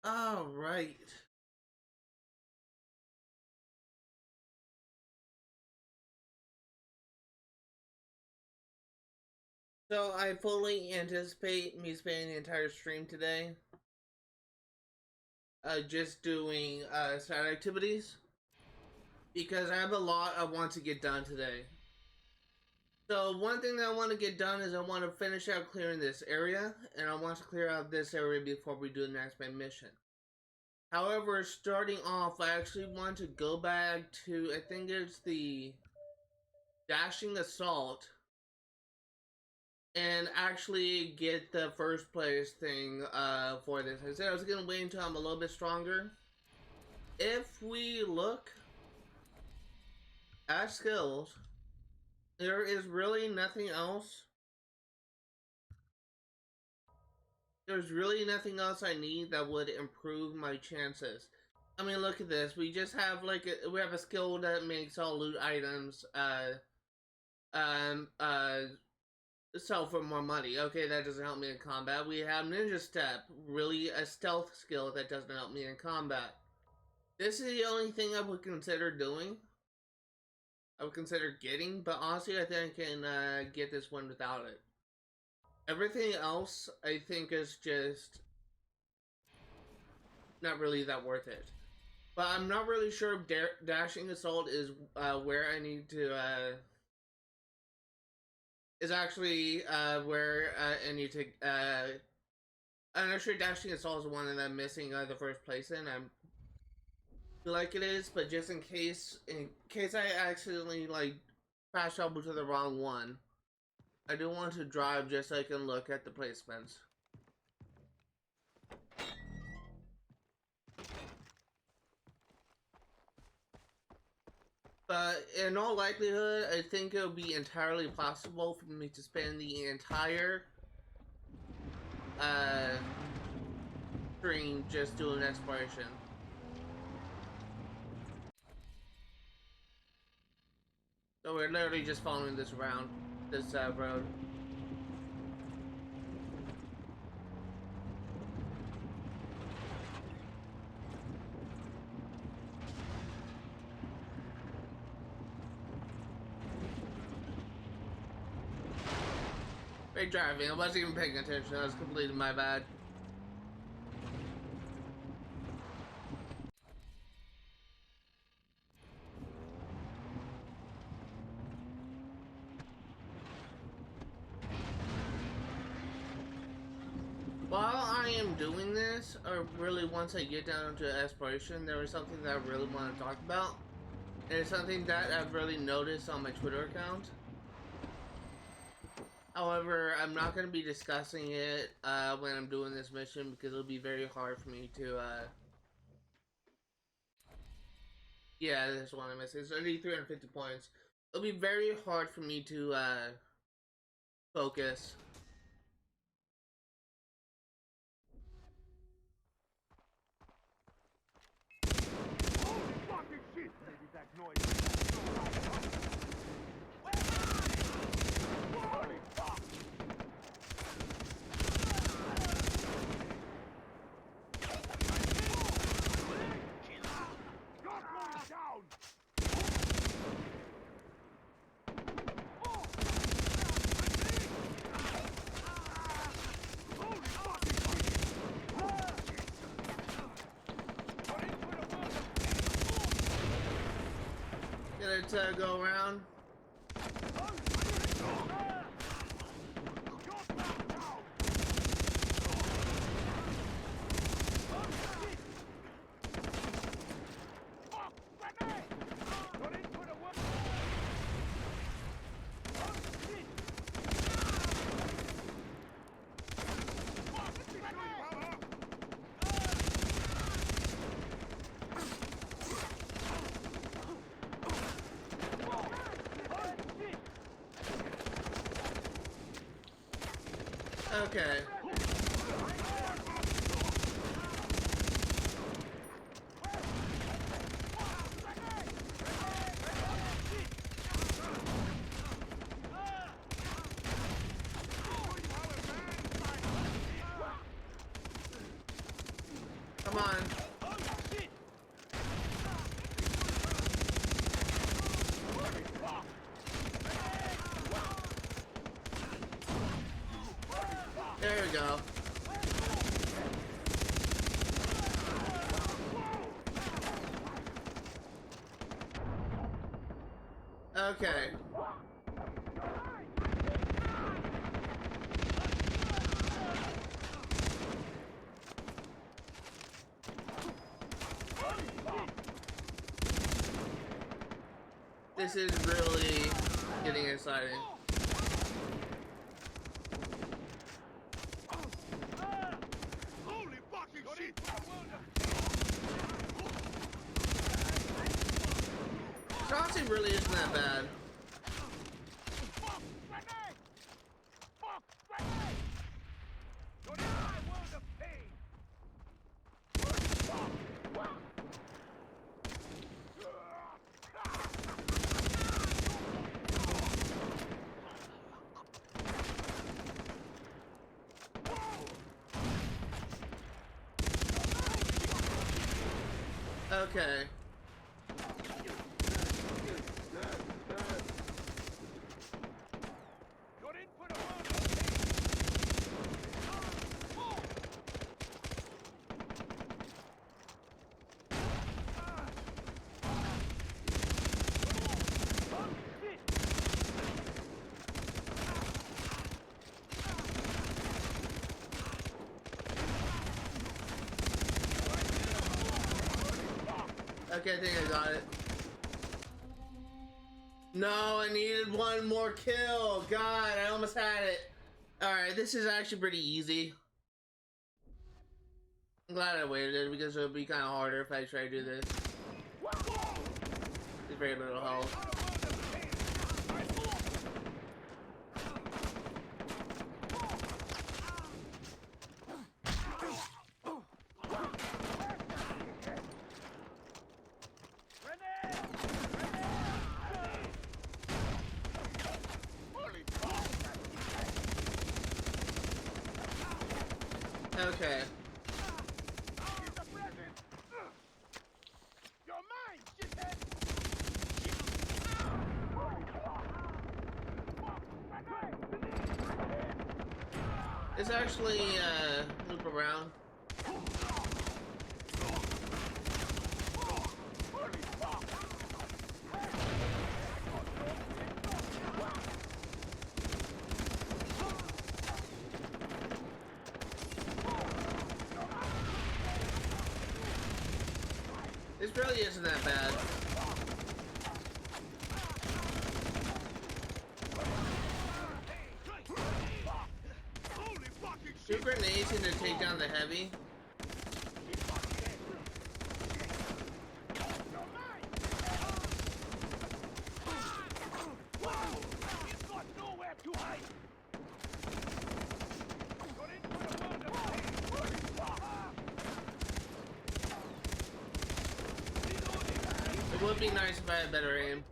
All right. So I fully anticipate me spending the entire stream today, just doing side activities because I have a lot I want to get done today. So one thing that I want to get done is I want to finish out clearing this area, and I want to clear out this area before we do the next main mission. However, starting off, I actually want to go back to, I think it's the Dashing Assault, and actually get the first place thing for this. I said I was going to wait until I'm a little bit stronger. If we look at skills, there is really nothing else. There's really nothing else I need that would improve my chances. I mean, look at this. We just have we have a skill that makes all loot items sell for more money. Okay, that doesn't help me in combat. We have Ninja Step, really a stealth skill that doesn't help me in combat. This is the only thing I would consider doing. I would consider getting, but honestly, I think I can get this one without it. Everything else, I think, is just not really that worth it. But I'm not really sure if Dashing Assault is where I need to is actually where I need to. I'm not sure Dashing Assault is the one that I'm missing the first place in. I feel like it is, but just in case I accidentally fast travel to the wrong one, I do want to drive just so I can look at the placements. But in all likelihood, I think it would be entirely possible for me to spend the entire stream just doing exploration. So we're literally just following this road. Great driving. I wasn't even paying attention. That was completely my bad. While I am doing this, or really once I get down to exploration, there is something that I really want to talk about. And it's something that I've really noticed on my Twitter account. However, I'm not going to be discussing it when I'm doing this mission because it'll be very hard for me to... Yeah, this one I'm missing. It's only 350 points. It'll be very hard for me to focus. Let's go around. Okay. Come come on. There we go. Okay. This is really getting exciting. Holy fucking shit! This honestly really isn't that bad. Okay. Okay, I think I got it. No, I needed one more kill. God, I almost had it. Alright, this is actually pretty easy. I'm glad I waited because it would be kind of harder if I try to do this. There's very little health. Okay. It's actually loop around. This really isn't that bad. Two grenades in to take down the heavy. It would be nice if I had better aim.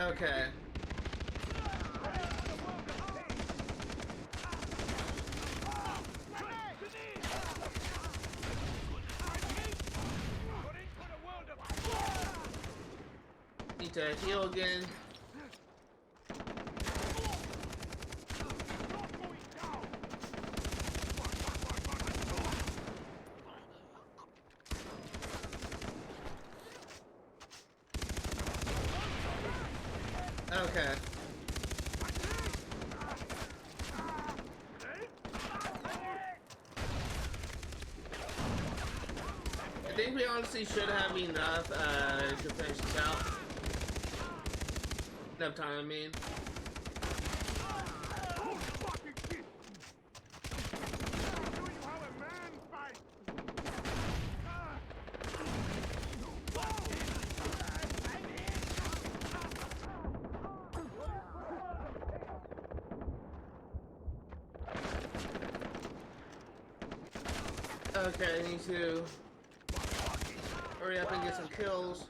Okay. Need to heal again. Okay. I think we honestly should have enough to finish this out. Enough time, I mean. Okay, I need to hurry up and get some kills.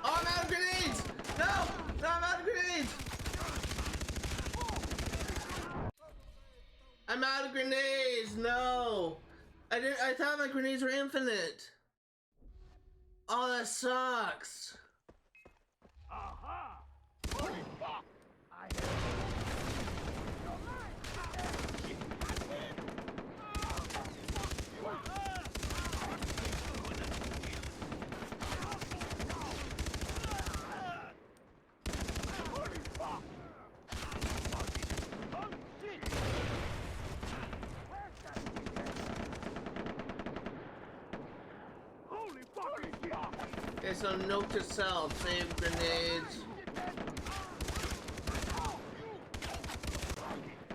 Oh, I'm out of grenades! No! No, I'm out of grenades! I'm out of grenades! No! I thought my grenades were infinite! Oh, that sucks! Aha! Holy fuck! Okay, so note to self, save grenades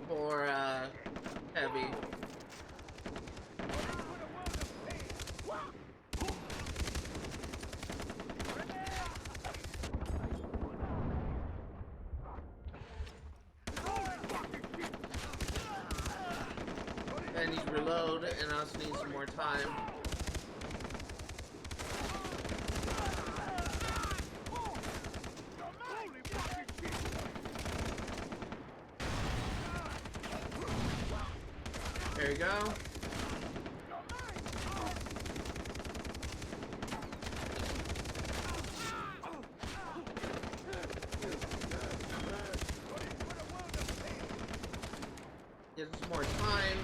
for heavy. I need to reload, and I also need some more time. There you go. Get some more time.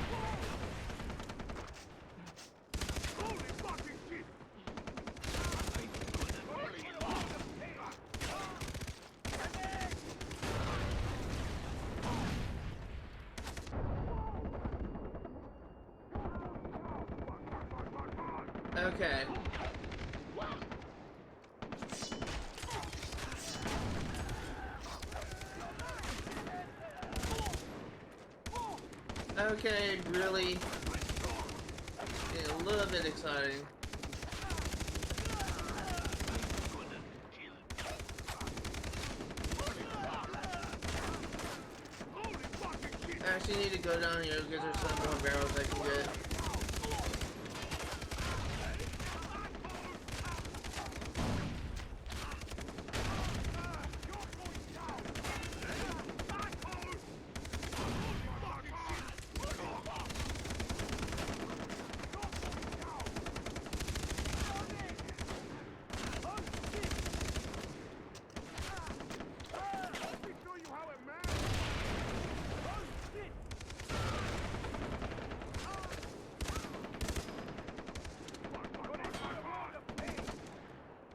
Okay. Okay, really getting a little bit exciting. I actually need to go down here because there's some more barrels I can get.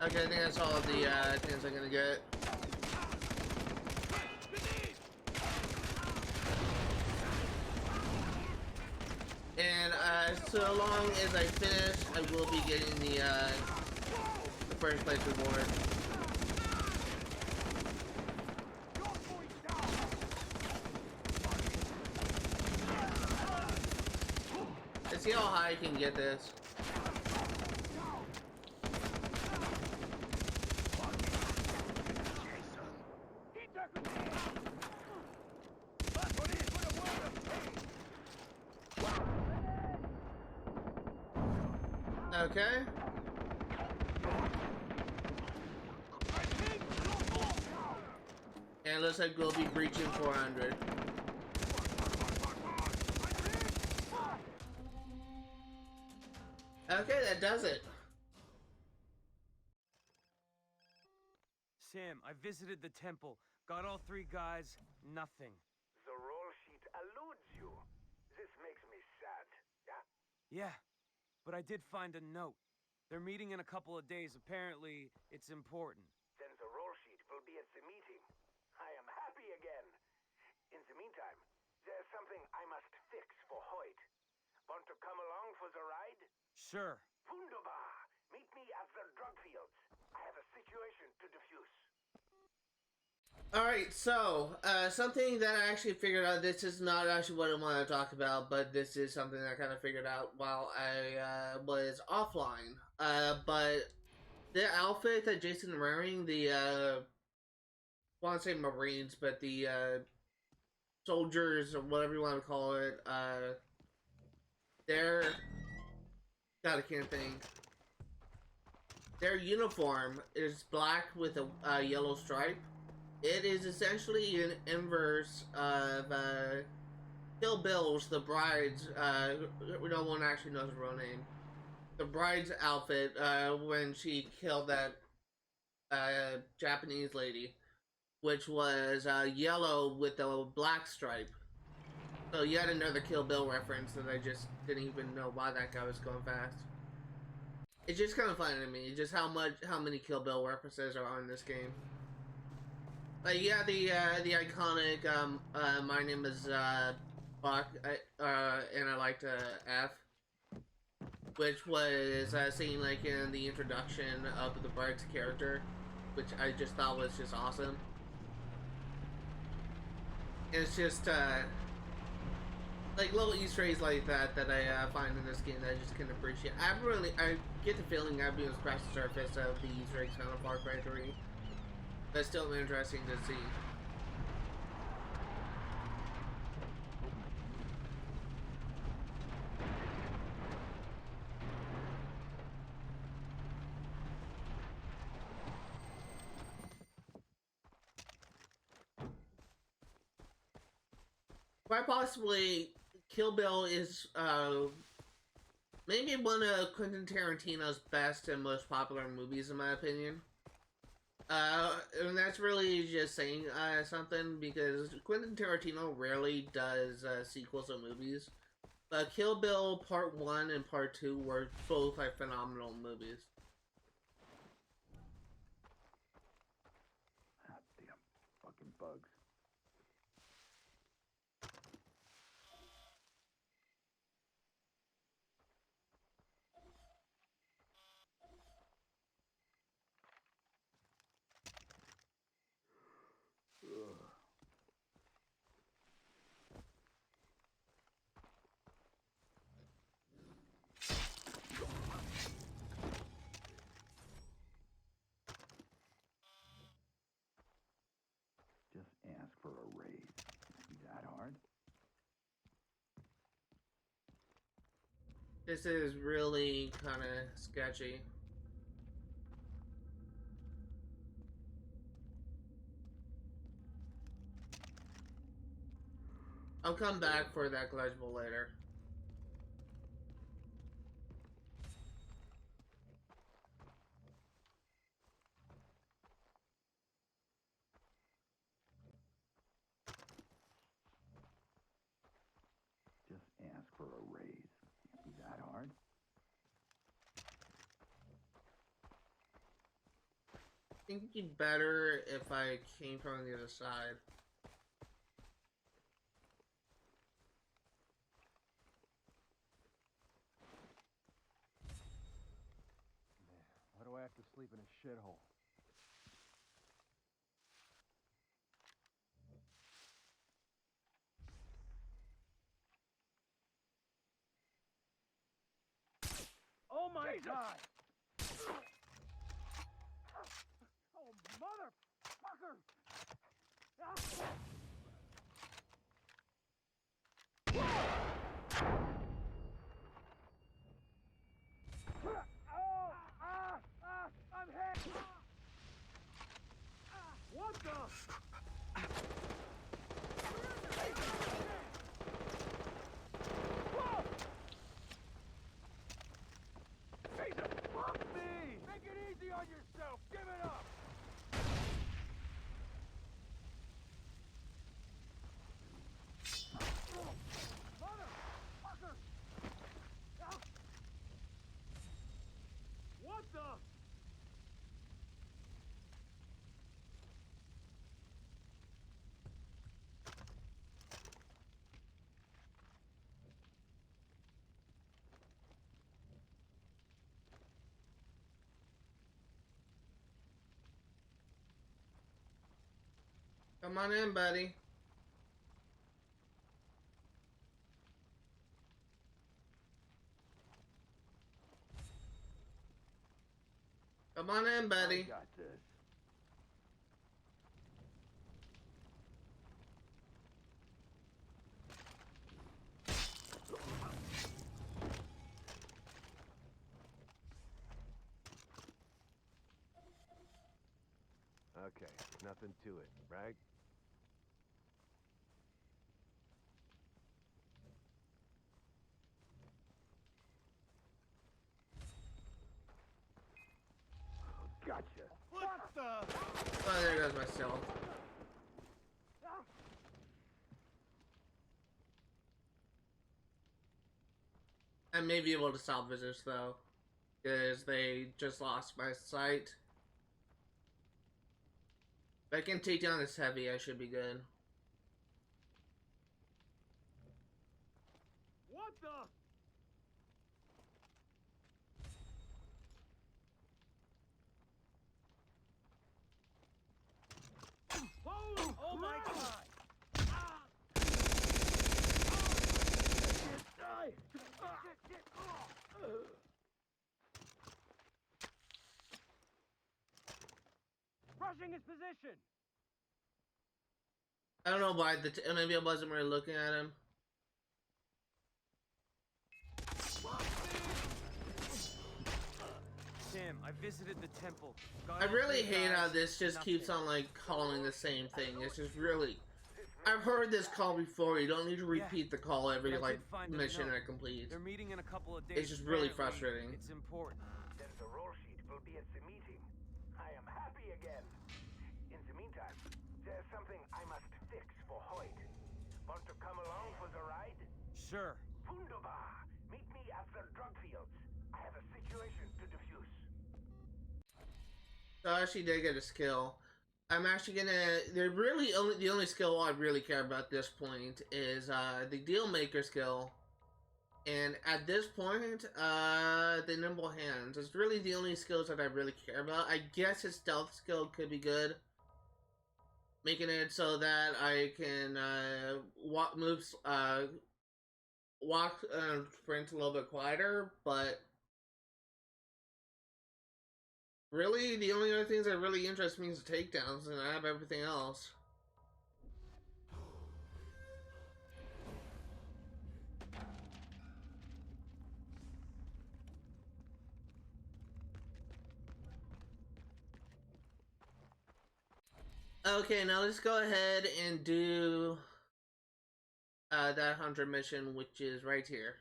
Okay, I think that's all of the things I'm gonna get. And so long as I finish, I will be getting the first place reward. Let's see how high I can get this. Okay. And it looks like we'll be breaching 400. Okay, that does it. Sam, I visited the temple. Got all 3 guys. Nothing. The roll sheet eludes you. This makes me sad. Yeah? Yeah, but I did find a note. They're meeting in a couple of days. Apparently, it's important. Then the roll sheet will be at the meeting. I am happy again. In the meantime, there's something I must fix for Hoyt. Want to come along for the ride? Sure. Wunderbar! Meet me at the drug fields. I have a situation to defuse. Alright, so, something that I actually figured out, this is not actually what I want to talk about, but this is something that I kind of figured out while I, was offline. But the outfit that Jason is wearing, the, I want to say Marines, but the, soldiers, or whatever you want to call it, their, God, I can't think. Their uniform is black with a yellow stripe. It is essentially an inverse of Kill Bill's The Bride's. No one actually knows her real name. The Bride's outfit when she killed that Japanese lady, which was yellow with a black stripe. So yet another Kill Bill reference that I just didn't even know why that guy was going fast. It's just kind of funny to me, just how many Kill Bill references are in this game. Like yeah, the iconic my name is Buck, and I like to F, which was seen like in the introduction of the Bride's character, which I just thought was just awesome. And it's just like little Easter eggs like that that I find in this game that I just can appreciate. I get the feeling I've been scratched the surface of the Easter eggs found in Far Cry 3. That's still interesting to see. Quite possibly, Kill Bill is maybe one of Quentin Tarantino's best and most popular movies, in my opinion. And that's really just saying something, because Quentin Tarantino rarely does sequels of movies. But Kill Bill Part 1 and Part 2 were both like phenomenal movies. Ah, damn fucking bugs. Ugh. Just ask for a raise. Be that hard? This is really kind of sketchy. I'll come back for that collectible later. Just ask for a raise. Can't be that hard. I think it'd be better if I came from the other side. Why do I have to sleep in a shithole? Oh my God! Oh, motherfucker! I'm hit! What the? Jesus, fuck me! Make it easy on yourself! Give it up! Come on in, buddy. Come on in, buddy. I got this. Okay, nothing to it, right? Gotcha. What the? Oh, there goes my stealth. I may be able to salvage this though, because they just lost my sight. If I can take down this heavy, I should be good. What the? Oh my god! Rushing his position! I don't know why, maybe I wasn't really looking at him. Tim, I visited the temple. I really hate how this just keeps on like calling the same thing. It's just really, I've heard this call before. You don't need to repeat the call every like mission I complete. They're meeting in a couple of days. It's just really Apparently, frustrating. It's important. Then the roll sheet will be at the meeting. I am happy again. In the meantime, there's something I must fix for Hoyt. Want to come along for the ride? Sure. Wunderbar. Meet me at the drug fields. I have a situation to defuse. So I actually did get a skill. I'm actually gonna. The only skill I really care about at this point is the deal maker skill, and at this point, the nimble hands is really the only skills that I really care about. I guess his stealth skill could be good, making it so that I can sprint a little bit quieter, but. Really, the only other things that really interest me is the takedowns, and I have everything else. Okay, now let's go ahead and do that hunter mission, which is right here.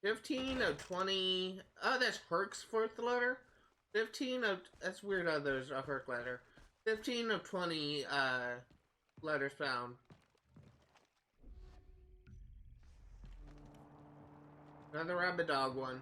$15 of 20. Oh, that's Herc's fourth letter. 15 of. That's weird how there's a Herc letter. 15 of 20 letters found. Another rabbit dog one.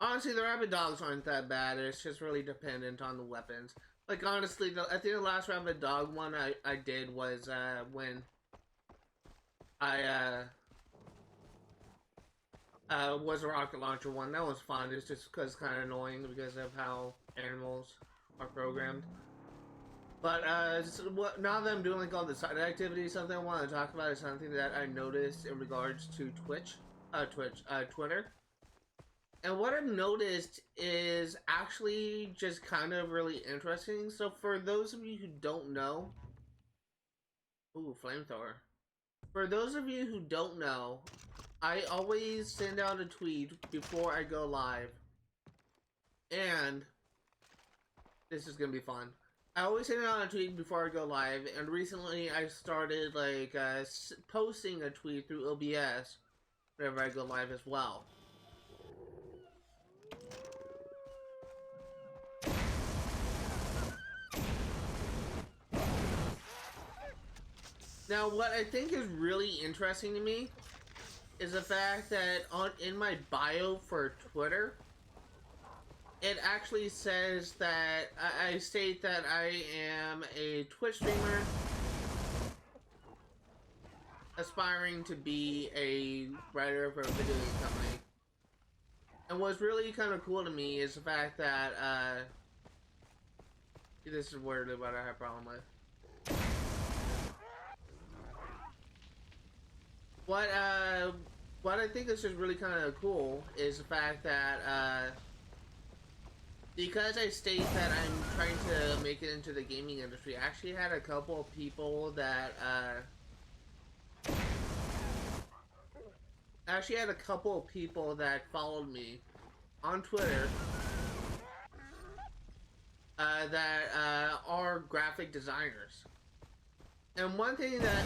Honestly, the rabbit dogs aren't that bad. It's just really dependent on the weapons. Like, honestly, I think the last rabbit dog one I did was when I was a rocket launcher one. That was fun. It's just because it's kind of annoying because of how animals are programmed. But now that I'm doing like all the side activities, something I want to talk about is something that I noticed in regards to Twitter. And what I've noticed is actually just kind of really interesting. So for those of you who don't know, ooh, flamethrower. For those of you who don't know, I always send out a tweet before I go live. And this is gonna be fun. I always send out a tweet before I go live, and recently I started like posting a tweet through OBS whenever I go live as well. Now, what I think is really interesting to me is the fact that in my bio for Twitter, it actually says that I state that I am a Twitch streamer aspiring to be a writer for a video game company. And what's really kind of cool to me is the fact that this is weirdly what I have a problem with. What I think is just really kind of cool is the fact that because I state that I'm trying to make it into the gaming industry, I actually had a couple of people that followed me on Twitter that are graphic designers. And one thing that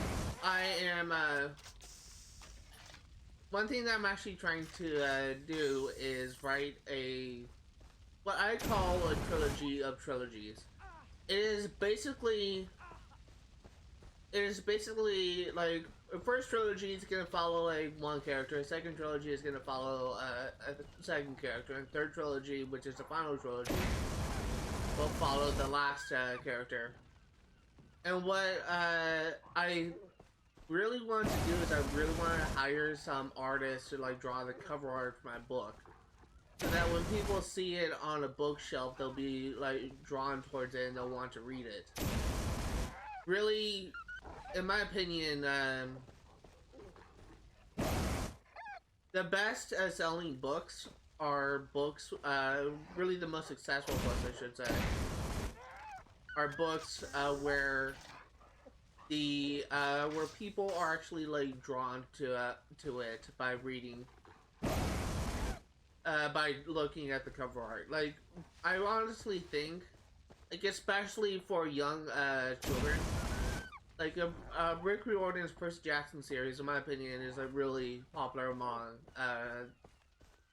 I'm actually trying to do is write what I call a trilogy of trilogies. It is basically like the first trilogy is gonna follow like one character, the second trilogy is gonna follow a second character, and third trilogy, which is the final trilogy, will follow the last character. And what I really want to do is I really want to hire some artists to like draw the cover art for my book, so that when people see it on a bookshelf, they'll be like drawn towards it and they'll want to read it. Really, in my opinion, the best selling books are books, really the most successful books, I should say, are books where people are actually like drawn to it by reading, by looking at the cover art. Like, I honestly think, like, especially for young children, like Rick Riordan's Percy Jackson series, in my opinion, is like really popular among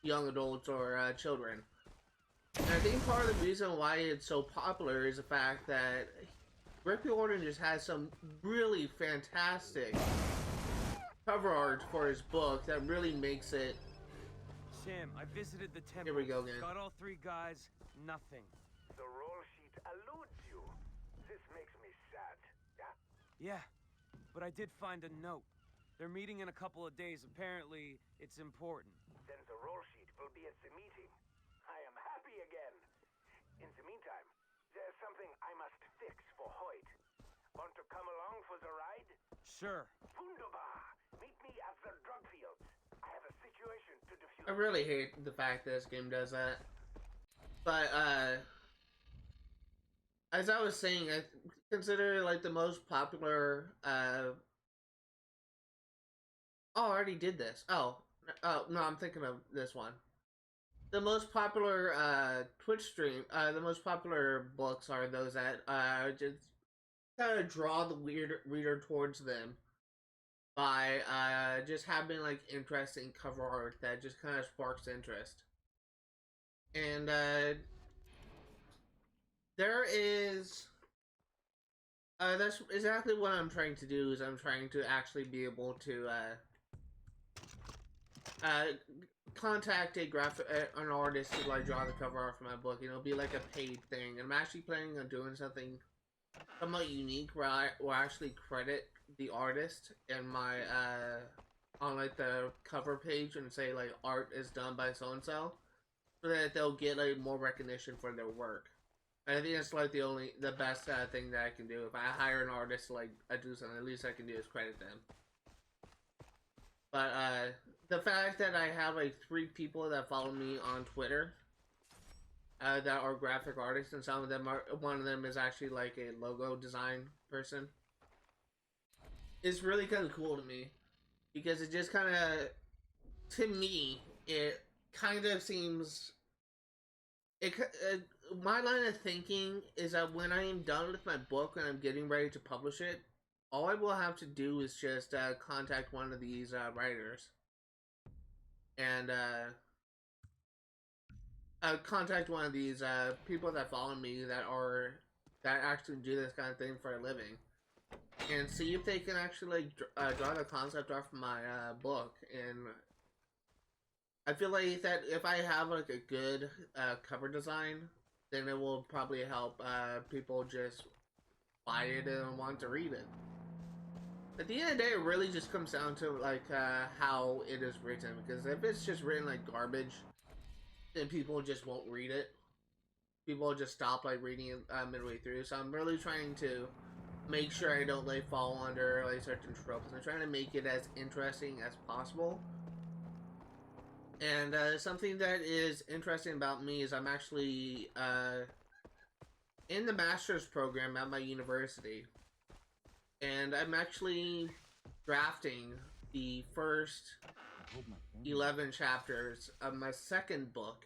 young adults or children. And I think part of the reason why it's so popular is the fact that Rick Riordan just has some really fantastic cover art for his book that really makes it. Sam, I visited the temple. Here we go again. Got all three guys, nothing. The roll sheet eludes you. This makes me sad, yeah? Yeah, but I did find a note. They're meeting in a couple of days. Apparently, it's important. Then the roll sheet will be at the meeting. I am happy again. In the meantime, there's something I must fix for Hoyt. Want to come along for the ride? Sure. Wunderbar! Meet me at the drug fields. I have a situation to defuse. I really hate the fact that this game does that. But, as I was saying, I consider like the most popular, oh, I already did this. Oh, no, I'm thinking of this one. The most popular, Twitch stream, the most popular books are those that, just kind of draw the reader towards them by, just having, like, interesting cover art that just kind of sparks interest. And, there is, that's exactly what I'm trying to do, is I'm trying to actually be able to, contact an artist to like draw the cover art for my book. You know, be like a paid thing. And I'm actually planning on doing something somewhat unique where I will actually credit the artist in my on like the cover page and say like art is done by so and so that they'll get like more recognition for their work. And I think that's like the best thing that I can do. If I hire an artist to like do something, at least I can do is credit them. But the fact that I have like 3 people that follow me on Twitter that are graphic artists, and one of them is actually like a logo design person, is really kind of cool to me, because it just kind of, to me, it kind of seems, my line of thinking is that when I am done with my book and I'm getting ready to publish it, all I will have to do is just contact one of these writers and contact one of these people that follow me that actually do this kind of thing for a living, and see if they can actually like draw the concept off my book. And I feel like that if I have like a good cover design, then it will probably help people just buy it and want to read it. At the end of the day, it really just comes down to like how it is written. Because if it's just written like garbage, then people just won't read it. People will just stop like reading it midway through. So I'm really trying to make sure I don't like fall under like certain tropes. I'm trying to make it as interesting as possible. And something that is interesting about me is I'm actually in the master's program at my university. And I'm actually drafting the first 11 chapters of my second book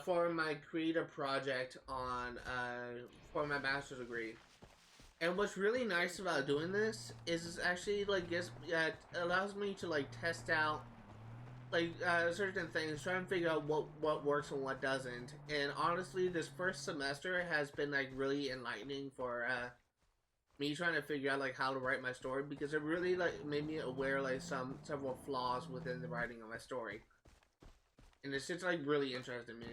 for my creative project on for my master's degree. And what's really nice about doing this is it's actually like it allows me to like test out like certain things, try and figure out what works and what doesn't. And honestly, this first semester has been like really enlightening for me trying to figure out like how to write my story, because it really like made me aware like several flaws within the writing of my story, and it's just like really interesting me.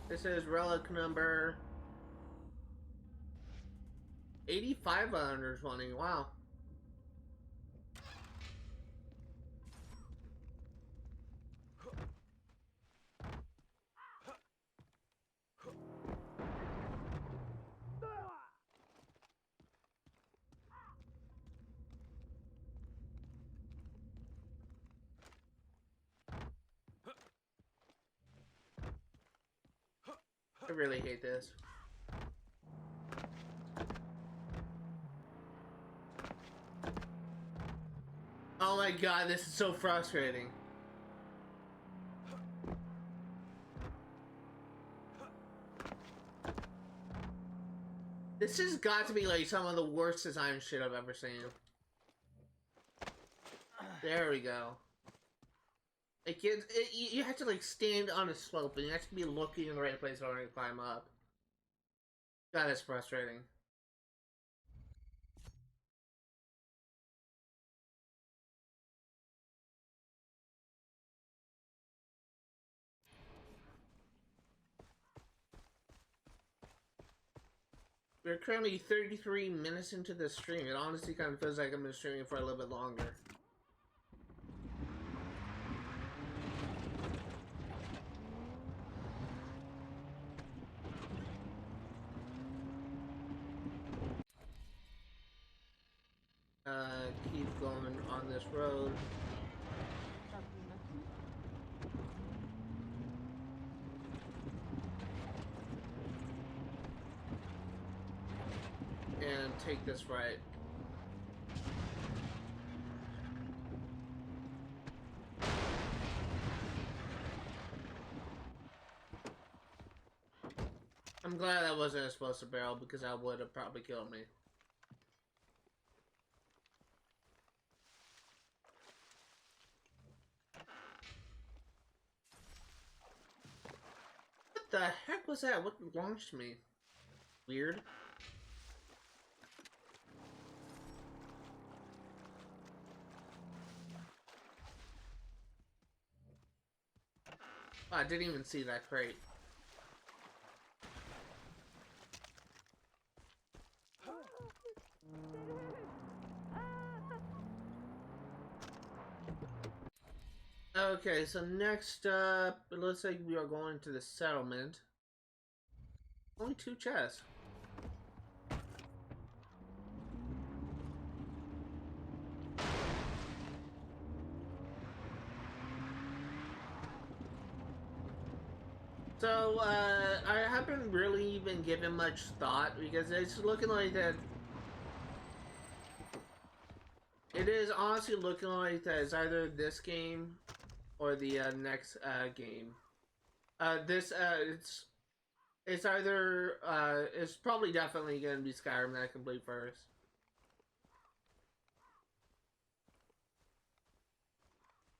This is relic number 85 under 20. Wow. I really hate this. Oh my god, this is so frustrating. This has got to be like some of the worst design shit I've ever seen. There we go. Like you have to like stand on a slope and you have to be looking in the right place in order to climb up. God, that's frustrating. We're currently 33 minutes into the stream. It honestly kind of feels like I've been streaming for a little bit longer. Keep going on this road. And take this right. I'm glad that wasn't a explosive barrel, because that would have probably killed me. What the heck was that? What launched me? Weird. Oh, I didn't even see that crate. Okay, so next up, it looks like we are going to the settlement. Only 2 chests. So, I haven't really even given much thought, because it's looking like that It is honestly looking like that it's either this game or the next game. It's either it's probably definitely gonna be Skyrim that I complete first.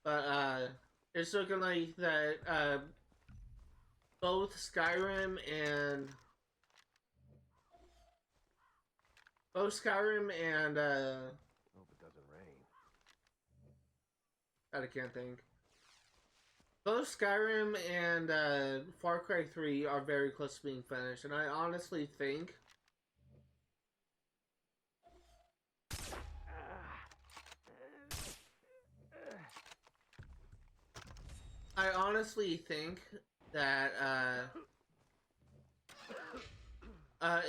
But it's looking like that both Skyrim and Hope it doesn't rain. I can't think. Both Skyrim and Far Cry 3 are very close to being finished, and I honestly think that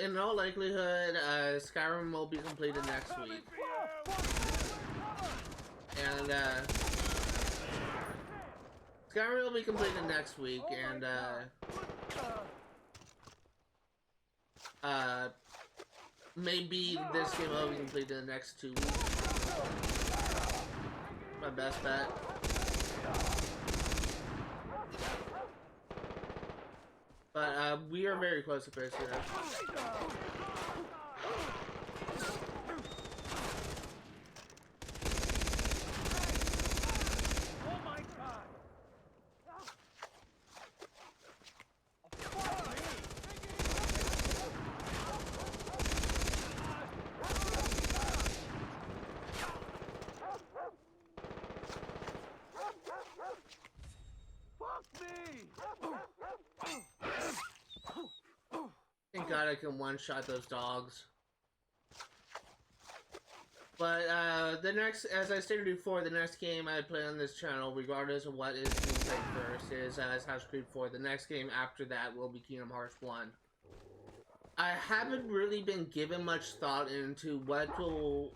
in all likelihood Skyrim will be completed next week. And Skyrim will be completed next week, and maybe this game will be completed in the next 2 weeks. My best bet. But we are very close to finishing it. Thank God I can one-shot those dogs. But the next, as I stated before, the next game I play on this channel, regardless of what is being played first, is Assassin's Creed 4. The next game after that will be Kingdom Hearts 1. I haven't really been given much thought into what will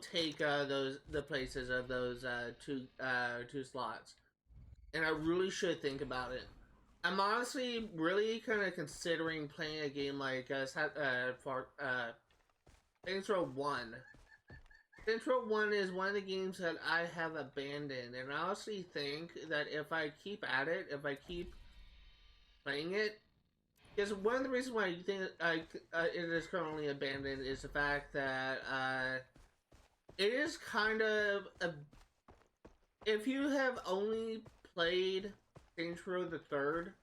take the places of those two slots. And I really should think about it. I'm honestly really kind of considering playing a game like Saints Row 1. Saints Row 1 is one of the games that I have abandoned, and I honestly think that if I keep at it, if I keep playing it, because one of the reasons why I think it is currently abandoned is the fact that it is kind of if you have only played Saints Row the Third,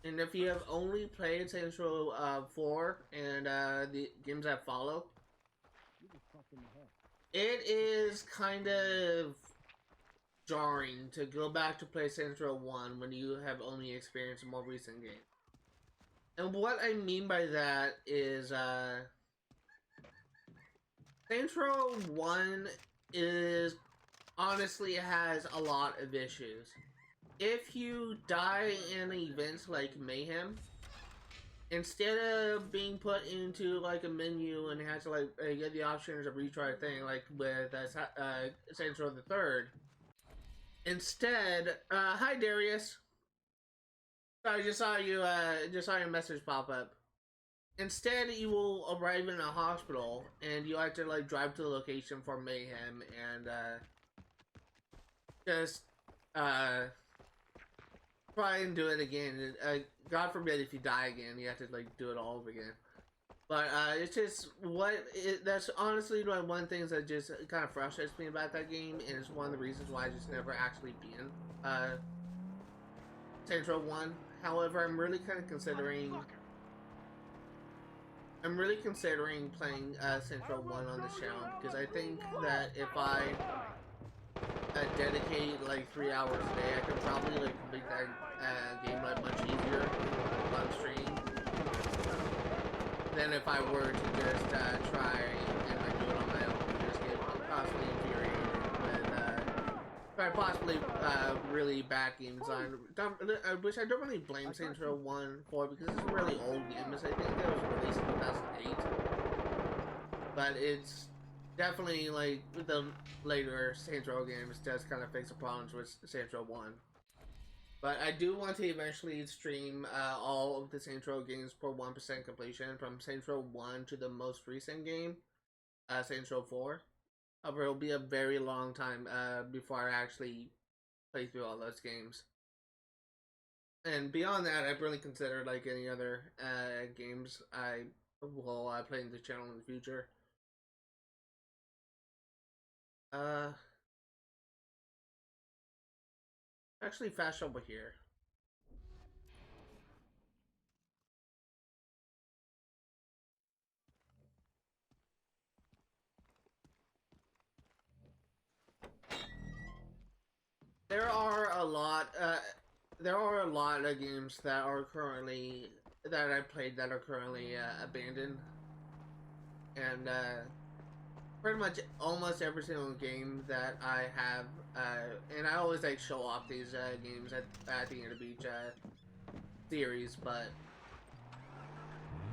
and if you have only played Saints Row 4 and the games that follow, it is kind of jarring to go back to play Saints Row 1 when you have only experienced a more recent game. And what I mean by that is Saints Row 1 is honestly has a lot of issues. If you die in events like Mayhem, instead of being put into like a menu and have to like get the options to retry thing like with Saints Row the Third, instead, hi Darius. Sorry, just saw your message pop up. Instead, you will arrive in a hospital and you have to like drive to the location for Mayhem and just try and do it again. God forbid if you die again, you have to like do it all over again. But it's just that's honestly one of the things that just kind of frustrates me about that game, and it's one of the reasons why I just never actually beaten Saints Row 1. However, I'm really kind of considering playing Saints Row 1 on this channel, because I think that if I dedicate like 3 hours a day, I could probably like complete that game like much easier on stream than if I were to just try and like do it on my own. Just get possibly infuriated with possibly really bad game design, which I don't really blame Saints Row 1 for, because it's a really old game. I think it was released in 2008, but it's definitely like the later Saints Row games does kind of fix the problems with Saints Row 1. But I do want to eventually stream all of the Saints Row games for 1% completion, from Saints Row 1 to the most recent game, Saints Row 4. However, it'll be a very long time before I actually play through all those games. And beyond that, I've really considered like any other games I will play in the channel in the future. Actually, fast over here. There are a lot. There are a lot of games that are currently that I played that are currently abandoned, and pretty much almost every single game that I have, and I always like show off these games at the end of each series, but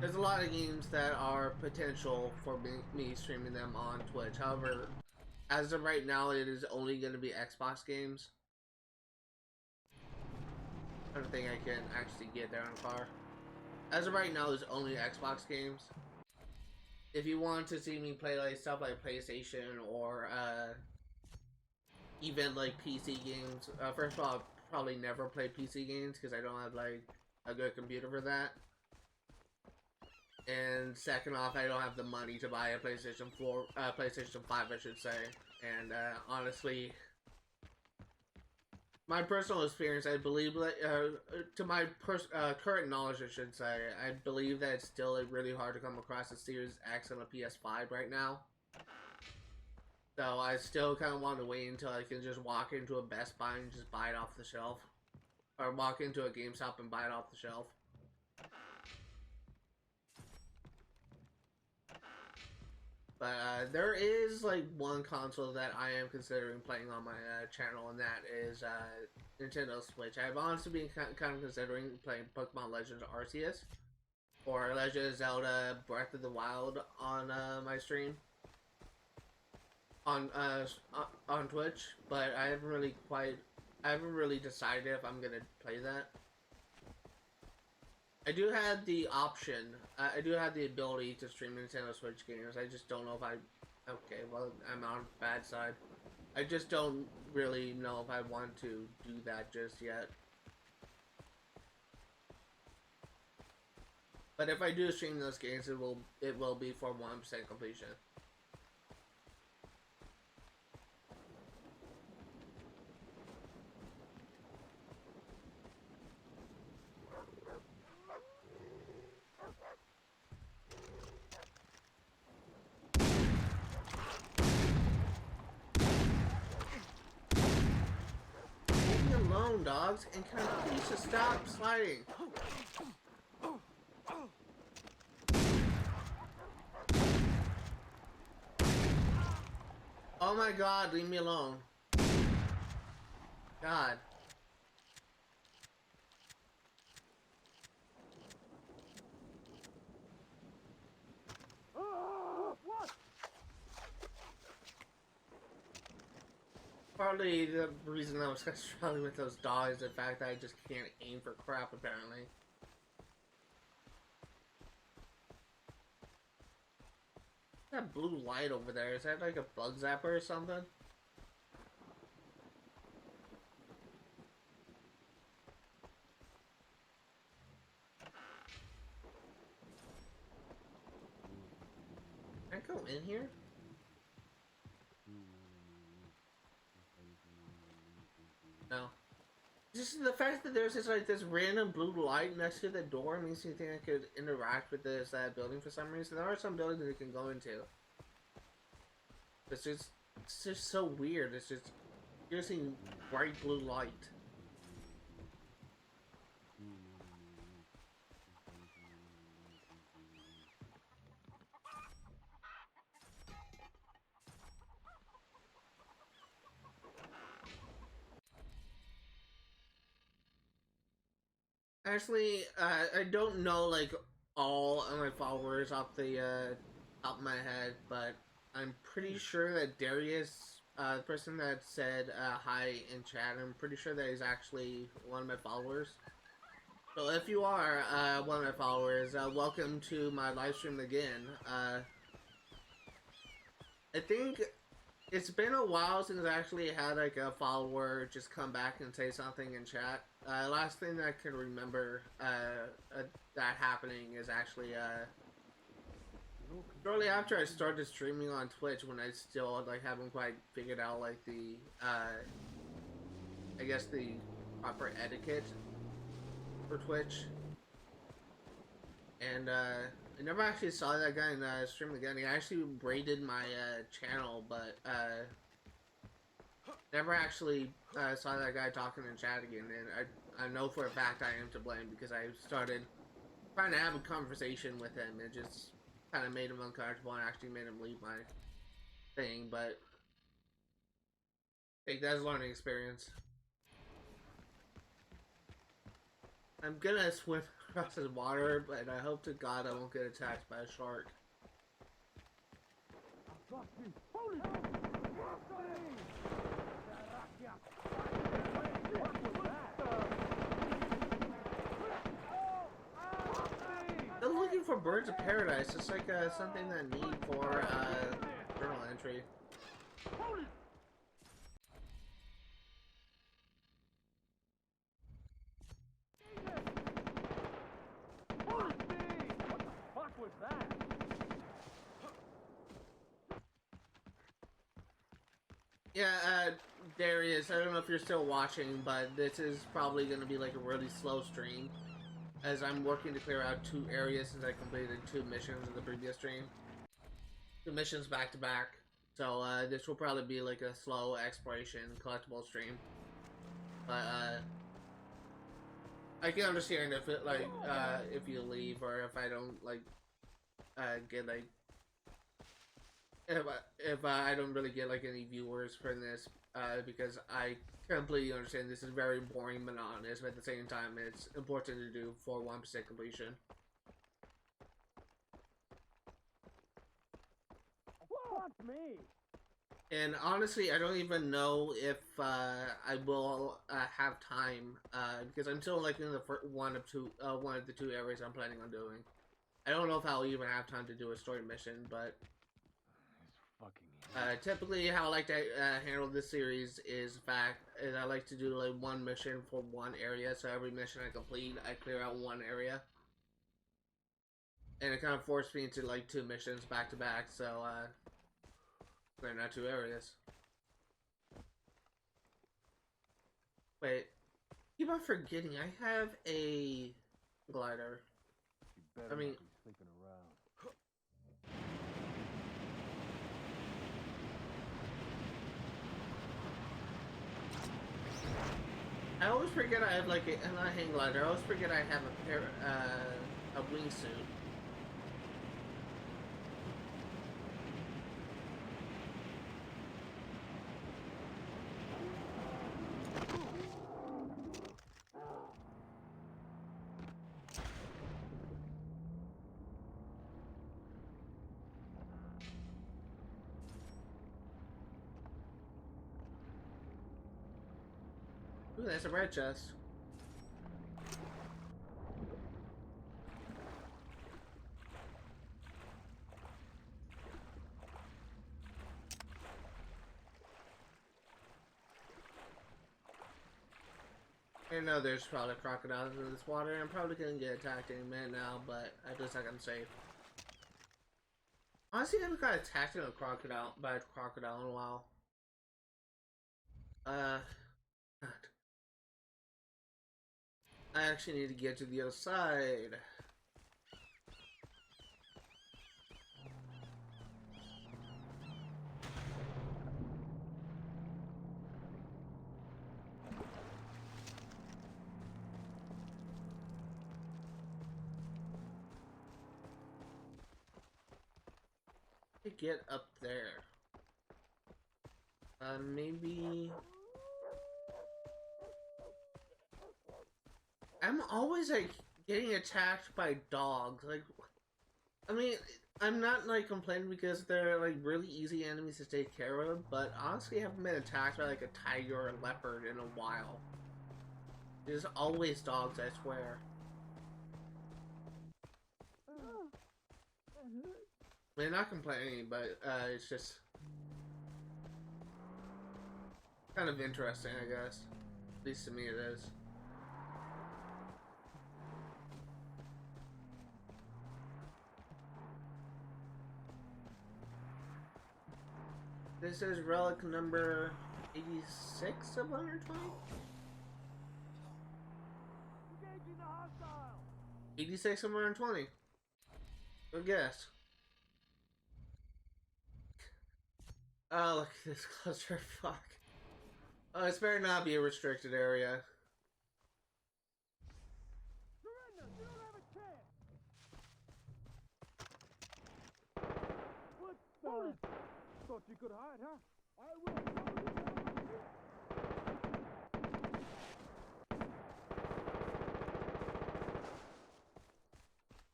there's a lot of games that are potential for me streaming them on Twitch. However, as of right now, it is only going to be Xbox games. I don't think I can actually get there on a car. As of right now, it's only Xbox games. If you want to see me play like stuff like PlayStation or even like PC games, first of all, I'll probably never play PC games because I don't have like a good computer for that. And second off, I don't have the money to buy a PlayStation 4, PlayStation 5, I should say. And honestly, my personal experience, I believe that, to my current knowledge, I should say, I believe that it's still really hard to come across a Series X on a PS5 right now. So I still kind of want to wait until I can just walk into a Best Buy and just buy it off the shelf. Or walk into a GameStop and buy it off the shelf. But there is like one console that I am considering playing on my channel, and that is Nintendo Switch. I've honestly been kind of considering playing Pokemon Legends Arceus or Legend of Zelda Breath of the Wild on my stream on Twitch, but I haven't really decided if I'm gonna play that. I do have the option. I do have the ability to stream Nintendo Switch games. I just don't know if I. Okay, well, I'm on the bad side. I just don't really know if I want to do that just yet. But if I do stream those games, it will be for 1% completion. Dogs, and can I please just stop sliding? Oh my god, leave me alone. God. Partly the reason I was struggling with those dogs is the fact that I just can't aim for crap, apparently. That blue light over there, is that like a bug zapper or something? Can I go in here? No. Just the fact that there's this random blue light next to the door makes me think I could interact with this building for some reason. There are some buildings that you can go into. It's just so weird. It's just you're seeing bright blue light. Actually, I don't know like all of my followers off the top of my head, but I'm pretty sure that Darius The person that said hi in chat, I'm pretty sure that he's actually one of my followers. So if you are one of my followers, welcome to my live stream again. I think it's been a while since I actually had like a follower just come back and say something in chat. Last thing that I can remember that happening is actually shortly after I started streaming on Twitch, when I still like haven't quite figured out like the I guess the proper etiquette for Twitch. And I never actually saw that guy in stream again. He actually raided my channel, but never actually saw that guy talking in chat again. And I know for a fact I am to blame, because I started trying to have a conversation with him. It just kind of made him uncomfortable and actually made him leave my thing. But I think that's a learning experience. I'm gonna swim across the water, but I hope to God I won't get attacked by a shark. They're looking for birds of paradise. It's like something that I need for journal entry. Yeah, Darius, I don't know if you're still watching, but this is probably going to be like a really slow stream, as I'm working to clear out 2 areas since I completed 2 missions in the previous stream. 2 missions back to back. So this will probably be like a slow exploration collectible stream. But I can understand if it like if you leave, or if I don't like get like if I don't really get like any viewers for this, because I completely understand this is very boring, monotonous, but at the same time it's important to do for 1% completion. Fuck me! And honestly, I don't even know if I will have time, because I'm still like in the one of the 2 areas I'm planning on doing. I don't know if I'll even have time to do a story mission, but typically how I like to handle this series is I like to do like 1 mission for 1 area. So every mission I complete, I clear out 1 area, and it kind of forced me into like 2 missions back to back. So clearing out 2 areas. Wait, keep on forgetting I have a glider. I mean, I always forget I have like not a hang glider. I always forget I have a wingsuit. Ooh, that's a red chest. I know there's probably crocodiles in this water. I'm probably gonna get attacked any minute now, but at least I'm safe. Honestly, I haven't got attacked by a crocodile in a while. God. I actually need to get to the other side. To get up there. Maybe... I'm always like getting attacked by dogs. Like, I mean, I'm not like complaining because they're like really easy enemies to take care of, but honestly, I haven't been attacked by like a tiger or a leopard in a while. There's always dogs, I swear. I mean, not complaining, but it's just kind of interesting, I guess. At least to me, it is. This is relic number 86 of 120? 86 of 120. Good guess. Oh, look at this cluster. Fuck. Oh, this better not be a restricted area. Marina, you don't have a chance! What the? Thought you could hide, huh? I will.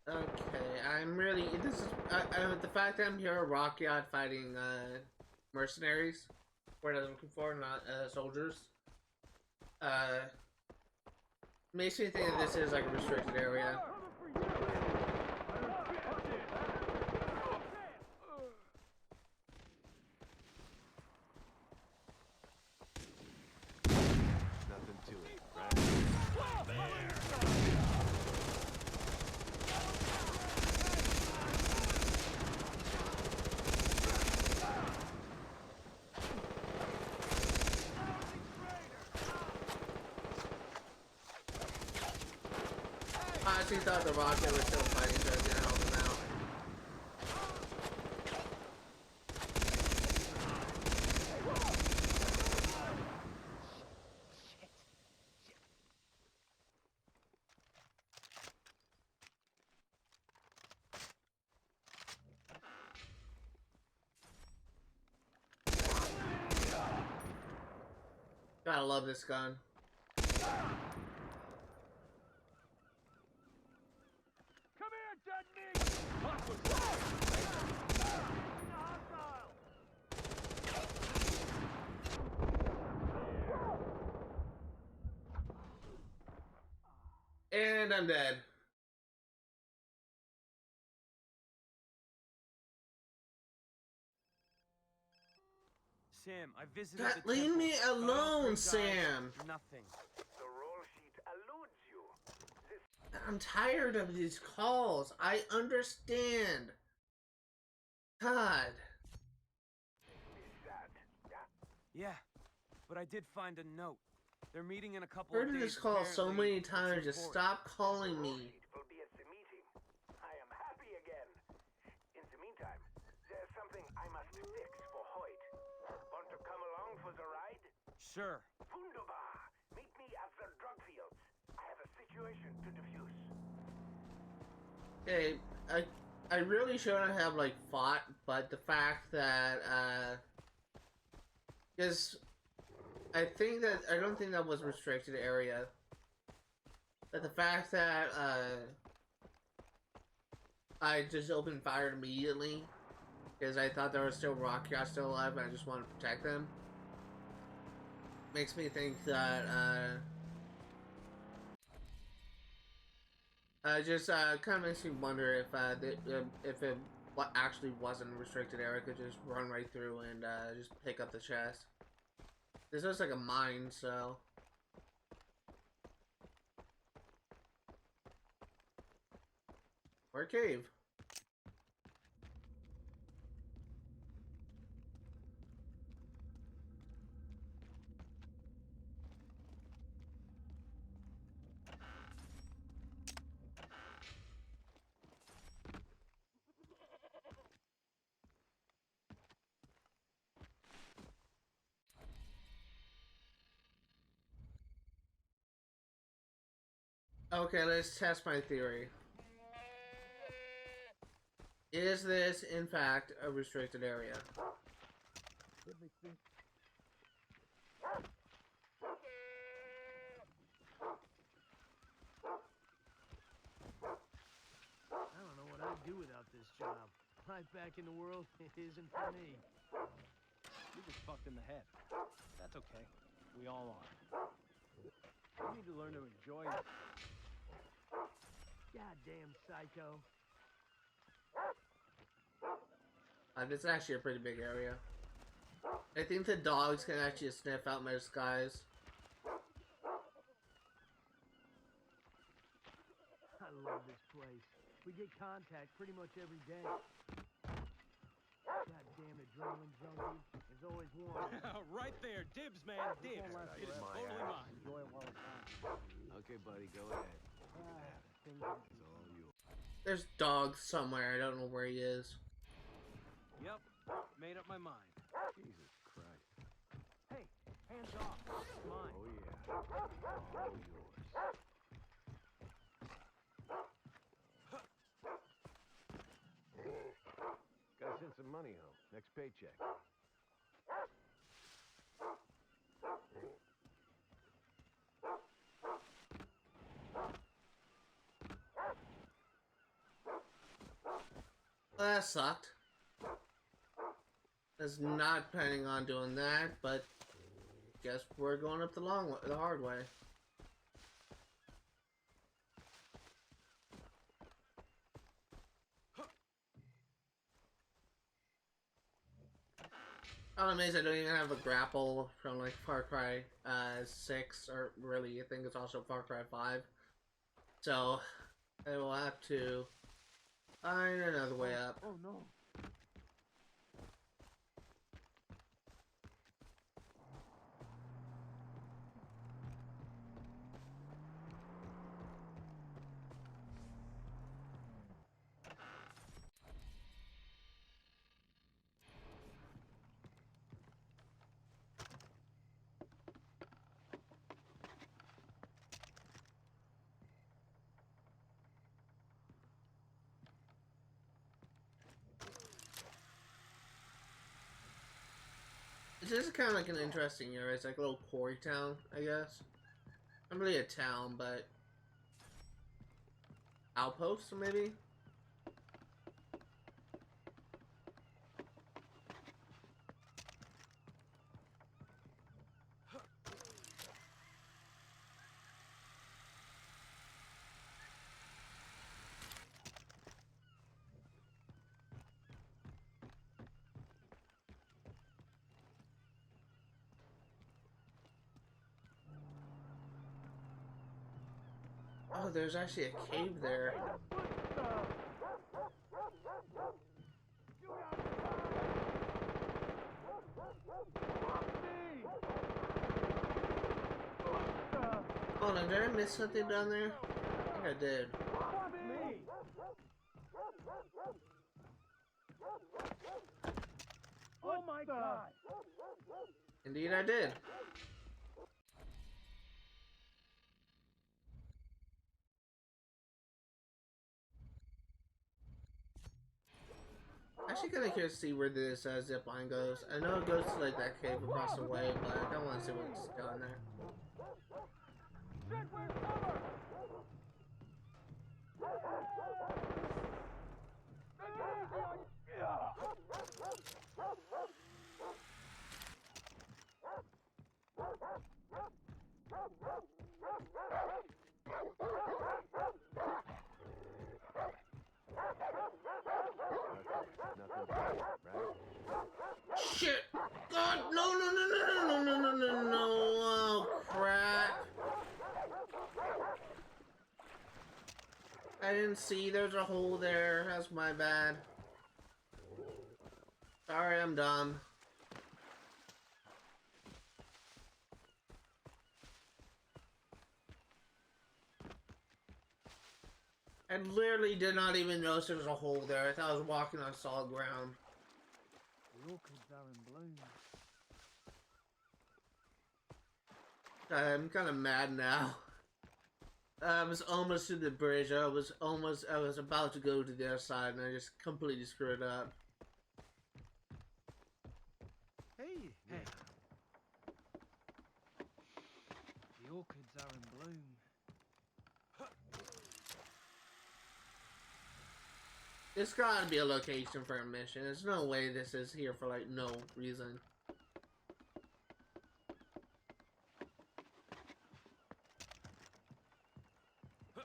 Okay, I'm really. This is. The fact that I'm here at Rock Yacht fighting mercenaries, what I'm looking for, not soldiers, makes me think that this is like a restricted area. Nothing to it, right? There. I actually thought the rocket was still fighting, so I was gonna help him out. Gotta love this gun. And I'm dead. Sam, I visited God, the leave temple, me got all alone, 3 guys, Sam. Nothing. The roll sheet eludes you. This I'm tired of these calls. I understand. God. is sad. Yeah. Yeah, but I did find a note. They're meeting in a couple I've of heard days. this call so Apparently, many it's times. Just important. stop calling Roll me. sheet will be at the meeting. I am happy again. In the meantime, there's something I must fix for Hoyt. Want to come along for the ride? Sure. Wunderbar. Meet me at the drug fields. I have a situation to defuse. Okay, I really shouldn't have like fought, but the fact that because I don't think that was restricted area. But the fact that I just opened fire immediately because I thought there was still rock yachts still alive and I just wanted to protect them makes me think that just kind of makes me wonder if it actually wasn't a restricted area, could just run right through and just pick up the chest. This looks like a mine, so. Or a cave. Okay, let's test my theory. Is this, in fact, a restricted area? I don't know what I'd do without this job. Right back in the world isn't for me. You're just fucked in the head. That's okay. We all are. You need to learn to enjoy it. Goddamn psycho. This is actually a pretty big area. I think the dogs can actually sniff out my disguise. I love this place. We get contact pretty much every day. Goddamn adrenaline junkie. There's always one. Right there, dibs, man, dibs. It is My totally ass. mine. Enjoy it while it's on. Okay, buddy, go ahead. Things It's all yours. There's dogs somewhere. I don't know where he is. Yep, made up my mind. Jesus Christ. Hey, hands off. It's mine. Oh, yeah. All yours. Gotta send some money home. Next paycheck. Well, that sucked. I was not planning on doing that, but guess we're going up the the hard way. I'm amazed I don't even have a grapple from like Far Cry 6, or really I think it's also Far Cry 5. So I will have to find another way up. Oh no. This is kind of like an interesting area. It's like a little quarry town, I guess. Not really a town, but outpost, maybe? Oh, there's actually a cave there. Hold on, did I miss something down there? I think I did. Oh my god! Indeed I did. Actually kind of curious to see where this zip line goes. I know it goes to like that cave across the way, but I don't want to see what's down there. Nothing bad, right? Shit! God, no, no, no, no, no, no, no, no, no, oh, crap. I didn't see there's a hole there. That's my bad. Sorry, I'm dumb. I literally did not even notice there was a hole there. I thought I was walking on solid ground. The orchids are in bloom. I'm kind of mad now. I was almost to the bridge. I was about to go to the other side, and I just completely screwed up. Hey, hey. The orchids are in bloom. There's gotta be a location for a mission. There's no way this is here for, like, no reason. I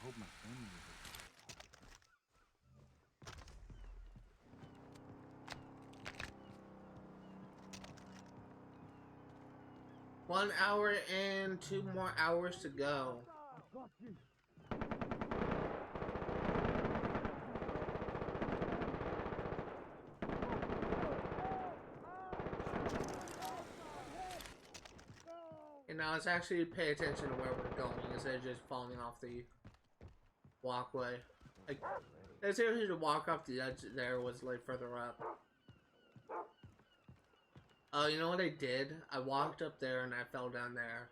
hope my family is okay. 1 hour and 2 more hours to go. I got you. And now let's actually pay attention to where we're going instead of just falling off the walkway. Like, I seriously to walk off the edge there was like further up. Oh, you know what I did? I walked up there and I fell down there.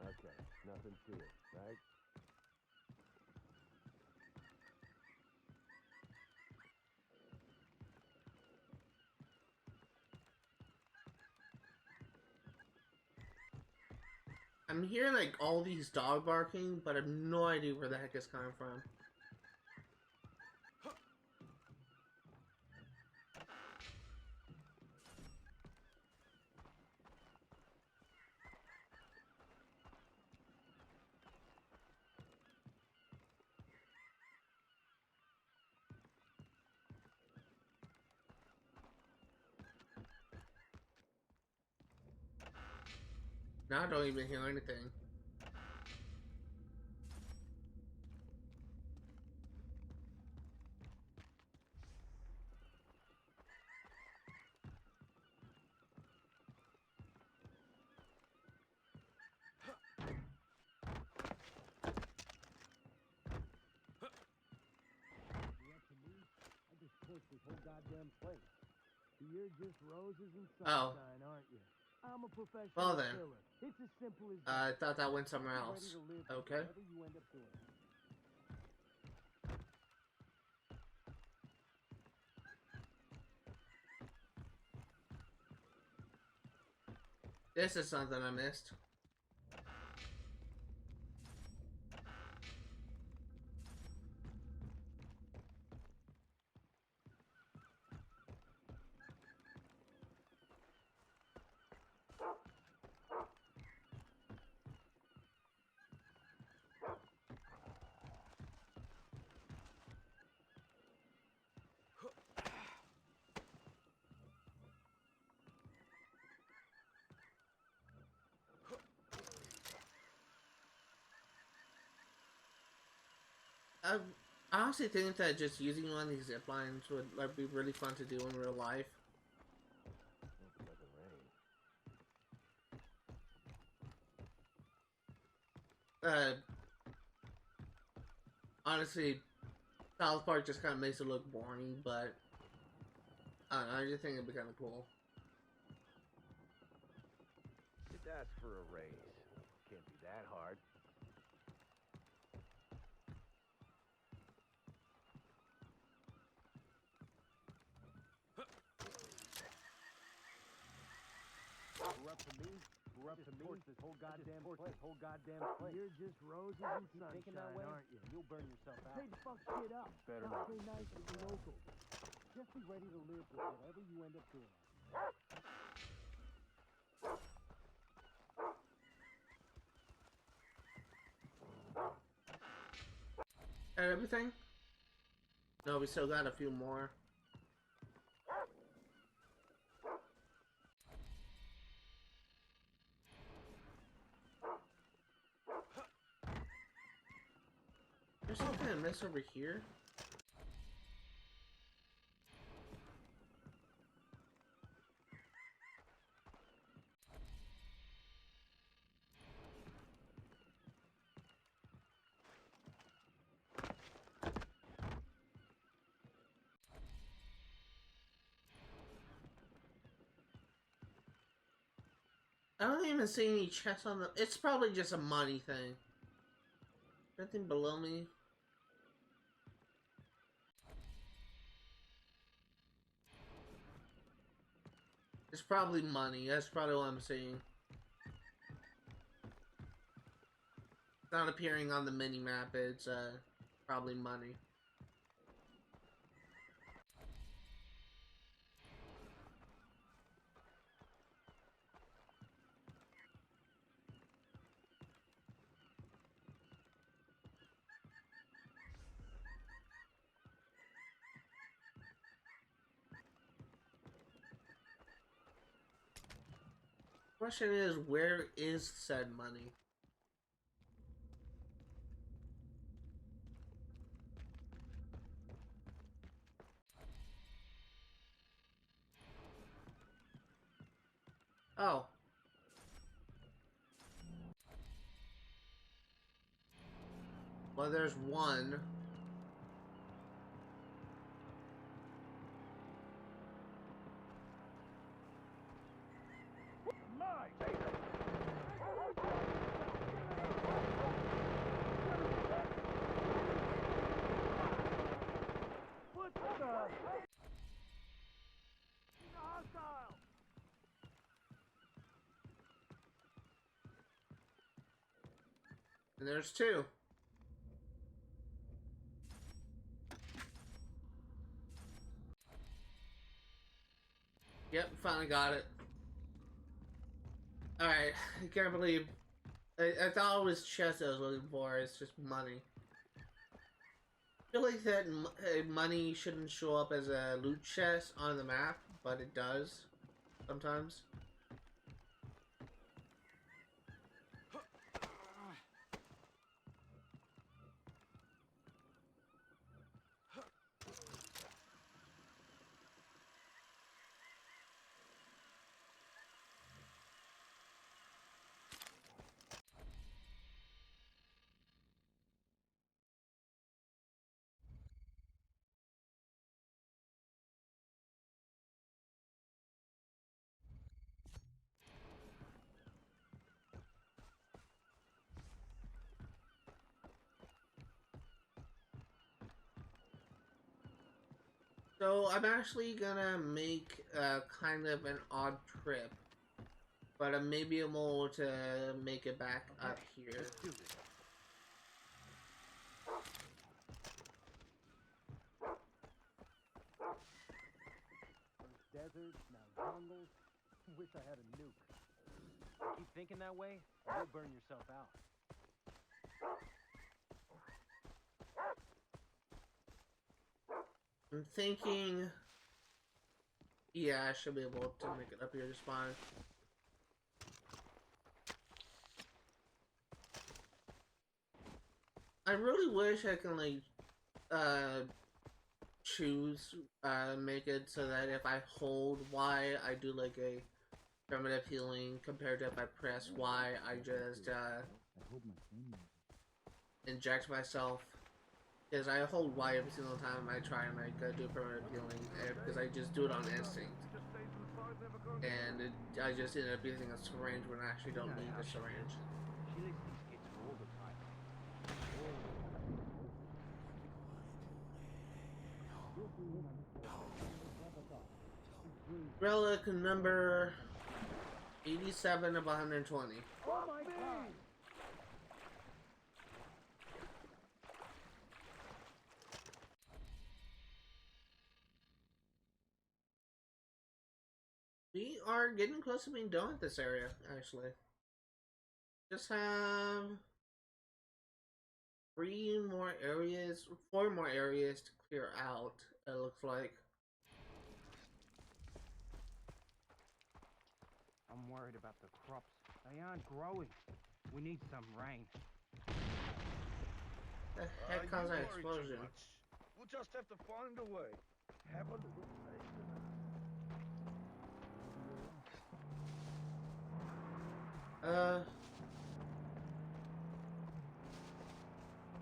Okay, nothing to it, right? I'm hearing like all these dog barking, but I have no idea where the heck it's coming from. Now I don't even hear anything. This whole goddamn place. You're just roses and Oh. sunshine, aren't you? I'm a professional Well then. killer. It's as simple as I that. thought that went somewhere Be else. ready to live with Okay. whatever you end up doing. This is something I missed. I honestly think that just using one of these zip lines would like, be really fun to do in real life. Hope it doesn't rain. Honestly, South Park just kind of makes it look boring, but I don't know, I just think it'd be kind of cool. Just ask for a raise. Can't be that hard. We're up to me. We're up to me. This whole goddamn place. This whole goddamn place. You're just roses and sunshine, aren't you? You'll burn yourself out. Hey, fuck shit up. Better Not not. very nice to the locals. Just be ready to live with whatever you end up doing. Everything? No, we still got a few more. There's something I missed over here. I don't even see any chests on the... It's probably just a money thing. Nothing below me. There's It's probably money. That's probably what I'm seeing. It's not appearing on the mini map. It's probably money. Question is, where is said money? Oh. Well, there's one. What the? He's hostile. And there's two. Yep, finally got it. Alright, I can't believe... I thought it was chest I was looking for, it's just money. I feel like that money shouldn't show up as a loot chest on the map, but it does sometimes. So I'm actually gonna make kind of an odd trip, but I may be able to make it back up here. Let's do this. First desert, now jungles. Wish I had a nuke. Keep thinking that way, or you'll burn yourself out. I'm thinking, yeah, I should be able to make it up here just fine. I really wish I can like choose make it so that if I hold Y I do like a primitive healing compared to if I press Y I just inject myself. Because I hold Y every single time I try and like do primitive healing, because I just do it on instinct, and I just end up using a syringe when I actually don't need the syringe. She lets these kids roll the time. Relic number 87 of 120. Oh my god! We are getting close to being done with this area, actually. Just have 4 more areas to clear out, it looks like. I'm worried about the crops. They aren't growing. We need some rain. The heck caused that explosion? We'll just have to find a way. Have a little faith.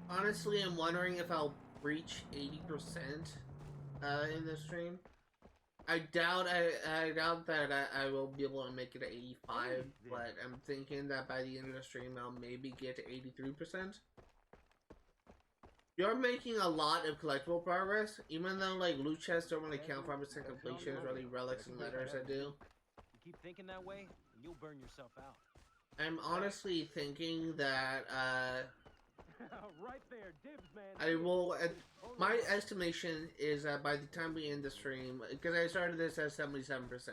Honestly, I'm wondering if I'll reach 80% in this stream. I doubt that I will be able to make it to 85, but I'm thinking that by the end of the stream I'll maybe get to 83%. You're making a lot of collectible progress, even though like loot chests don't really count for 100% completion, it's really relics and letters that do. You keep thinking that way, and you'll burn yourself out. I'm honestly thinking that, Right there, dibs, man. I will, my estimation is that by the time we end the stream, because I started this at 77%,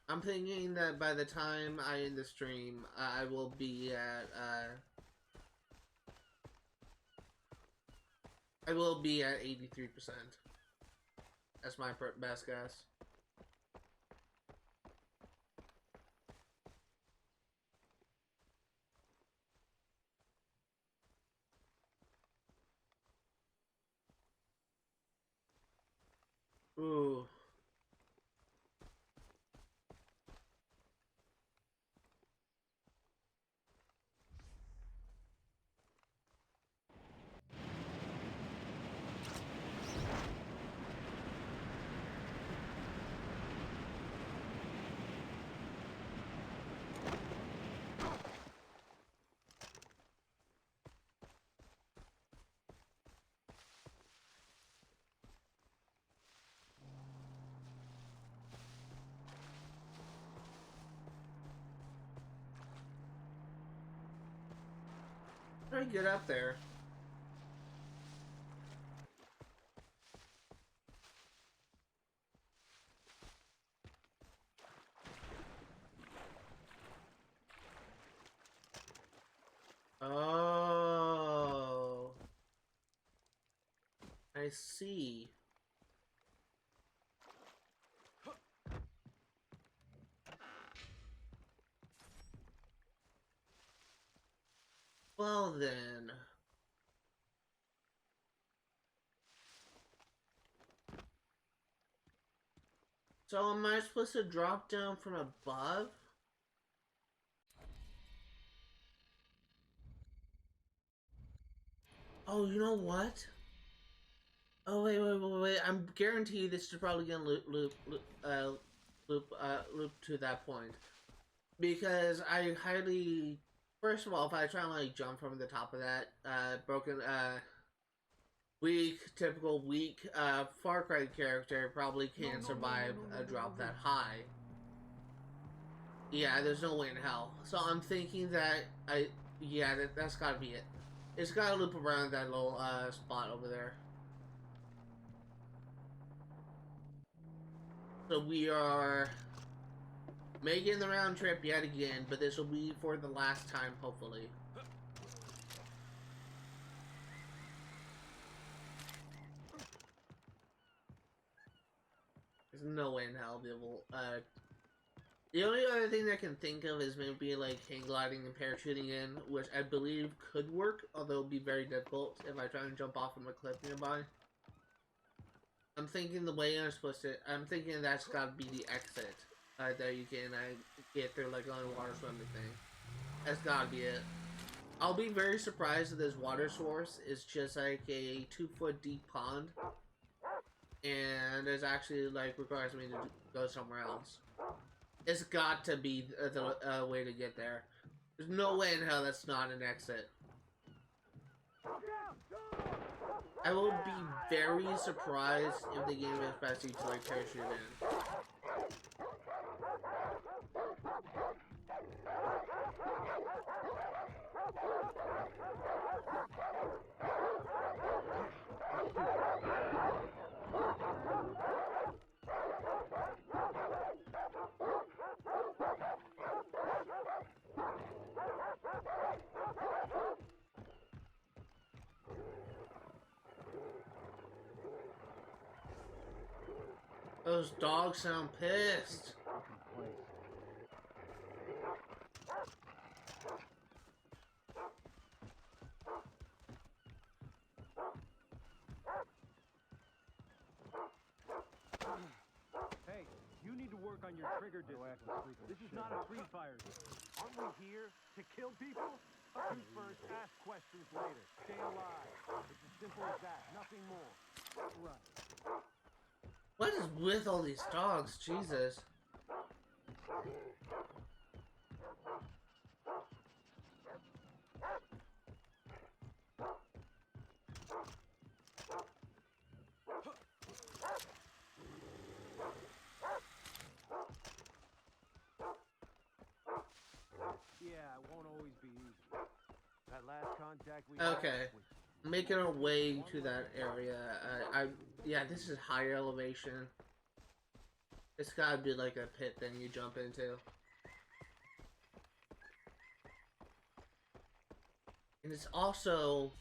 I'm thinking that by the time I end the stream, I will be at, I will be at 83%. That's my best guess. Ooh. How do I get up there? Oh, I see. Well then. So am I supposed to drop down from above? Oh, you know what? Oh wait! I'm guaranteed this is probably gonna loop to that point, because I highly. First of all, if I try and like jump from the top of that typical weak Far Cry character probably can't survive a drop that high. Yeah, there's no way in hell. So I'm thinking that that's gotta be it. It's gotta loop around that little spot over there. So we are making the round trip yet again, but this will be for the last time, hopefully. There's no way in hell they will, the only other thing I can think of is maybe like hang gliding and parachuting in, which I believe could work, although it would be very difficult if I try and jump off from a cliff nearby. I'm thinking the way I'm thinking that's gotta be the exit. That you can get through like on a water swimming thing. That's gotta be it. I'll be very surprised if this water source is just like a 2-foot deep pond. And it's actually like requires me to go somewhere else. It's got to be the way to get there. There's no way in hell that's not an exit. I will be very surprised if the game expects you to like parachute in. Those dogs sound pissed. Hey, you need to work on your trigger distance. This is not a free fire game. Aren't we here to kill people? Shoot first, ask questions later. Stay alive. It's as simple as that. Nothing more. Right. What is with all these dogs? Jesus. exactly. Okay. Making our way to that area. Yeah, this is higher elevation. It's gotta be like a pit thing you jump into. And it's also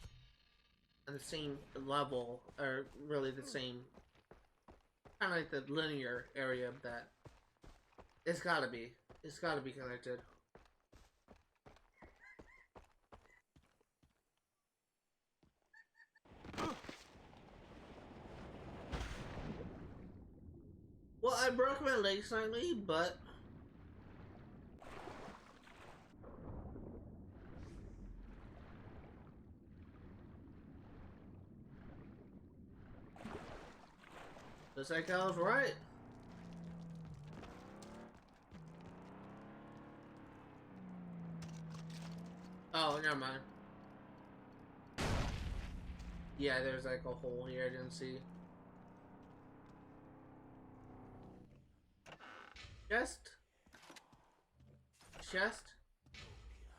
on the same level, or really the same, kind of like the linear area of that. It's gotta be. It's gotta be connected. Well, I broke my leg slightly, but looks like I was right. Oh, never mind. Yeah, there's like a hole here I didn't see. Chest,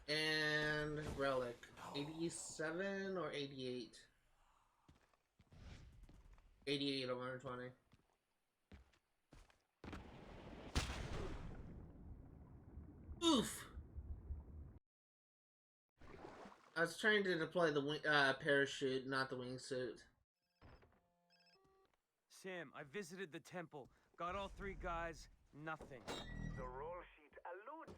and relic. 87 or 88? 88 or 120. Oof! I was trying to deploy the parachute, not the wingsuit. Sam, I visited the temple. Got all 3 guys, nothing. The roll sheet alludes.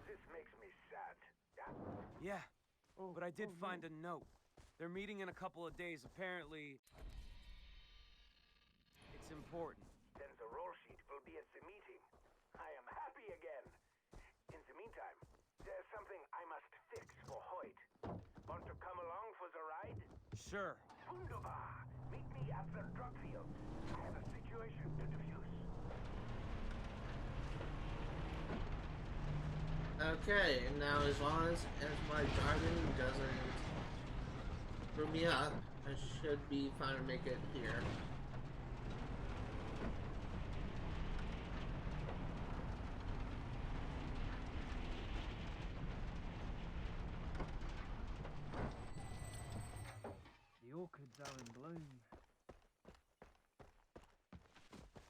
This makes me sad. Yeah? Yeah, but I did find a note. They're meeting in a couple of days. Apparently, it's important. Then the roll sheet will be at the meeting. I am happy again. In the meantime, there's something I must fix for Hoyt. Want to come along for the ride? Sure. Wunderbar! Meet me at the drug field. I have a situation to defuse. Okay, now as long as my driving doesn't screw me up, I should be fine to make it here. The orchids are in bloom.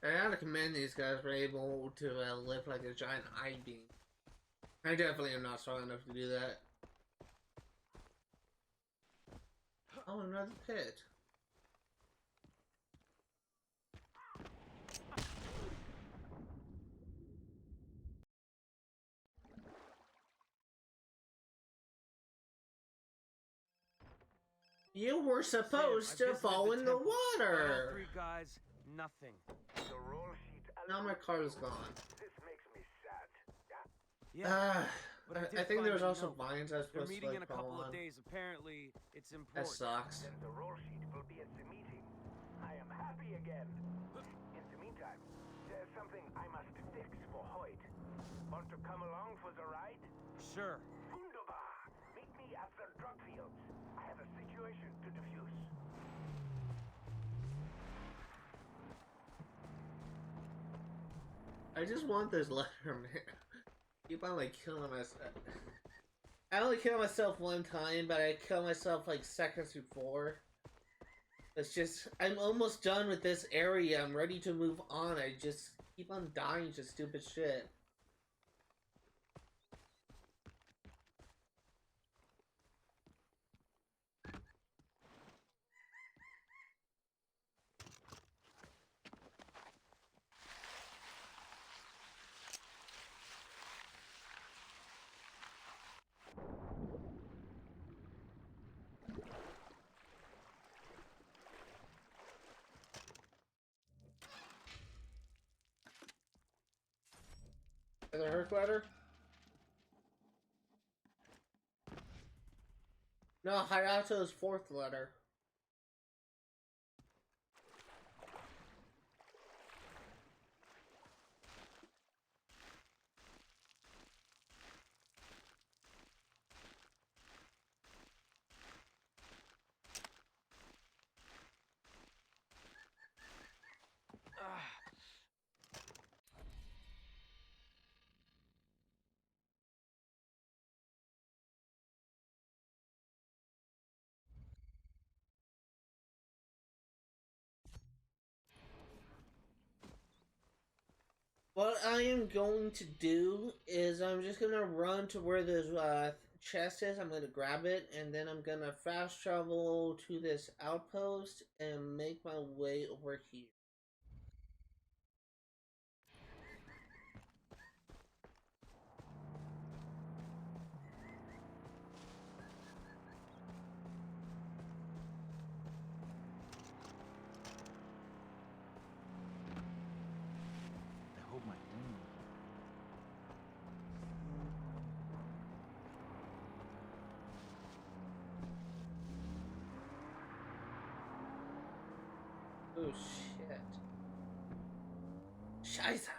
I gotta commend these guys for able to lift like a giant eye beam. I definitely am not strong enough to do that. Oh, another pit. You were supposed Sam, I to visited fall in the temple. Got all water! 3 guys, nothing. The roll sheet Now my alludes. car is gone. This makes me sad. Yeah, but I I did think find there's a also note. vines I was They're supposed to meeting in like a couple crawl of on. days. Apparently, it's That important. sucks. Then the roll sheet will be at the meeting. I am happy again. In the meantime, there's something I must fix for Hoyt. Want to come along for the ride? Sure. Wunderbar! Meet me at the drug field. I have a situation to defuse. I just want this letter, man. Keep on like killing myself. I only kill myself one time, but I kill myself like seconds before. It's just, I'm almost done with this area. I'm ready to move on. I just keep on dying to stupid shit. Is it her letter? No, Hayato's 4th letter. What I am going to do is I'm just gonna run to where this chest is. I'm gonna grab it, and then I'm gonna fast travel to this outpost and make my way over here. I hope my thing. Oh shit! Scheiße!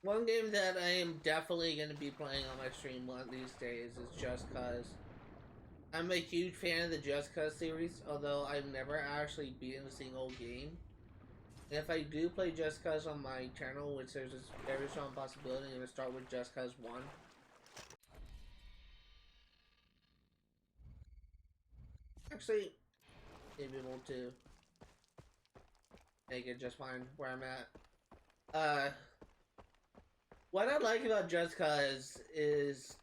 One game that I am definitely going to be playing on my stream one of these days is Just Cause. I'm a huge fan of the Just Cause series, although I've never actually beaten a single game. And if I do play Just Cause on my channel, which there's a very strong possibility, I'm going to start with Just Cause 1. Actually, maybe able to make it just fine where I'm at. What I like about Just Cause is,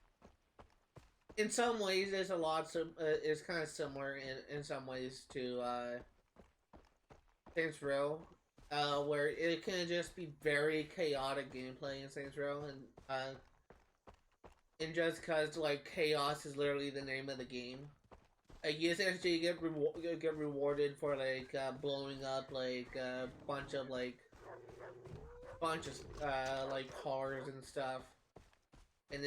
in some ways, it's a lot. It's kind of similar in some ways to Saints Row, where it can just be very chaotic gameplay in Saints Row, and in Just Cause, like, chaos is literally the name of the game. You essentially get rewarded for like blowing up like a bunch of like cars and stuff, and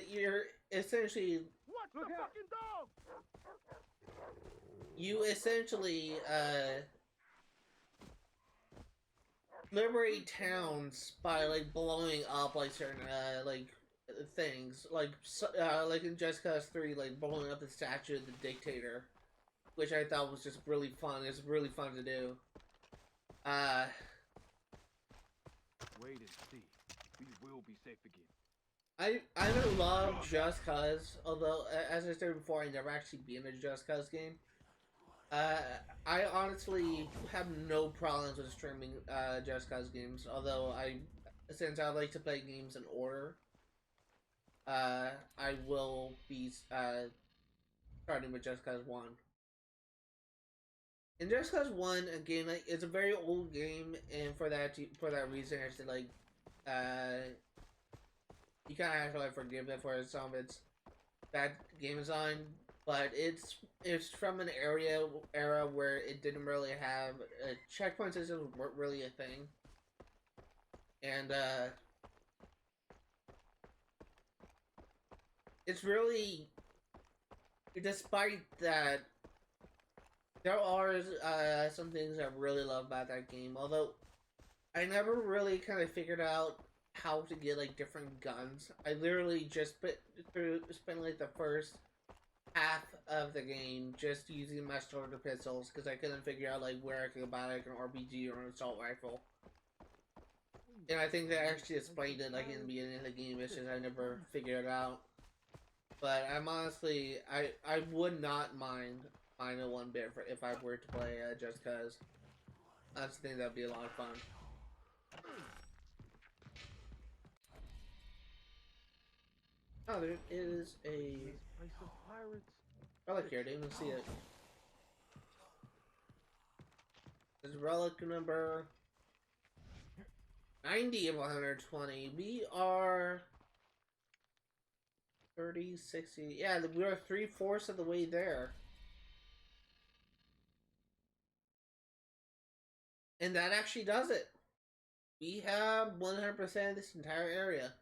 you're essentially Watch the fucking dog! you essentially liberate towns by like blowing up like certain things like in Just Cause 3, like blowing up the statue of the dictator, which I thought was just really fun. It's really fun to do. Wait and see. We will be safe again. I don't love Just Cause, although as I said before, I never actually been in a Just Cause game. I honestly have no problems with streaming Just Cause games, although since I like to play games in order, I will be starting with Just Cause 1. In Just Cause 1, again, like, it's a very old game, and for that reason, actually, like, you kind of have to like forgive it for some of its bad game design, but it's from an era where it didn't really have checkpoint systems weren't really a thing, and it's really, despite that, there are some things I really love about that game. Although I never really kind of figured out how to get like different guns. I literally just spent like the first half of the game just using my starter pistols because I couldn't figure out like where I could buy like an RPG or an assault rifle. And I think they actually explained it like in the beginning of the game. It's just I never figured it out. But I'm honestly, I would not mind it one bit for if I were to play Just Cause. I just think that'd be a lot of fun. Oh, there is a relic here. I didn't even see it. There's relic number 90 of 120. We are 30, 60. Yeah, we are 3/4 of the way there. And that actually does it. We have 100% of this entire area.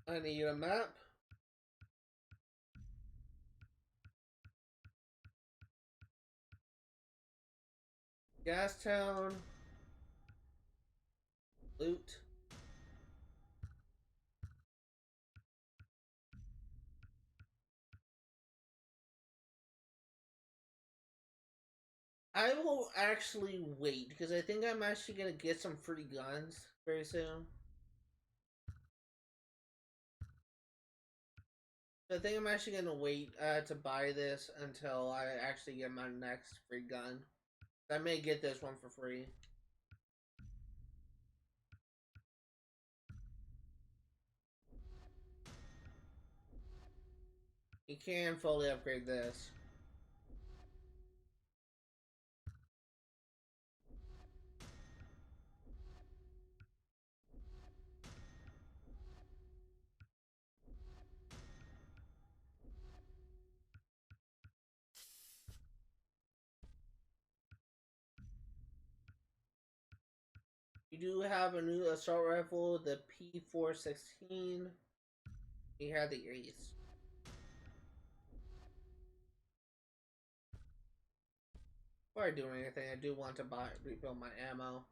I need a map. Gastown. Loot. I will actually wait because I think I'm actually gonna get some free guns very soon. So I think I'm actually gonna wait to buy this until I actually get my next free gun. I may get this one for free. You can fully upgrade this. You do have a new assault rifle, the P416. You have the Ace. Before I do anything, I do want to rebuild my ammo.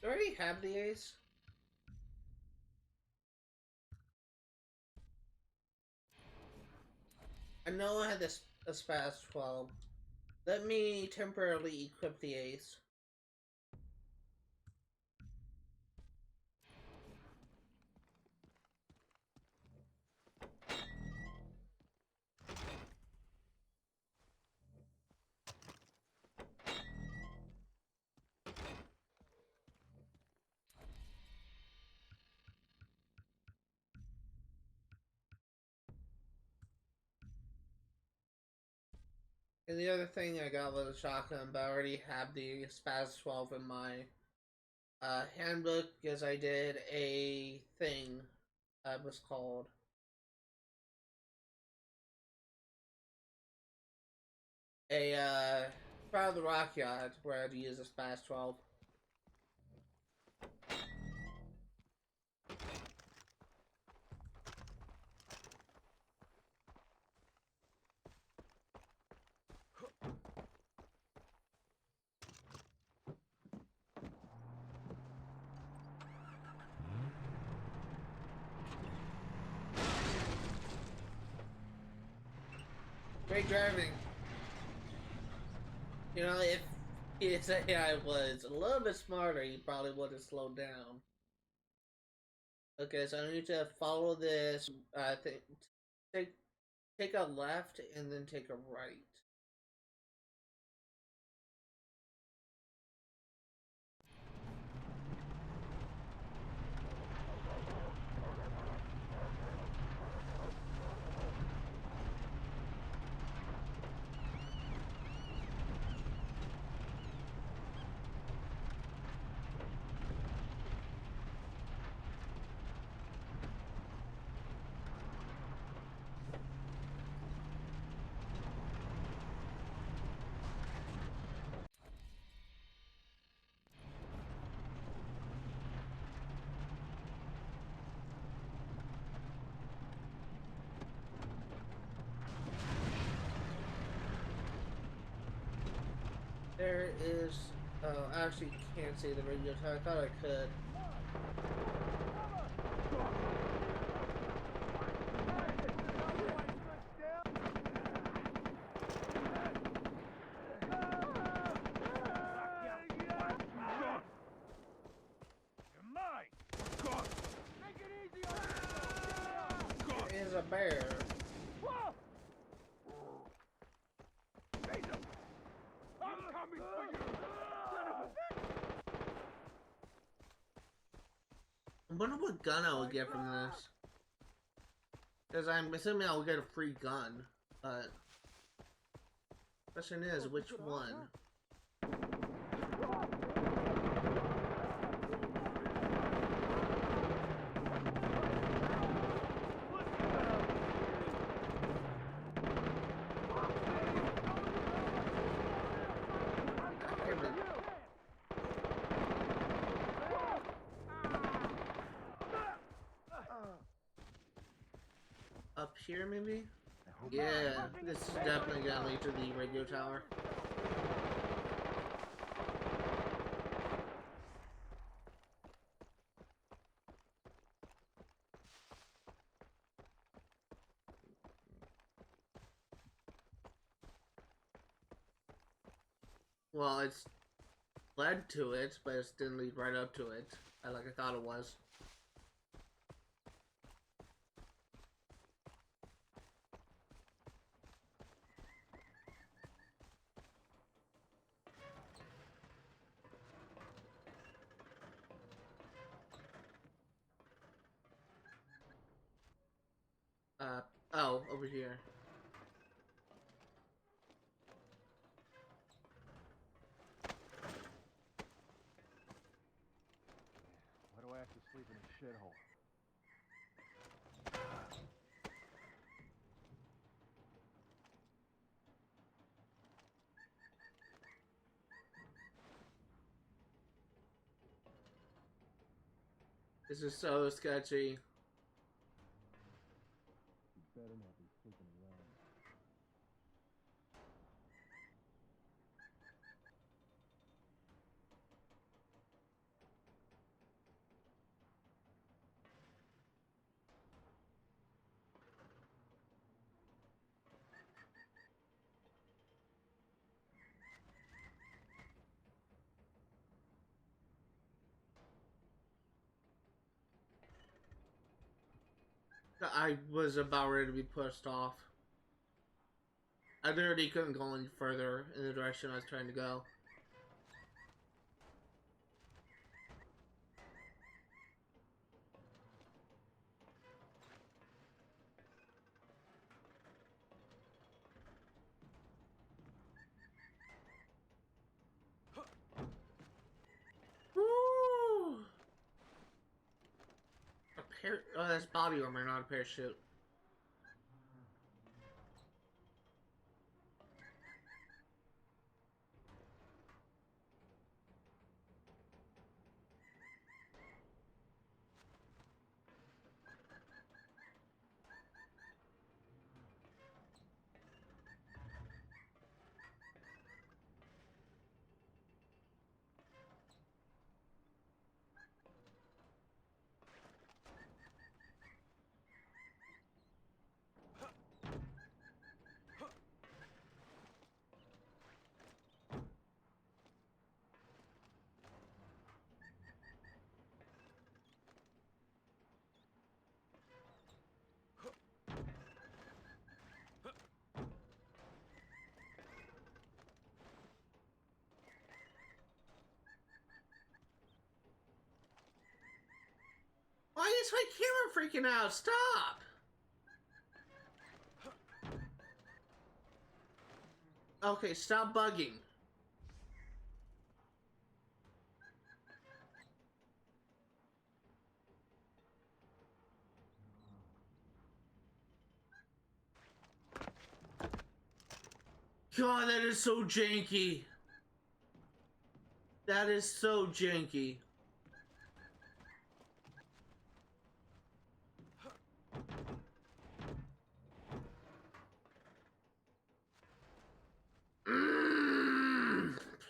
Do I already have the Ace? I know I had this a Spaz 12. Let me temporarily equip the Ace. And the other thing I got was a shotgun, but I already have the Spaz 12 in my handbook because I did a thing. It was called a Trial of the Rock Yacht, where I had to use a Spaz 12. Great driving. You know, if his AI was a little bit smarter, he probably would have slowed down. Okay, so I need to follow this. Take a left and then take a right. There is. Oh, I actually can't see the radio tower. I thought I could. There is a bear. wonder what gun I would get from this. Because I'm assuming I'll get a free gun, but... Question is, which one? Up here, maybe? Yeah, this is definitely gonna lead to the radio tower. Well, it's led to it, but it didn't lead right up to it, like I thought it was. Oh, over here. Why do I have to sleep in a shithole? This is so sketchy. You better not be sleeping around. I was about ready to be pushed off. I literally couldn't go any further in the direction I was trying to go. Woo! Oh, that's body armor, not a parachute. Why is my camera freaking out? Stop! Okay, stop bugging. God, that is so janky. That is so janky.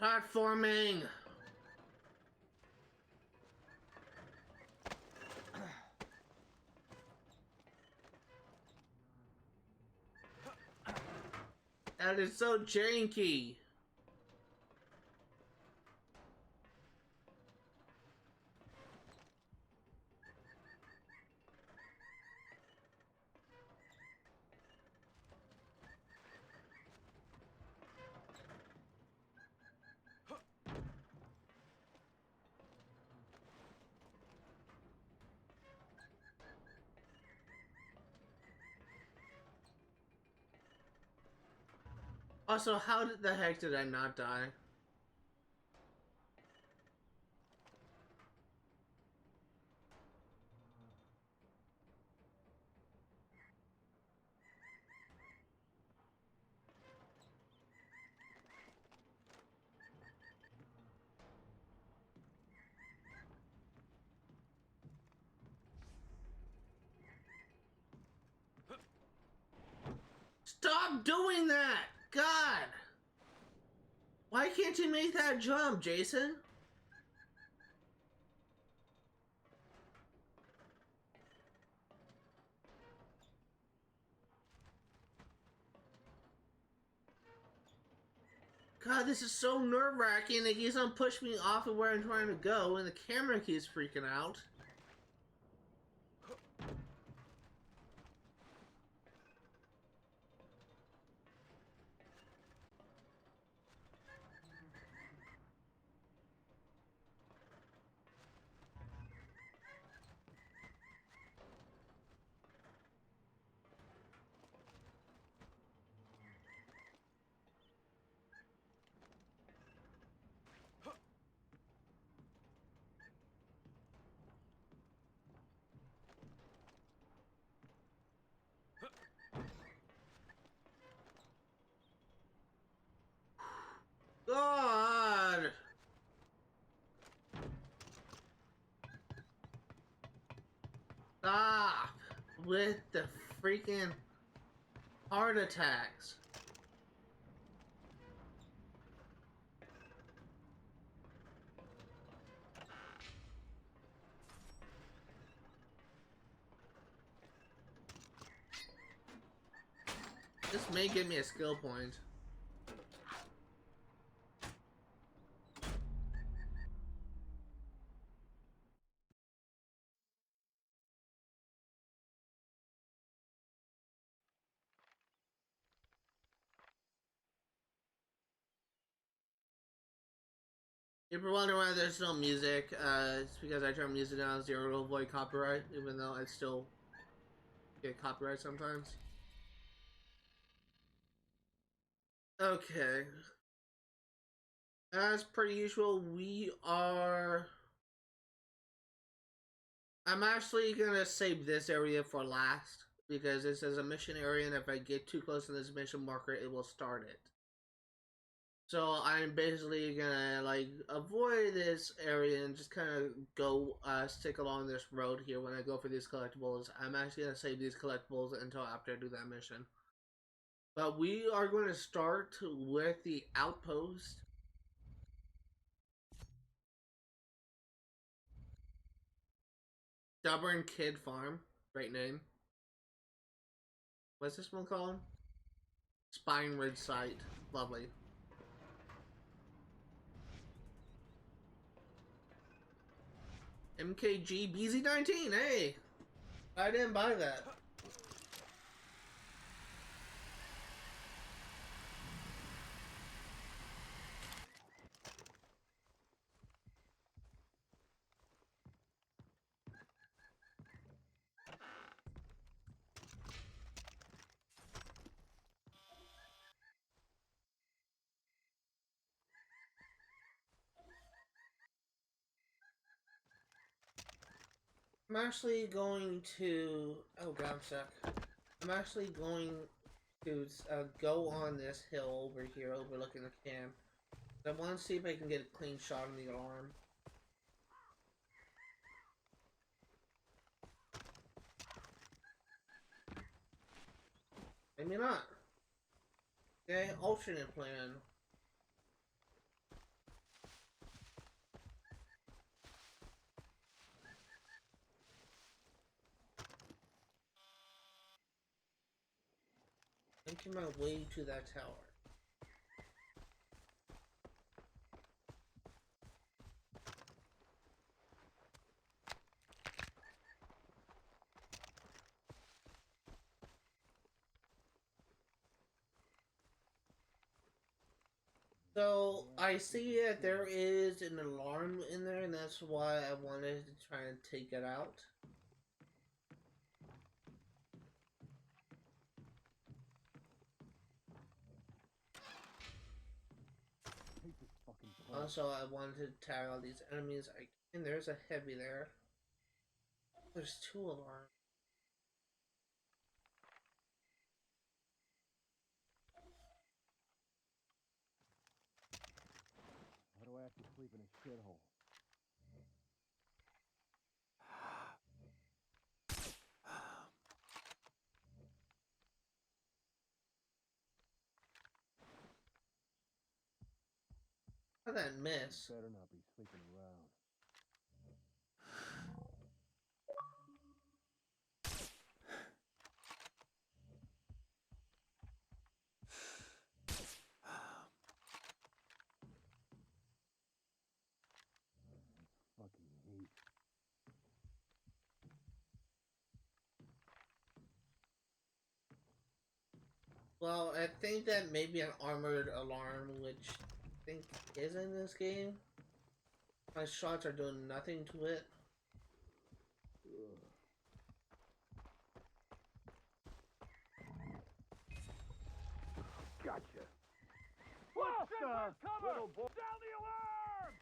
Platforming. That is so janky. Also, how the heck did I not die? Stop doing that! God! Why can't you make that jump, Jason? God, this is so nerve-wracking. It keeps on pushing me off of where I'm trying to go, and the camera keeps freaking out. God! Stop with the freaking heart attacks. This may give me a skill point. If you're wondering why there's no music, it's because I turn music down to 0 to avoid copyright, even though I still get copyright sometimes. Okay. As per usual, I'm actually gonna save this area for last, because this is a mission area, and if I get too close to this mission marker, it will start it. So I'm basically gonna like avoid this area and just kind of go stick along this road here when I go for these collectibles. I'm actually gonna save these collectibles until after I do that mission. But we are going to start with the outpost. Stubborn Kid Farm. Great name. What's this one called? Spine Ridge Site. Lovely. MKG BZ19, hey! I didn't buy that. I'm actually going to... Oh god, I'm stuck. I'm actually going to go on this hill over here overlooking the camp. I want to see if I can get a clean shot on the alarm. Maybe not. Okay, alternate plan. Making my way to that tower. So, I see that there is an alarm in there, and that's why I wanted to try and take it out. Also, I wanted to tag all these enemies. And there's a heavy there. There's 2 alarms. Why do I have to sleep in a shithole? How'd that miss? Better not be sleeping around. Fucking hate. Well, I think that may be an armored alarm, which I think is in this game. My shots are doing nothing to it. Gotcha. What the? Little boy. Down the alarm!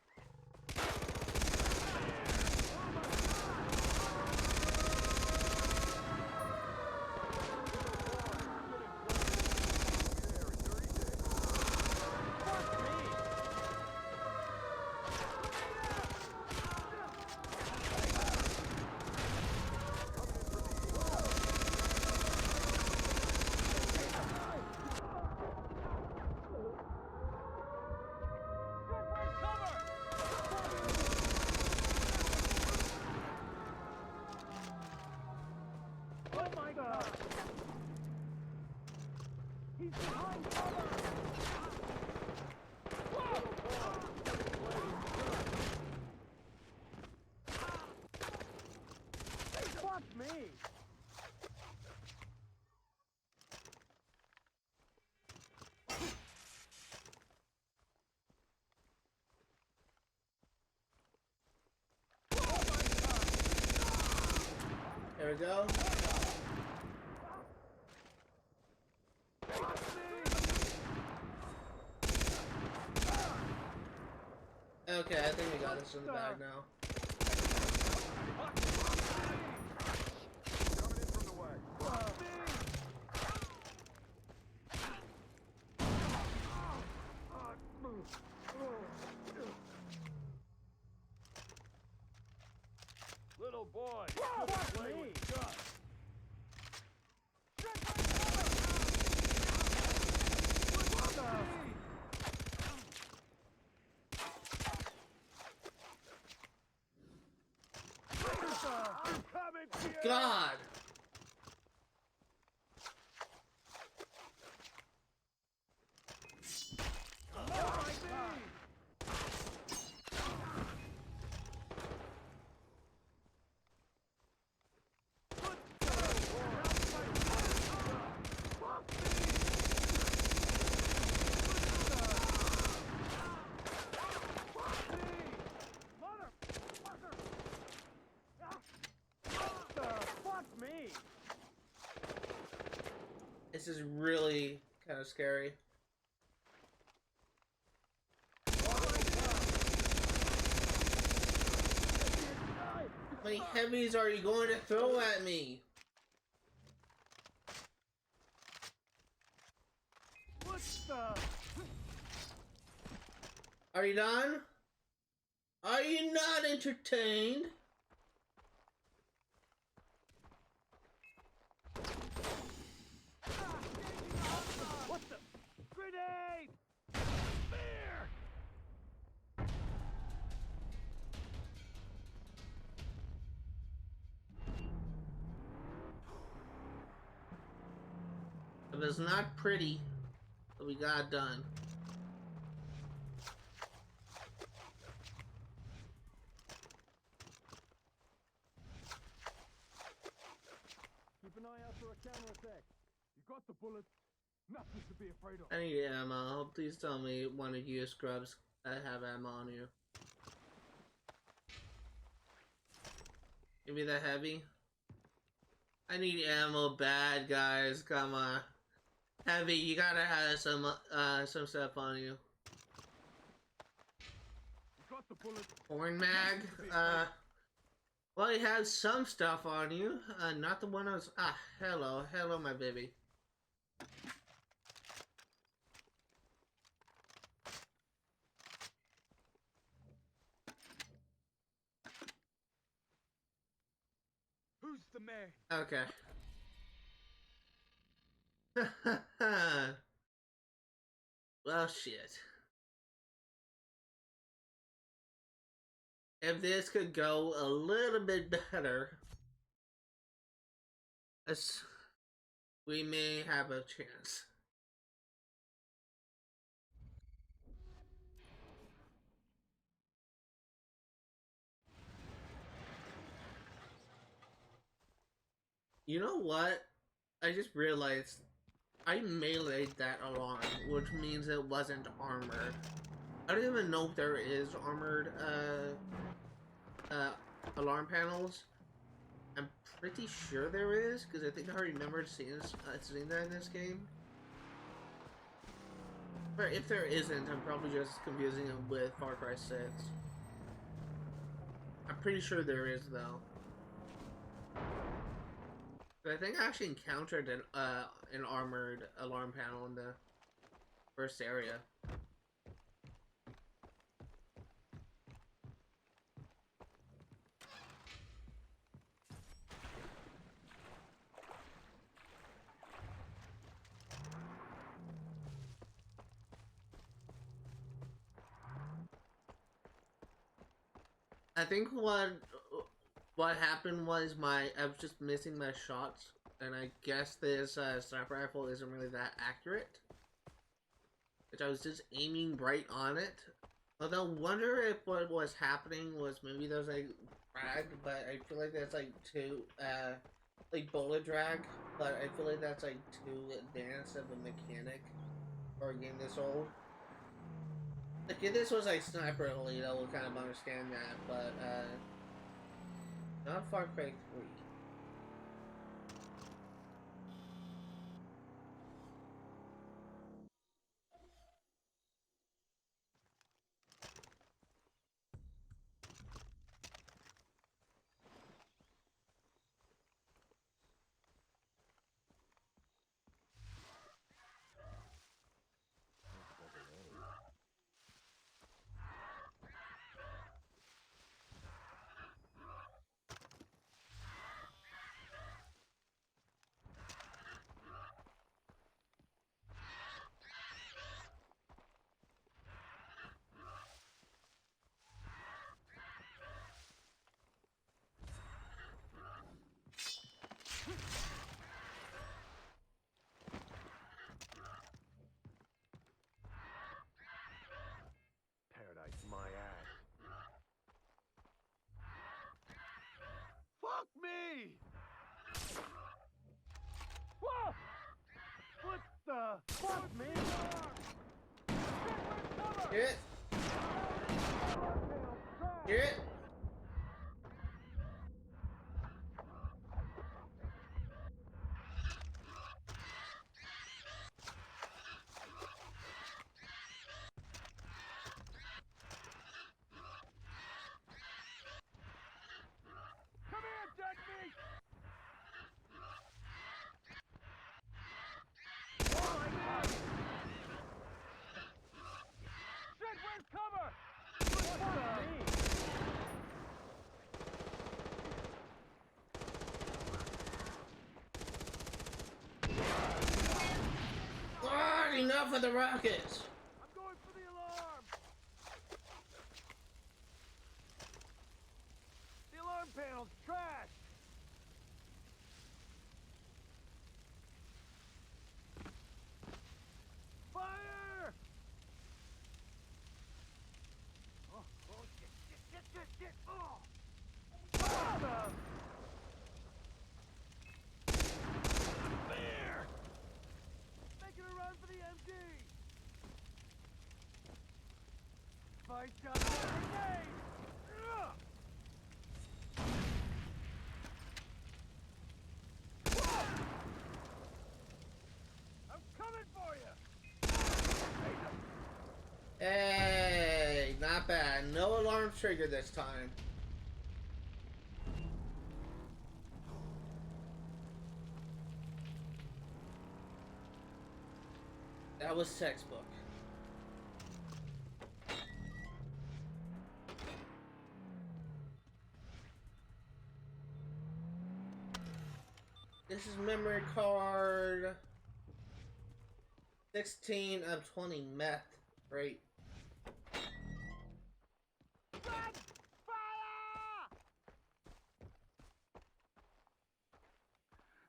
Oh my god! He's behind cover! Fuck me! There we go. Okay, I think we got this in the bag now. Coming in from the way. Little boy, shouldn't play with guns. God! This is really kind of scary. How many heavies are you going to throw at me? What the? Are you done? Are you not entertained? What the? Grenade! Spear! It was not pretty, but we got it done. Keep an eye out for a counterattack. You got the bullets. Nothing to be afraid of. I need ammo. Please tell me one of you scrubs that have ammo on you. Give me the heavy. I need ammo bad, guys. Come on. Heavy, you gotta have some stuff on you. the bullet. Horn mag. Well, you have some stuff on you. Not the one I was. Hello, my baby. Who's the mayor? Okay. Well, shit. If this could go a little bit better, we may have a chance. You know what? I just realized I meleeed that alarm, which means it wasn't armored. I don't even know if there is armored alarm panels. I'm pretty sure there is, because I think I remembered seeing that in this game. But if there isn't, I'm probably just confusing it with Far Cry 6. I'm pretty sure there is, though. But I think I actually encountered an armored alarm panel in the first area. I think what happened was I was just missing my shots, and I guess this sniper rifle isn't really that accurate. Which I was just aiming right on it. Although, wonder if what was happening was maybe there's like drag, but I feel like that's like too like bullet drag, but I feel like that's like too advanced of a mechanic for a game this old. Like, if this was like Sniper Elite, I would kind of understand that, but not Far Cry 3. Paradise, my ass. Fuck me! Whoa! What the? Fuck me! Get it! Get it! Come here, dead meat! Oh my God! Shit, where's cover? What the? Enough of the rockets! I'm going for the alarm! The alarm panel's trashed! Fire! Oh, shit! Oh! What the? Bear! Making a run for the MG! Fight shot grenade! Ugh! I'm coming for you! Hey, not bad. No alarm arm trigger this time. That was textbook. This is memory card 16 of 20 meth. Great.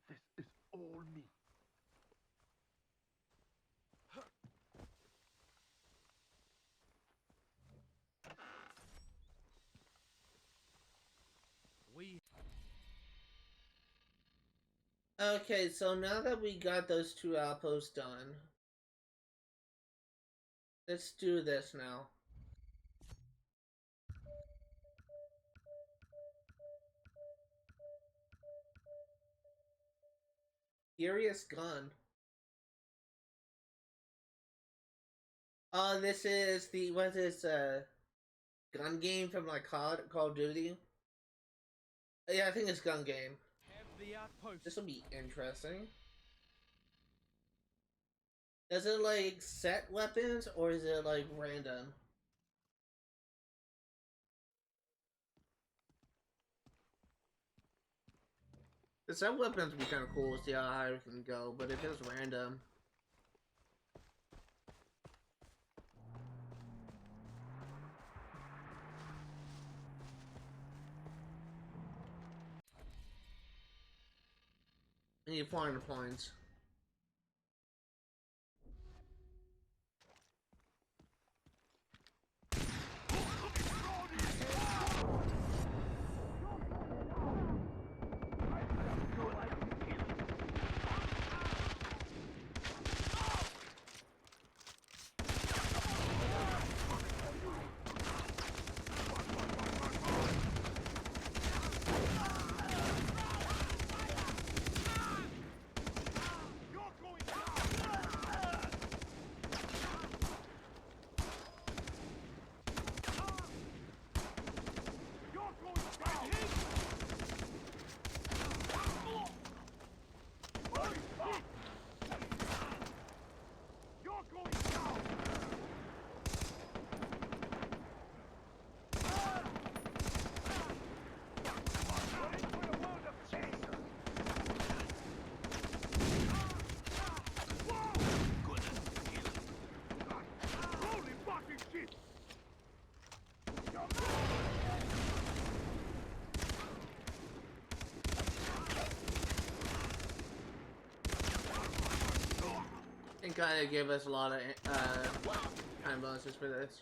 This is all me. Okay, so now that we got those two outposts done, let's do this now. Furious Gun. This is the, what is this, gun game from like Call of Duty? Yeah, I think it's gun game. This will be interesting. Is it like set weapons or is it like random? The set weapons would be kind of cool to see how high we can go, but if it's random. I need 400 points. It kinda gave us a lot of time bonuses for this.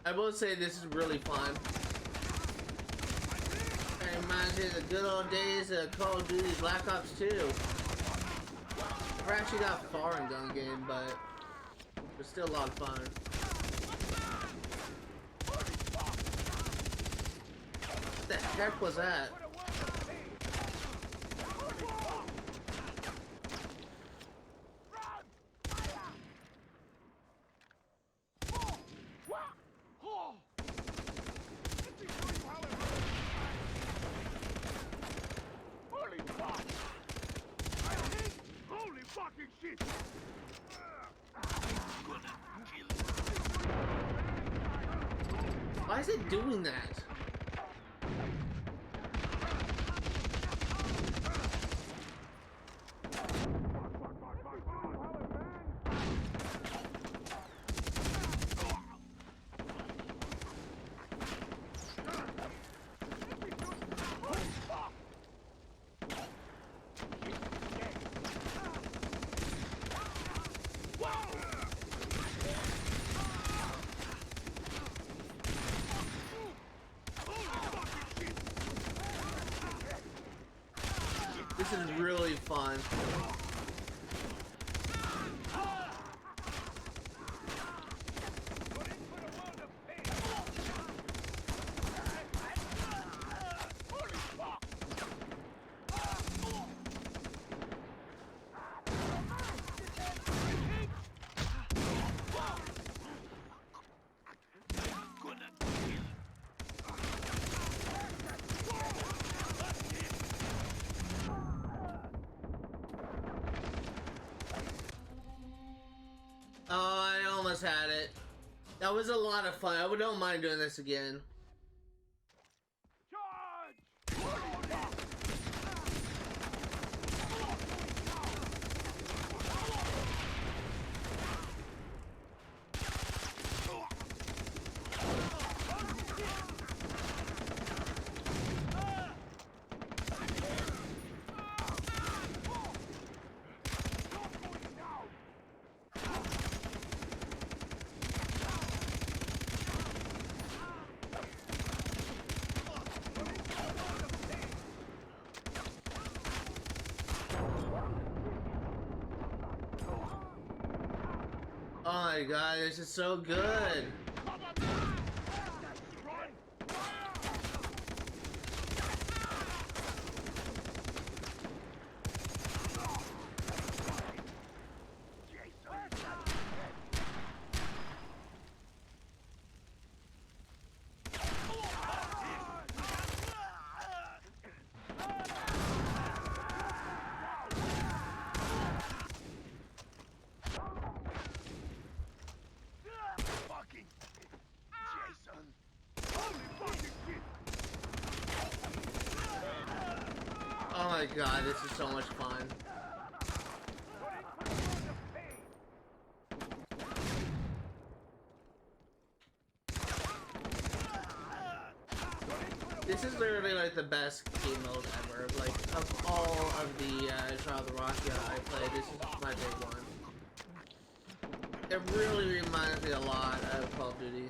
I will say this is really fun. It reminds me of the good old days of Call of Duty Black Ops 2. We're actually not far in gun game, but it's still a lot of fun. What the heck was that? Why is it doing that? This is really fun. Oh, I almost had it. That was a lot of fun. I don't mind doing this again. Oh my god, this is so good. Oh my god, this is so much fun. This is literally like the best game mode ever. Like, of all of the Trial of the Rocky I played, this is my big one. It really reminds me a lot of Call of Duty.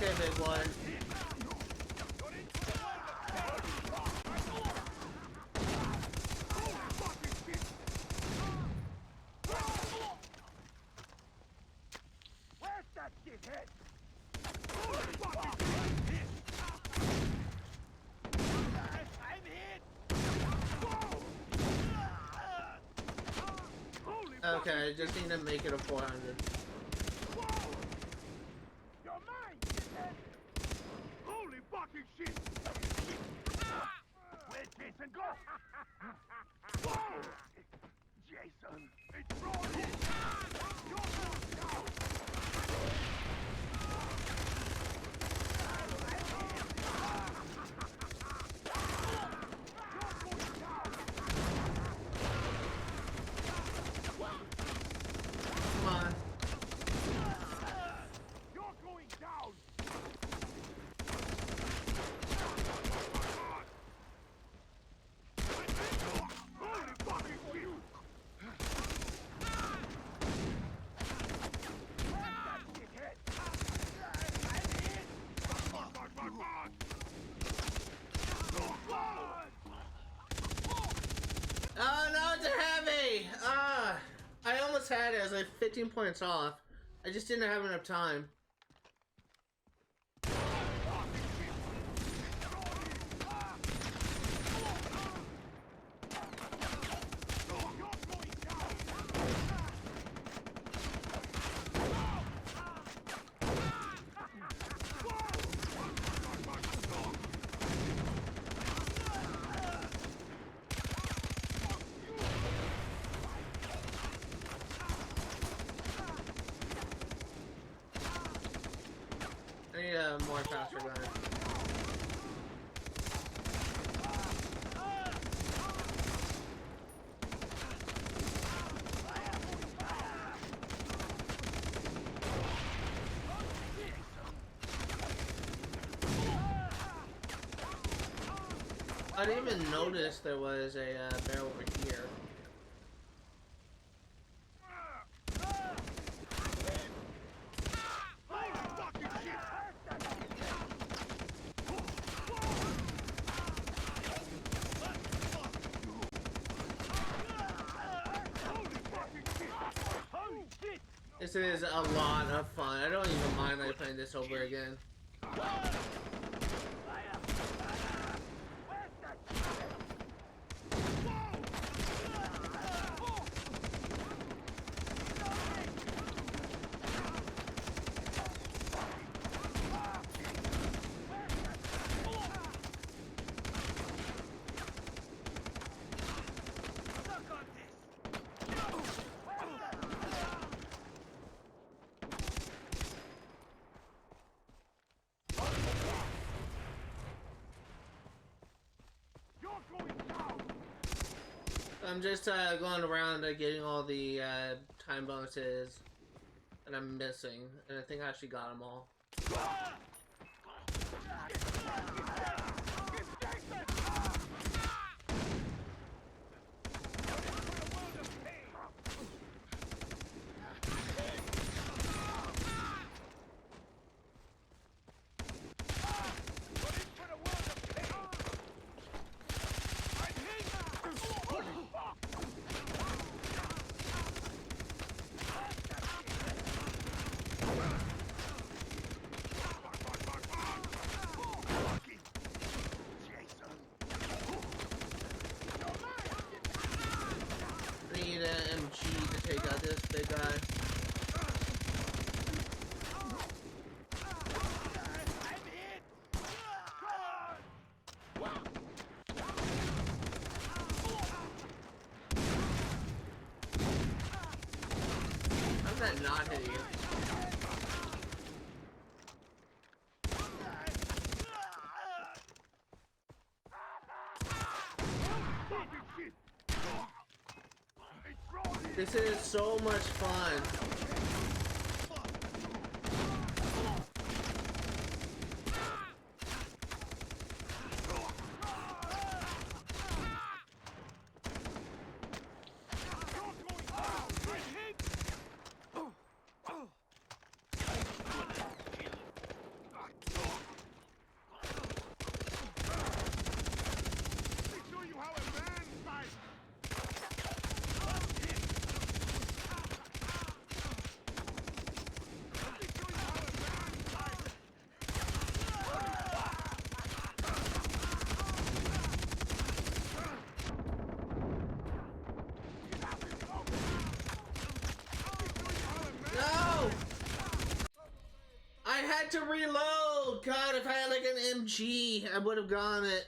Okay, big boy. Where's that shithead? I'm hit! Okay, I just need to make it a 400. You're mine, shithead! Holy fucking shit! Where'd Jason go? Whoa! Jason, it's rolling! You're going down! Come on. You're going down! Holy fucking shit! Oh no, it's a heavy! I almost had it. I was like 15 points off. I just didn't have enough time. more faster gun. I didn't even notice there was a barrel over here. This is a lot of fun. I don't even mind like playing this over again. I'm just going around getting all the time bonuses that I'm missing, and I think I actually got them all. MG to take out this big guy. How did that not hit you? This is so much fun. I had to reload! God, if I had like an MG, I would have gotten it.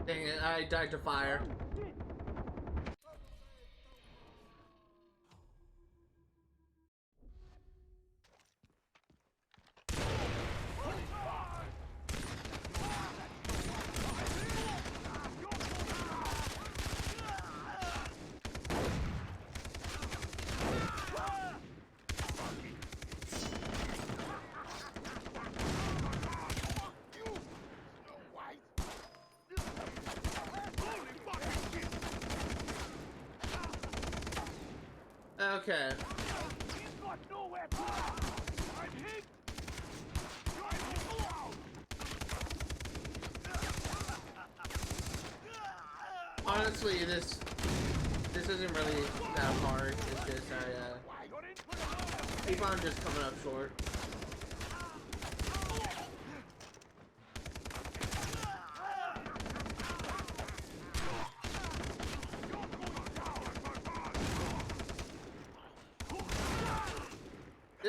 Dang it, I died to fire. Okay. Honestly, this isn't really that hard. It's just I keep on just coming up short.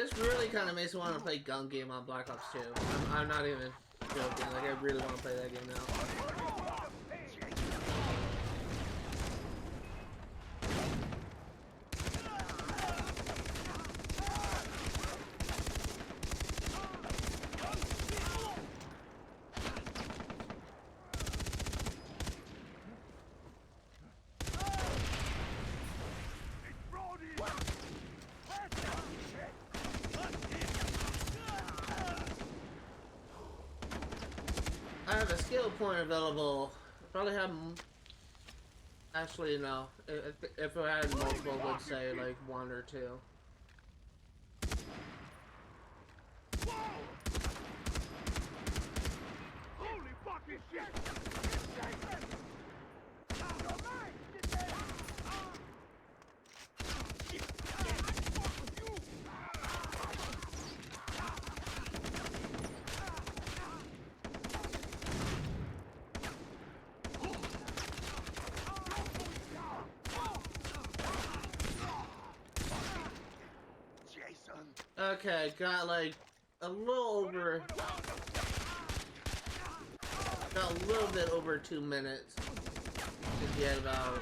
This really kind of makes me want to play gun game on Black Ops 2. I'm not even joking. Like, I really want to play that game now. I have a skill point available. Probably have. Actually, no. If I had multiple, would say like 1 or 2. Holy fucking shit! Okay, got like a little over. Got a little bit over 2 minutes to get about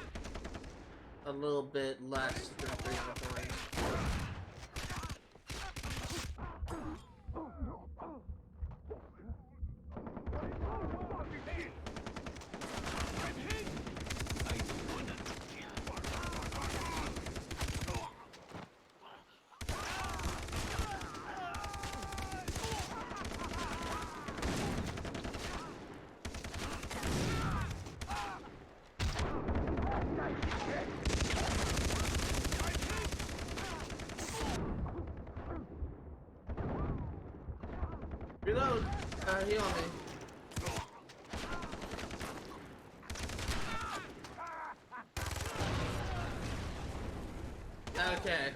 a little bit less than 300 points. Reload! Heal me. Okay.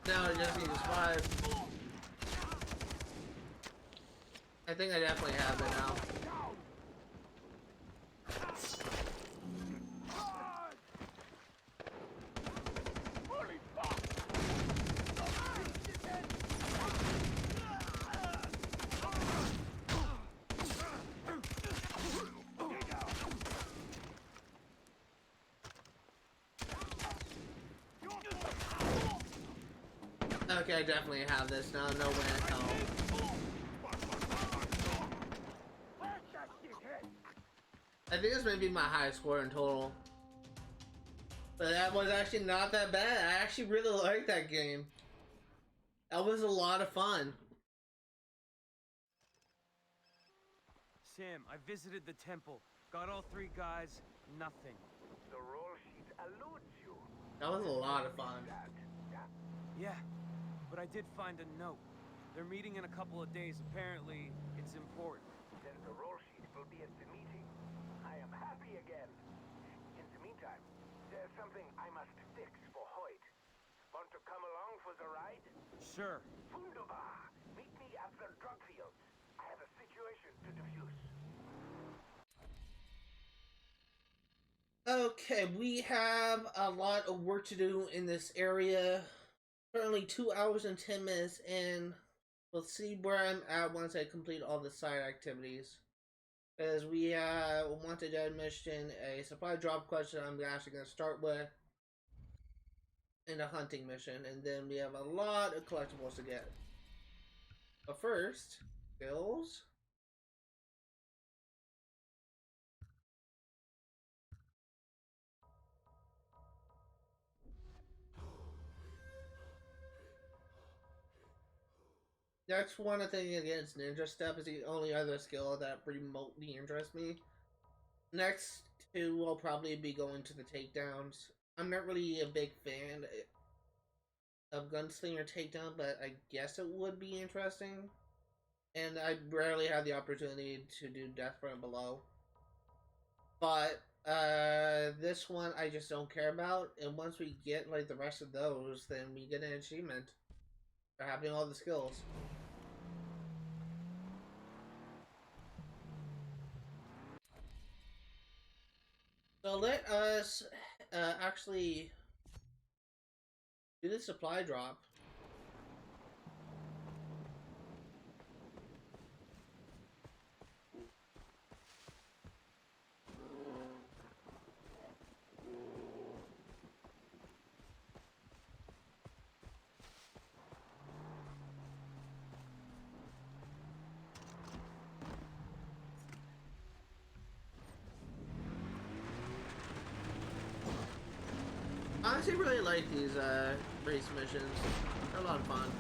Now I just need to survive. I think I definitely have it now. Okay, I definitely have this now. No way in hell. I think this may be my highest score in total. But that was actually not that bad. I actually really liked that game. That was a lot of fun. Sam, I visited the temple. Got all 3 guys, nothing. The roll sheet alludes you. That was a lot of fun. Yeah, but I did find a note. They're meeting in a couple of days. Apparently, it's important. Then the roll sheet will be at the meeting. I am happy again. In the meantime, there's something I must fix for Hoyt. Want to come along for the ride? Sure. Wunderbar. Meet me at the drug fields. I have a situation to defuse. Okay, we have a lot of work to do in this area. Currently 2 hours and 10 minutes in. We'll see where I'm at once I complete all the side activities. Because we have a wanted dead mission, a supply drop question I'm actually going to start with, and a hunting mission, and then we have a lot of collectibles to get. But first, skills. That's one of the things against Ninja Step is the only other skill that remotely interests me. Next two will probably be going to the takedowns. I'm not really a big fan of Gunslinger Takedown, but I guess it would be interesting. And I rarely have the opportunity to do Death from Below. But This one I just don't care about, and once we get like the rest of those, then we get an achievement for having all the skills. So let us actually do the supply drop. I honestly really like these race missions. They're a lot of fun.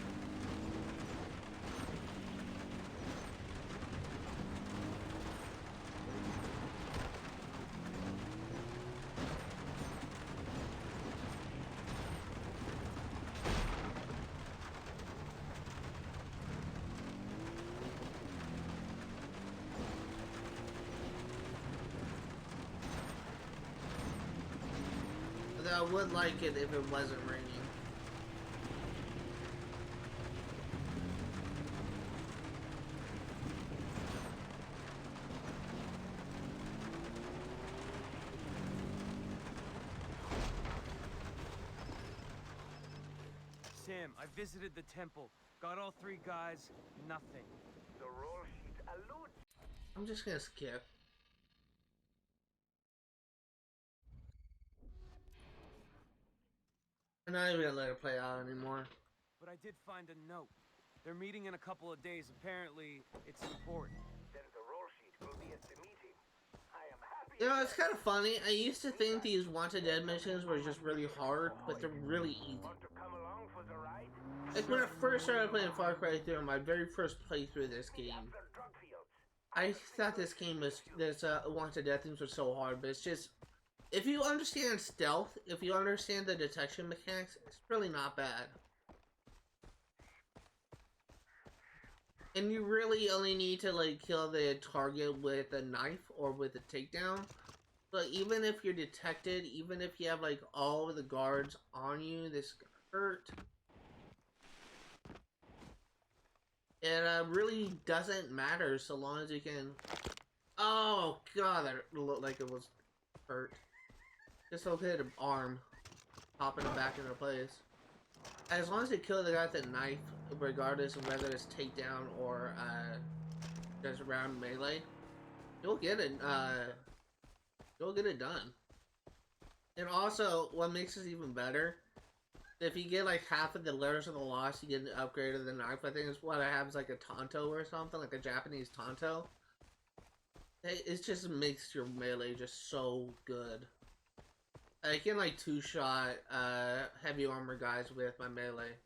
I would like it if it wasn't raining. Sam, I visited the temple. Got all 3 guys, nothing. The roll sheet alludes. I'm just gonna skip. I'm not even gonna let it play out anymore. But I did find a note. They're meeting in a couple of days. Apparently, it's important. Then the roll sheet will be at the meeting. I am happy. You know, it's kind of funny. I used to think these Wanted Dead missions were just really hard, but they're really easy. Want to come along for the ride? Like when I first started playing Far Cry 3 on my very first playthrough of this game, After drug fields. I thought this game was, this Wanted Dead things were so hard, but it's just, if you understand stealth, if you understand the detection mechanics, it's really not bad. And you really only need to like kill the target with a knife or with a takedown. But even if you're detected, even if you have like all of the guards on you, this could hurt. It really doesn't matter so long as you can. Oh god, that looked like it was hurt. Just okay to arm, popping it back into place. As long as you kill the guy with the knife, regardless of whether it's takedown or just around melee, you'll get it. You'll get it done. And also, what makes this even better, if you get like half of the letters of the lost, you get an upgrade of the knife. I think it's what I have is like a Tonto or something, like a Japanese Tonto. It just makes your melee just so good. I can like 2-shot heavy armor guys with my melee.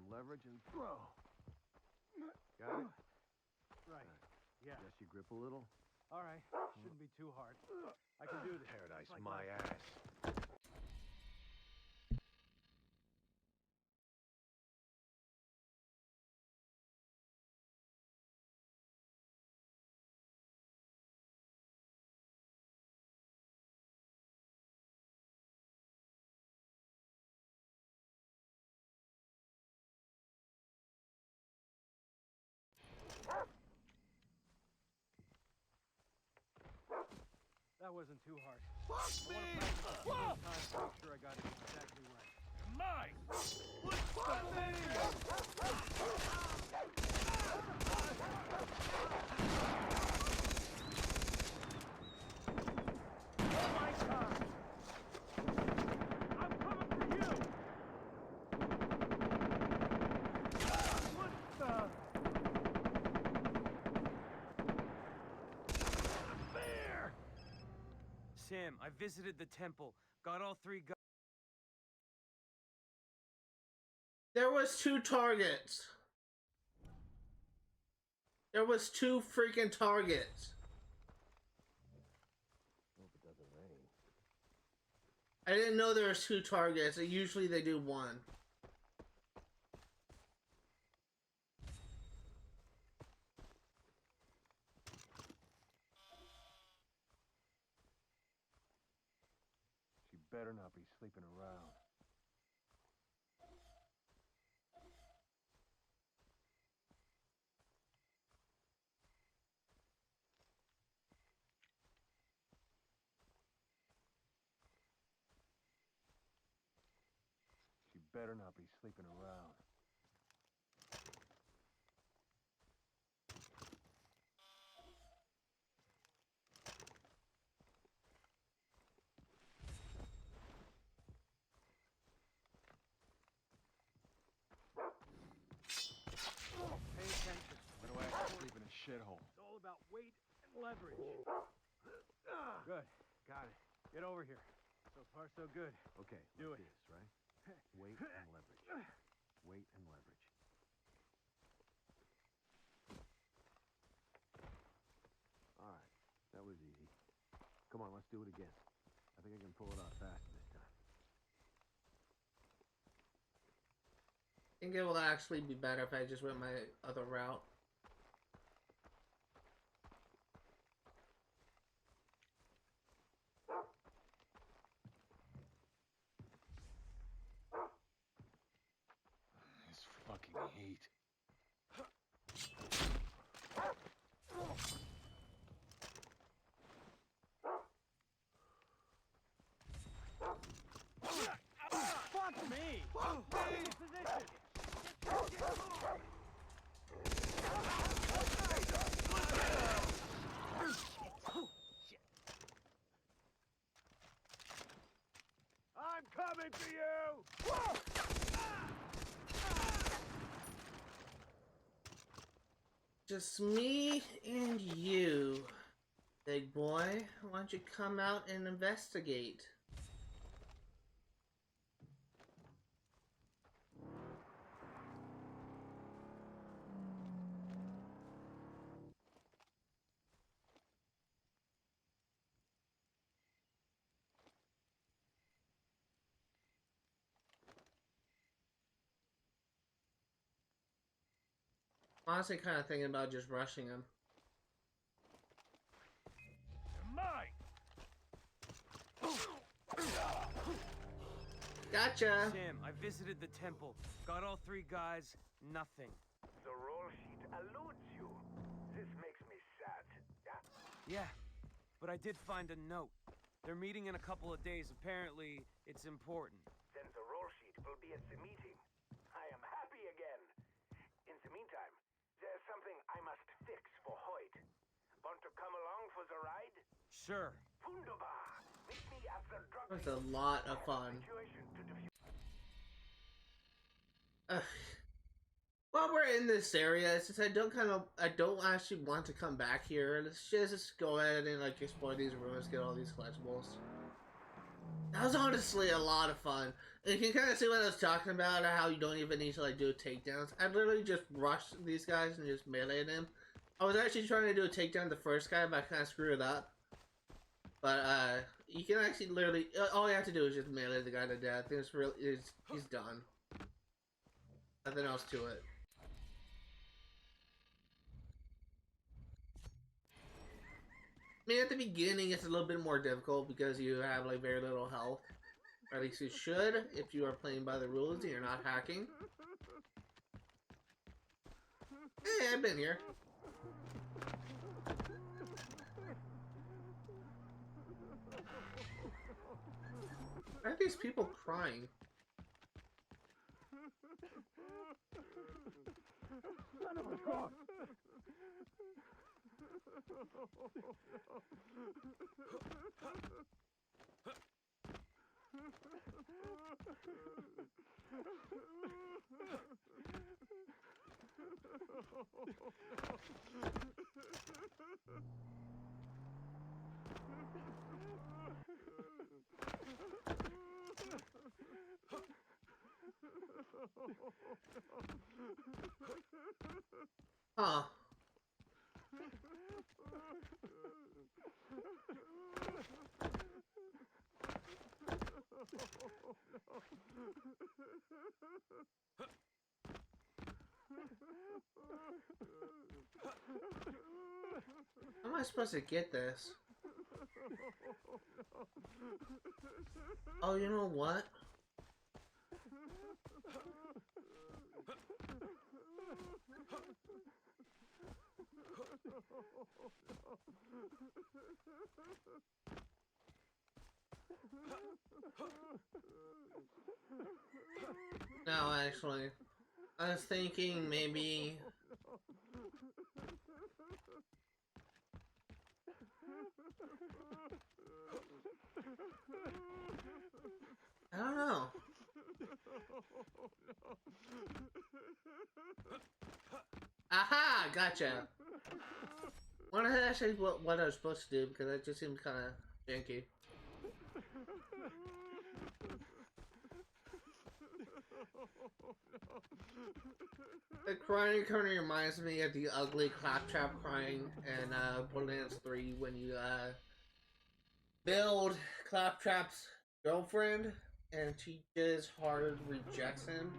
Leverage and throw. Got it? Right. Yeah. Guess you grip a little. All right. Shouldn't be too hard. I can do this. Paradise, Like my that. ass. That wasn't too hard. Fuck me! I want to practice a few more times to make sure I got it exactly right. Mine! What's the thing? Oh my God! I'm coming for you! What the? Bear! Sam, I visited the temple. Got all 3 guys. There was 2 targets. There was 2 freaking targets. Hope it doesn't rain. I didn't know there was 2 targets. Usually they do 1. She better not be sleeping around. She better not be sleeping around. Pay attention. Why do I have to sleep in a shithole? It's all about weight and leverage. Good. Got it. Get over here. So far, so good. Okay, Do like it. this, right? Weight and leverage. Weight and leverage. All right, that was easy. Come on, let's do it again. I think I can pull it off faster this time. I think it will actually be better if I just went my other route. This fucking heat. Fuck me! Position! I'm coming for you! Just me and you, big boy. Why don't you come out and investigate? Honestly, kind of thinking about just rushing him. Mine! Gotcha! Sam, I visited the temple. Got all 3 guys. Nothing. The roll sheet eludes you. This makes me sad. Yeah? Yeah, but I did find a note. They're meeting in a couple of days. Apparently, it's important. Then the roll sheet will be at the meeting. I am happy again. In the meantime, there's something I must fix for Hoyt. Want to come along for the ride? Sure. Wunderbar! Meet me at the drug That was a lot of fun. situation to defuse. While we're in this area, since I don't actually want to come back here, let's just go ahead and like explore these rooms, get all these collectibles. That was honestly a lot of fun. And you can kind of see what I was talking about, how you don't even need to like do takedowns. I literally just rushed these guys and just meleeed them. I was actually trying to do a takedown of the first guy, but I kind of screwed it up. But you can actually literally, all you have to do is just melee the guy to death. It's really, he's done. Nothing else to it. I mean, at the beginning, it's a little bit more difficult because you have like very little health. Or at least you should, if you are playing by the rules and you're not hacking. Hey, I've been here. Why are these people crying? Son of a cross! Huh. How am I supposed to get this? Oh, you know what? No, actually. I was thinking maybe... I don't know. Aha! Gotcha! What is actually what I was supposed to do, because that just seemed kind of janky. The crying kind of reminds me of the ugly claptrap crying in Borderlands 3 when you build Claptrap's girlfriend and she just hard rejects him.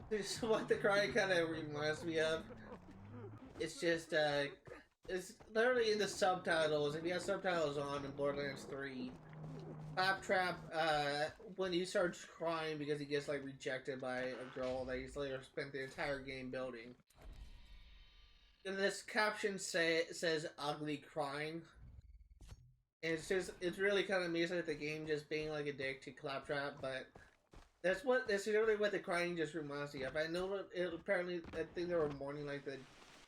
This is what the crying kind of reminds me of. It's just it's literally in the subtitles. If you have subtitles on in Borderlands 3, Claptrap, when he starts crying because he gets like rejected by a girl that he's later spent the entire game building. And this caption says ugly crying. And it's really kind of amusing at the game just being like a dick to Claptrap, but that's really what the crying just reminds me of. I know that apparently, I think they were mourning like the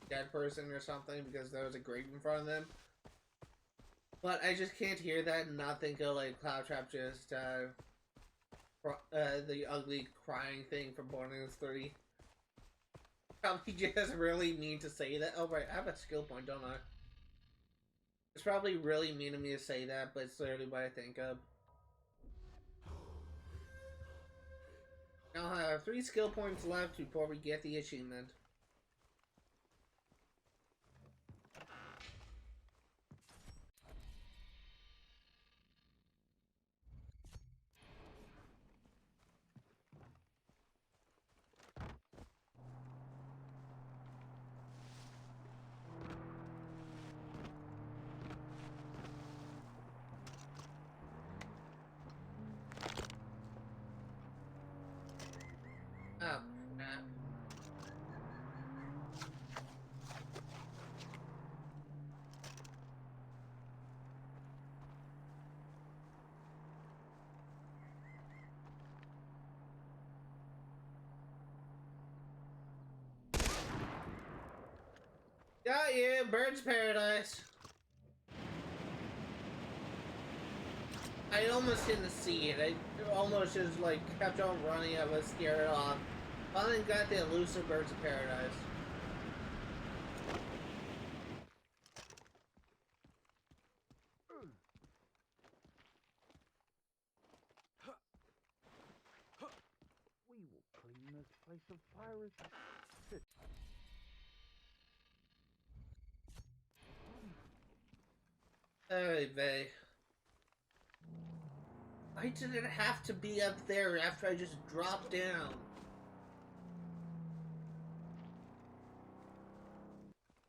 dead person or something because there was a grave in front of them. But I just can't hear that and not think of like Claptrap just the ugly crying thing from Borderlands 3. Probably just really mean to say that. Oh right, I have a skill point, don't I? It's probably really mean of me to say that, but it's literally what I think of. Now I have 3 skill points left before we get the achievement. Oh, crap. Got you, Bird's Paradise. I almost didn't see it. I almost just like kept on running. I was scared off. Finally got the elusive Birds of Paradise. We will clean this place of pirates. Hey, Vay. Why did it have to be up there after I just dropped down?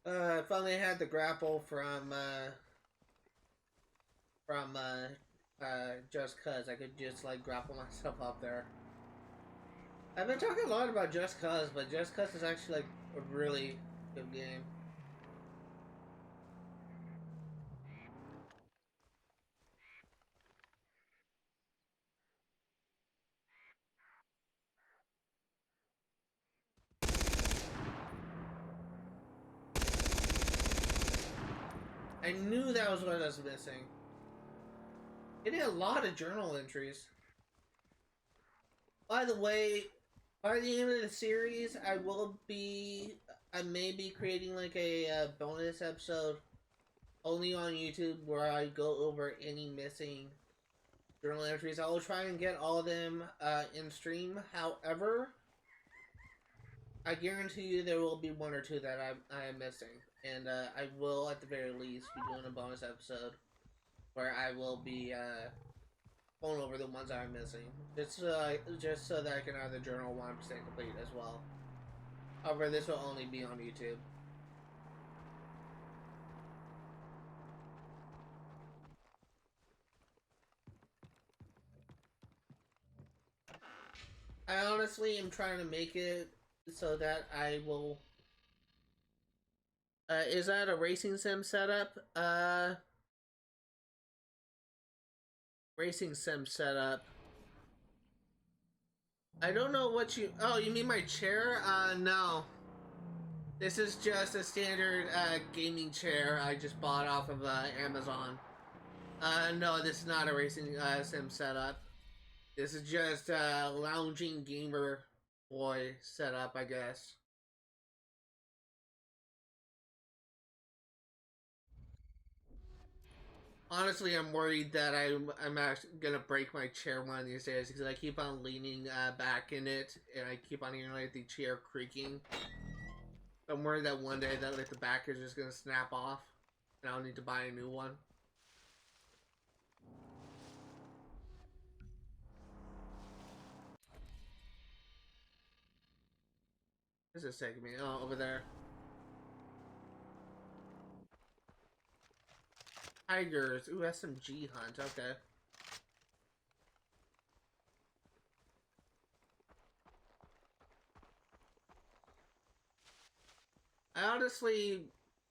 I finally had the grapple from Just Cause. I could just like grapple myself up there. I've been talking a lot about Just Cause, but Just Cause is actually like a really good game. knew that was what I was missing. Getting a lot of journal entries. By the way, by the end of the series, I may be creating like a bonus episode only on YouTube where I go over any missing journal entries. I will try and get all of them in stream. However, I guarantee you there will be one or two that I am missing. And I will, at the very least, be doing a bonus episode where I will be going over the ones I'm missing. Just so that I can have the journal 100% complete as well. However, this will only be on YouTube. I honestly am trying to make it so that I will... is that a racing sim setup? Racing sim setup. I don't know what you... Oh, you mean my chair? No. This is just a standard gaming chair I just bought off of Amazon. No, this is not a racing sim setup. This is just a lounging gamer boy setup, I guess. Honestly, I'm worried that I'm actually gonna break my chair one of these days because I keep on leaning back in it and I keep on hearing like the chair creaking. I'm worried that one day that like the back is just gonna snap off and I'll need to buy a new one. Where's this taking me? Oh, over there. Tigers. Ooh, SMG hunt. Okay.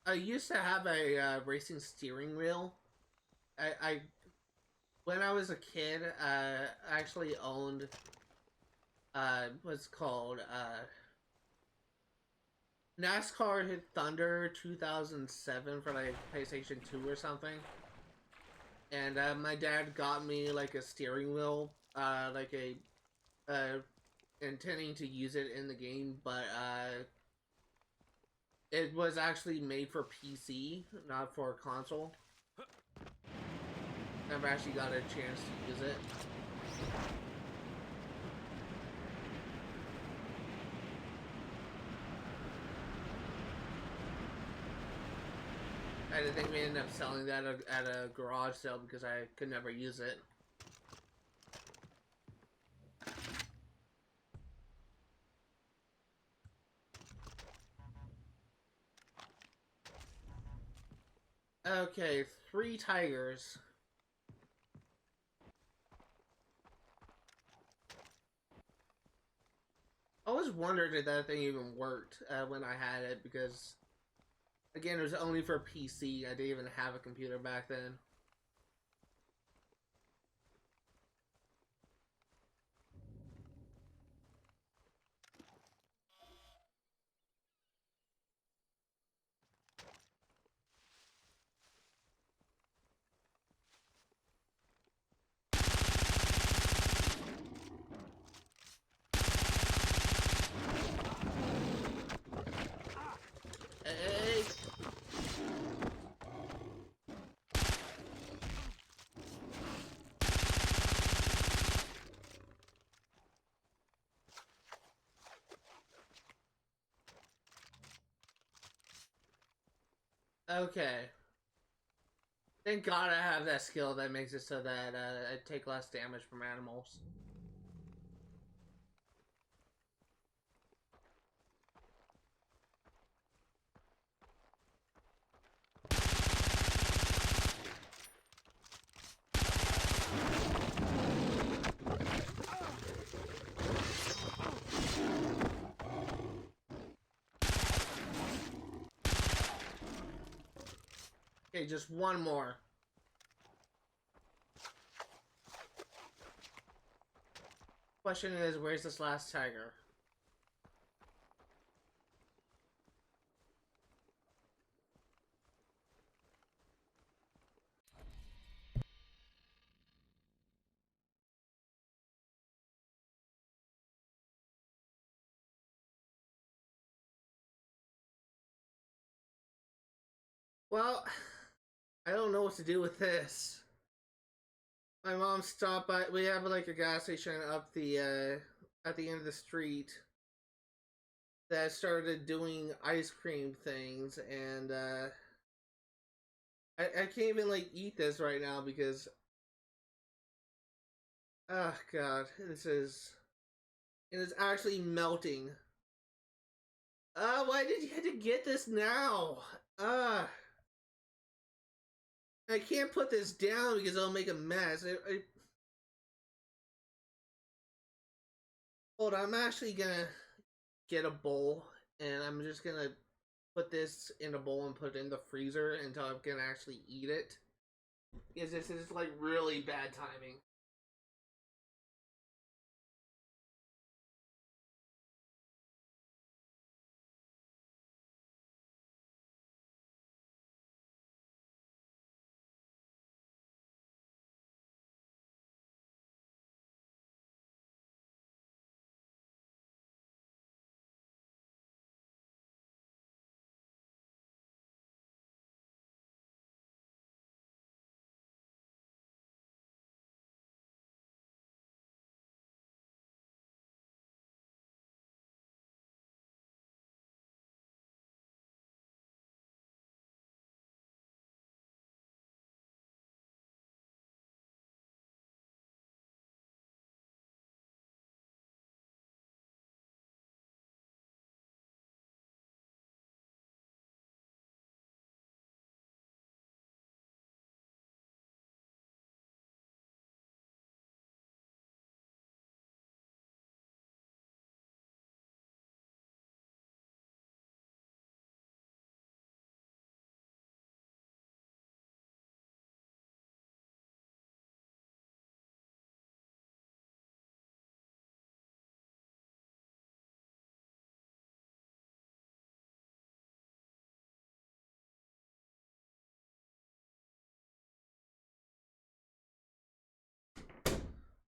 I used to have a racing steering wheel. When I was a kid, I actually owned what's called NASCAR Hit Thunder 2007 for like PlayStation 2 or something. And my dad got me like a steering wheel, intending to use it in the game, but it was actually made for PC, not for console. Never actually got a chance to use it. I think we ended up selling that at a garage sale because I could never use it. Okay, 3 tigers. I always wondered if that thing even worked when I had it because, again, it was only for PC. I didn't even have a computer back then. Hey! Okay. Thank God I have that skill that makes it so that I take less damage from animals. Okay, just one more. Question is, where's this last tiger? Well, I don't know what to do with this. My mom stopped by. We have like a gas station up the at the end of the street that started doing ice cream things, and I can't even like eat this right now because oh god, it is actually melting. Why did you have to get this now? I can't put this down because it'll make a mess. Hold on, I'm actually gonna get a bowl and I'm just gonna put this in a bowl and put it in the freezer until I can actually eat it. Because this is like really bad timing.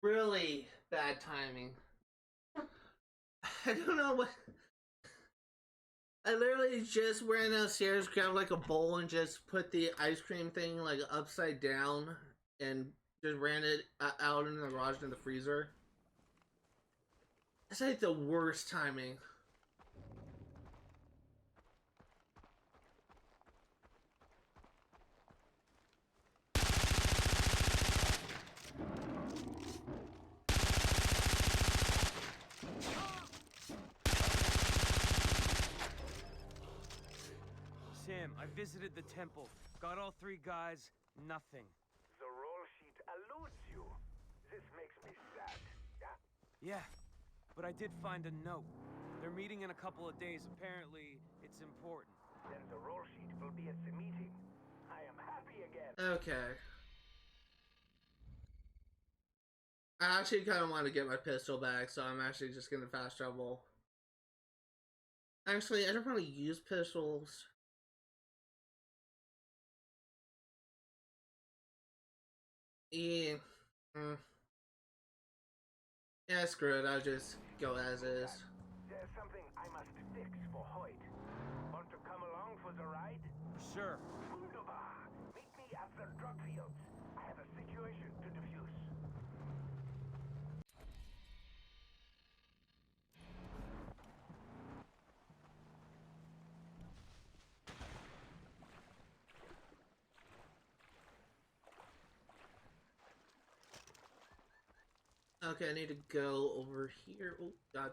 Really bad timing. I don't know what. I literally just ran downstairs, grabbed like a bowl, and just put the ice cream thing like upside down, and just ran it out in the garage in the freezer. That's like the worst timing. Sam, I visited the temple. Got all 3 guys, nothing. The roll sheet eludes you. This makes me sad. Yeah, but I did find a note. They're meeting in a couple of days. Apparently, it's important. Then the roll sheet will be at the meeting. I am happy again. Okay. I actually kind of want to get my pistol back, so I'm actually just gonna fast travel. Actually, I don't want to use pistols. Yeah. Yeah, screw it. I'll just go as is. There's something I must fix for Hoyt. Want to come along for the ride? Sure. Wunderbar. Meet me at the drug fields. I have a situation to defuse. Okay, I need to go over here. Oh, God.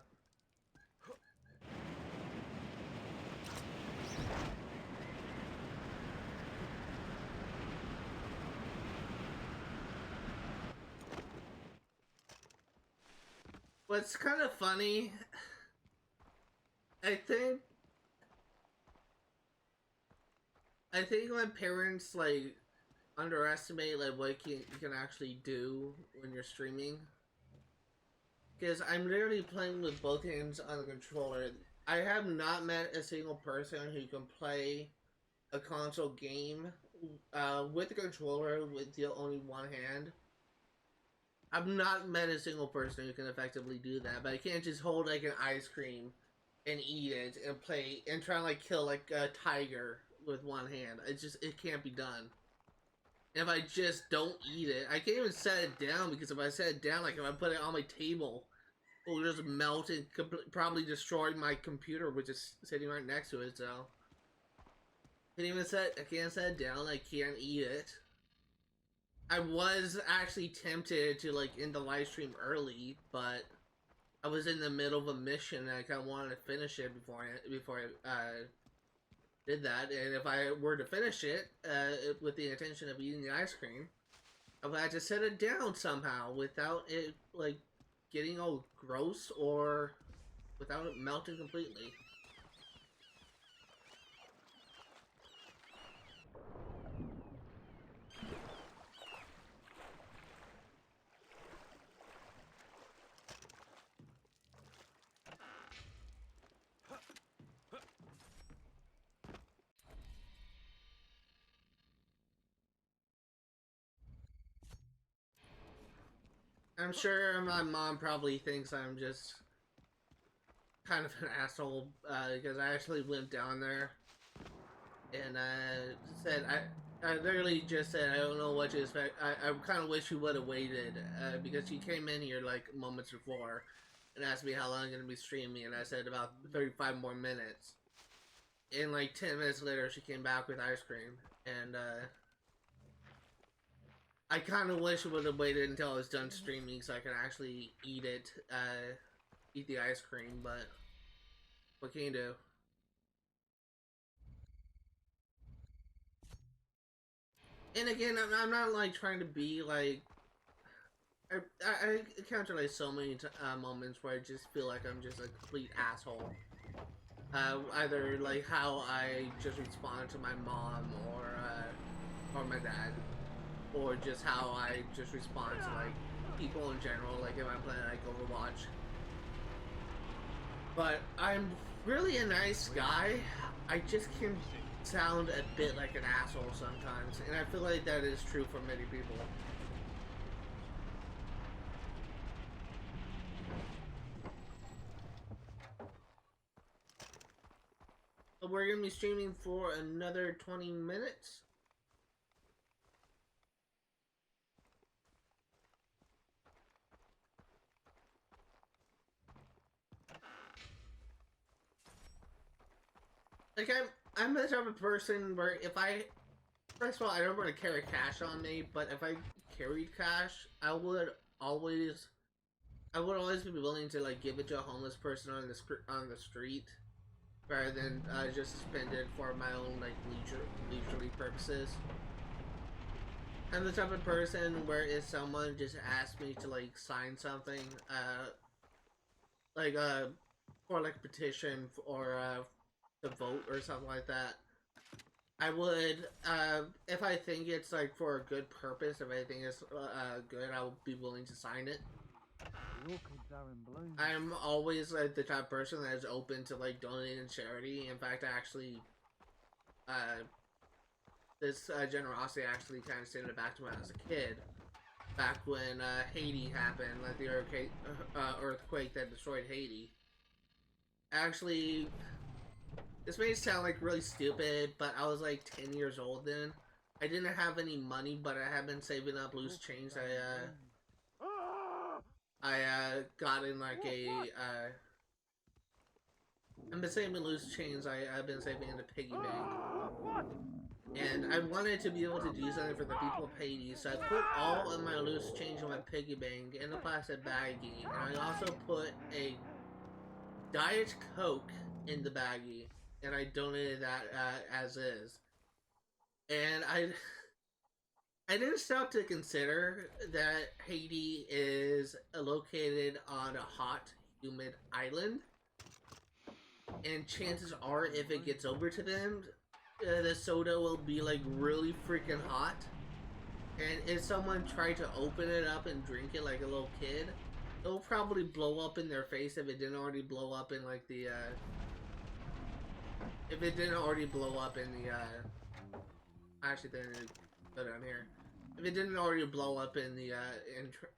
What's kind of funny, I think my parents, like, underestimate, like, what you can actually do when you're streaming. Because I'm literally playing with both hands on the controller. I have not met a single person who can play a console game with the controller with the only one hand. I've not met a single person who can effectively do that, but I can't just hold like an ice cream and eat it and play and try to like kill like a tiger with one hand. It can't be done. If I just don't eat it, I can't even set it down, because if I set it down, like if I put it on my table, it will just melt and probably destroy my computer, which is sitting right next to it. So I can't set it down. I can't eat it. I was actually tempted to like end the live stream early, but I was in the middle of a mission and I kind of wanted to finish it before I did that. And if I were to finish it with the intention of eating the ice cream, I would have to set it down somehow without it like getting all gross or without it melting completely. I'm sure my mom probably thinks I'm just kind of an asshole because I actually went down there and said I literally just said I don't know what to expect. I kind of wish you would have waited because she came in here like moments before and asked me how long I'm gonna be streaming, and I said about 35 more minutes. And like 10 minutes later, she came back with ice cream, and I kind of wish I would have waited until I was done streaming so I could actually eat it, eat the ice cream, but what can you do? And again, I'm not like trying to be like, I encounter like so many moments where I just feel like I'm just a complete asshole. Either like how I just respond to my mom or my dad. Or just how I just respond to like people in general, like if I'm playing like Overwatch. But I'm really a nice guy. I just can sound a bit like an asshole sometimes, and I feel like that is true for many people. So we're gonna be streaming for another 20 minutes. Like, I'm the type of person where if first of all, I don't want to carry cash on me, but if I carried cash, I would always be willing to, like, give it to a homeless person on the street, rather than just spend it for my own, like, leisurely purposes. I'm the type of person where if someone just asked me to, like, sign something, like, for, like, a petition or, to vote or something like that, I would, if I think it's like for a good purpose, if I think it's good, I will be willing to sign it. I'm always like the type of person that is open to like donating to charity. In fact, actually, this generosity actually kind of extended back to when I was a kid, back when Haiti happened, like the earthquake that destroyed Haiti. Actually, this may sound like really stupid, but I was like 10 years old then. I didn't have any money, but I have been saving up loose change. I got in like I've been saving loose change. I've been saving in a piggy bank. And I wanted to be able to do something for the people of Haiti, so I put all of my loose change in my piggy bank in a plastic baggie. And I also put a Diet Coke in the baggie. And I donated that as is. And I didn't stop to consider that Haiti is located on a hot, humid island. And chances are, if it gets over to them, the soda will be like really freaking hot. And if someone tried to open it up and drink it like a little kid, it'll probably blow up in their face if it didn't already blow up in like the if it didn't already blow up in the, actually, then it put it on here. If it didn't already blow up in the,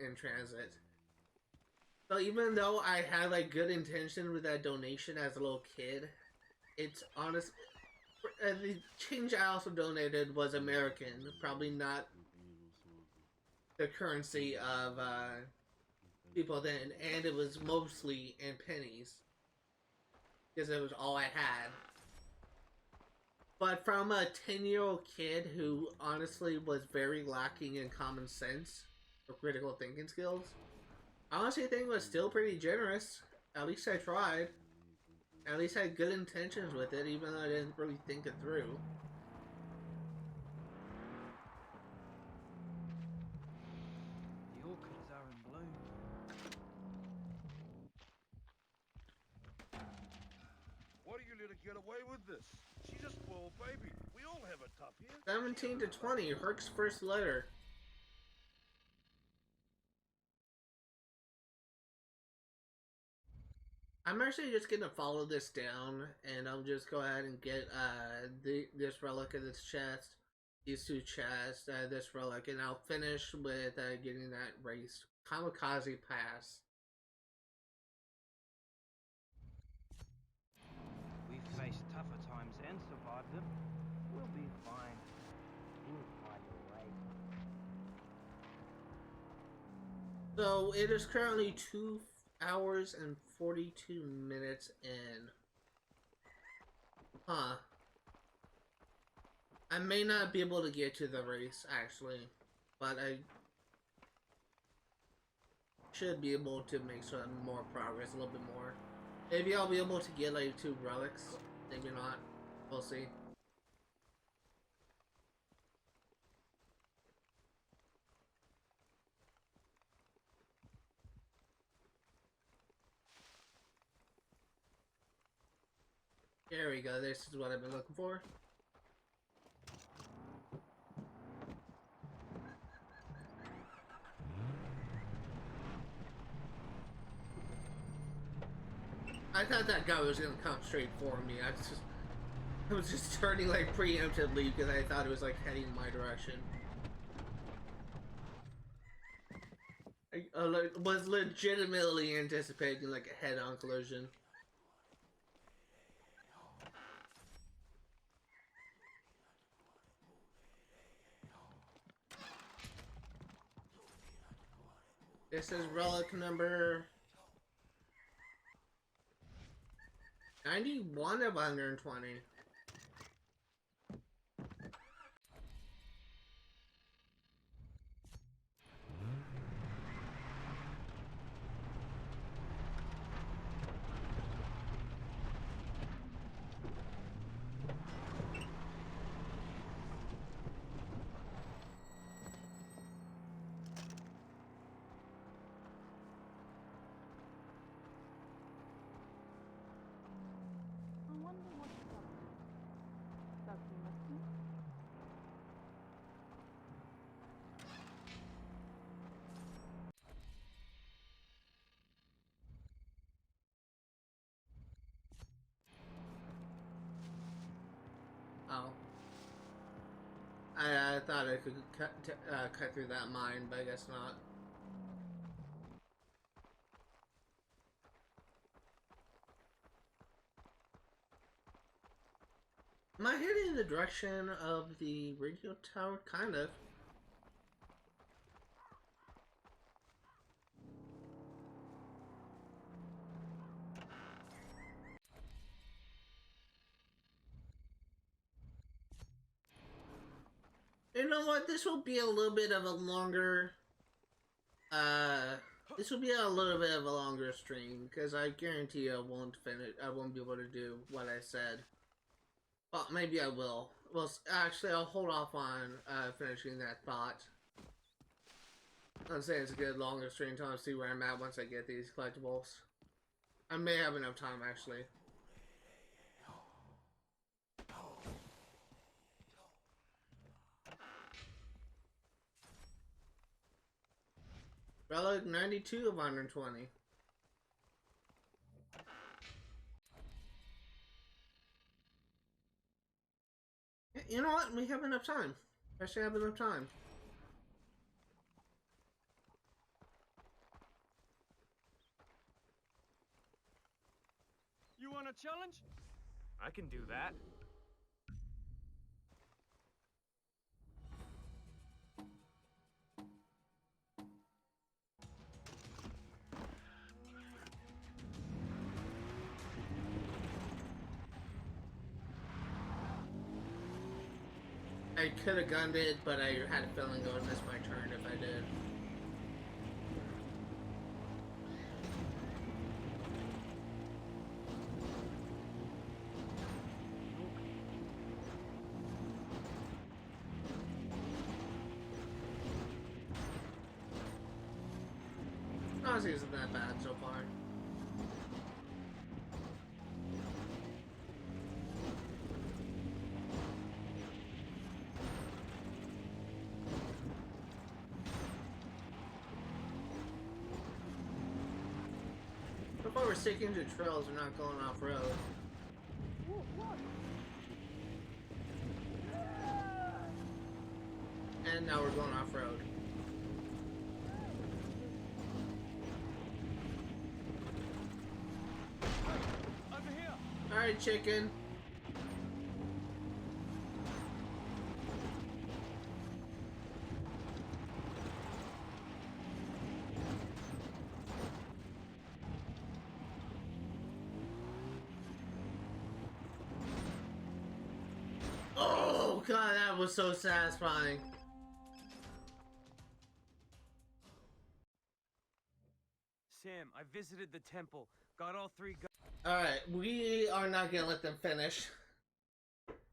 in transit. So even though I had, like, good intention with that donation as a little kid, it's honest, the change I also donated was American, probably not the currency of people then, and it was mostly in pennies because it was all I had. But from a 10-year-old kid who honestly was very lacking in common sense or critical thinking skills, I honestly think it was still pretty generous. At least I tried. At least I had good intentions with it, even though I didn't really think it through. The orchids are in bloom. Why do you let her get away with this? She's a spoiled baby. We all have a tough here. 17 to 20, Herc's first letter. I'm actually just gonna follow this down, and I'll just go ahead and get this relic of this chest, these two chests, this relic, and I'll finish with getting that race, Kamikaze Pass. We've faced tougher times and survived them. We'll be fine. We'll find a way. So it is currently 2 hours and 42 minutes in. Huh. I may not be able to get to the race, actually, but I should be able to make some more progress, a little bit more. Maybe I'll be able to get like 2 relics, maybe not. We'll see. There we go, this is what I've been looking for. I thought that guy was gonna come straight for me. I was just turning like preemptively because I thought it was like heading my direction. I was legitimately anticipating like a head-on collision. This is relic number 91 of 120. I wonder what he's up to. Does he miss me? Oh. I thought I could cut through that mine, but I guess not. Am I heading in the direction of the radio tower? Kind of. You know what? This will be a little bit of a longer. This will be a little bit of a longer stream because I guarantee I won't finish. I won't be able to do what I said. Well, maybe I will. Well, actually, I'll hold off on finishing that thought. I'm saying it's a good longer stream until I see where I'm at once I get these collectibles. I may have enough time actually. Relic 92 of 120. You know what? We have enough time. I should have enough time. You want a challenge? I can do that. I could have gunned it, but I had a feeling it would miss my turn if I did. Honestly, isn't that bad so far. So far we're sticking to trails, we're not going off-road. And now we're going off-road. Alright, chicken. Oh god, that was so satisfying. Sam, I visited the temple. Got all 3 guns. Alright, we are not gonna let them finish.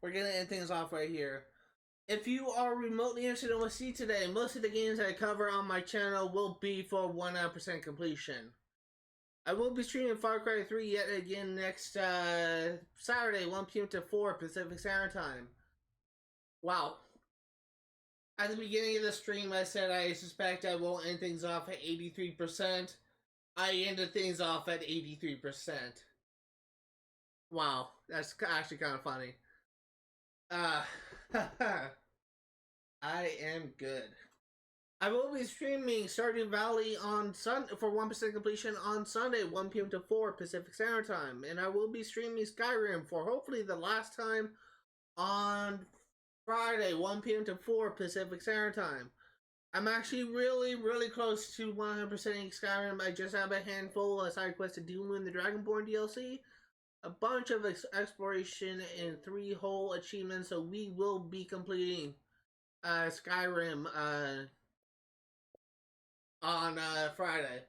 We're gonna end things off right here. If you are remotely interested in what we see today, most of the games I cover on my channel will be for 100% completion. I will be streaming Far Cry 3 yet again next Saturday, 1 p.m. to 4 Pacific Standard Time. Wow. At the beginning of the stream, I said I suspect I will end things off at 83%. I ended things off at 83%. Wow, that's actually kind of funny. I am good. I will be streaming Stardew Valley on for 1% completion on Sunday, 1 p.m. to 4 Pacific Standard Time. And I will be streaming Skyrim for hopefully the last time on Friday, 1 p.m. to 4 Pacific Standard Time. I'm actually really close to 100%ing Skyrim. I just have a handful of side quests to do in the Dragonborn DLC. A bunch of exploration and 3 whole achievements, so we will be completing Skyrim on Friday.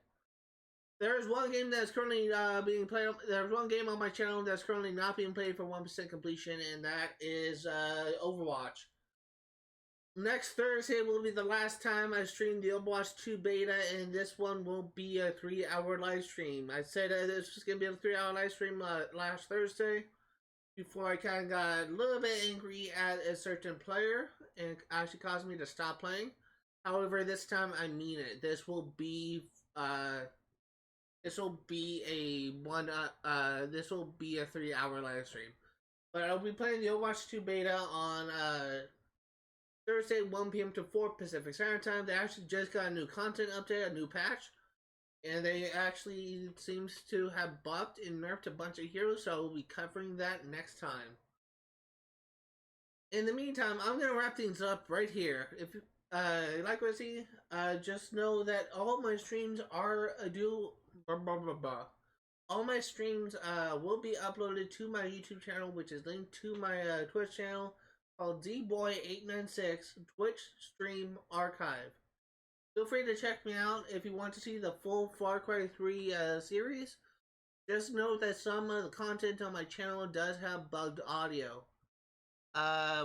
There's one game that's currently being played. There's one game on my channel that's currently not being played for 1% completion, and that is Overwatch. Next Thursday will be the last time I stream the Overwatch 2 beta, and this one will be a 3-hour live stream. I said this was going to be a 3-hour live stream last Thursday, before I kind of got a little bit angry at a certain player, and actually caused me to stop playing. However, this time I mean it. This will be a 3-hour live stream. But I'll be playing the Overwatch 2 beta on Thursday, 1 p.m. to 4 Pacific Standard Time. They actually just got a new content update, a new patch. And they actually seems to have buffed and nerfed a bunch of heroes, so we'll be covering that next time. In the meantime, I'm going to wrap things up right here. If you like what I see, just know that all my streams are all my streams will be uploaded to my YouTube channel, which is linked to my Twitch channel, called DBoy896 Twitch Stream Archive. Feel free to check me out if you want to see the full Far Cry 3 series. Just note that some of the content on my channel does have bugged audio.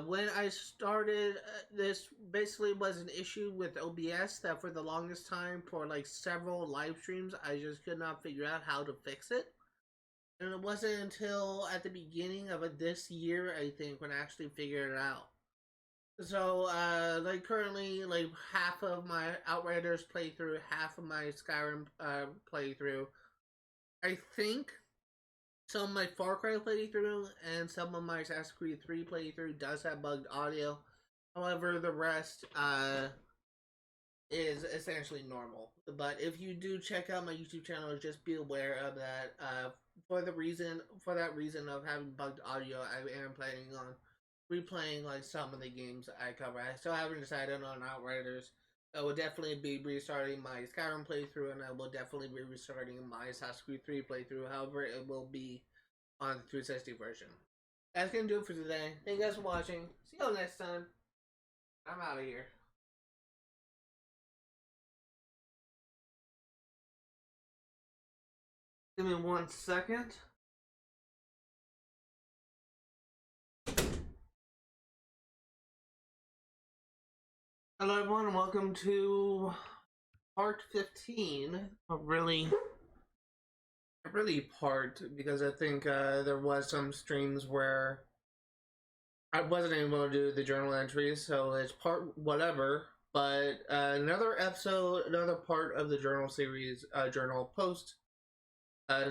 When I started, this basically was an issue with OBS that for the longest time, for like several live streams, I just could not figure out how to fix it. And it wasn't until at the beginning of this year, I think, when I actually figured it out. So, like currently, like half of my Outriders playthrough, half of my Skyrim playthrough. I think some of my Far Cry playthrough and some of my Assassin's Creed 3 playthrough does have bugged audio. However, the rest is essentially normal. But if you do check out my YouTube channel, just be aware of that. For that reason of having bugged audio, I am planning on replaying like some of the games I cover. I still haven't decided on Outriders. I will definitely be restarting my Skyrim playthrough, and I will definitely be restarting my Assassin's Creed 3 playthrough. However, it will be on the 360 version. That's gonna do it for today. Thank you guys for watching. See y'all next time. I'm out of here. Give me 1 second. Hello everyone, and welcome to part 15. Really part, because I think there was some streams where I wasn't able to do the journal entries, so it's part whatever. But another episode, another part of the journal series, journal post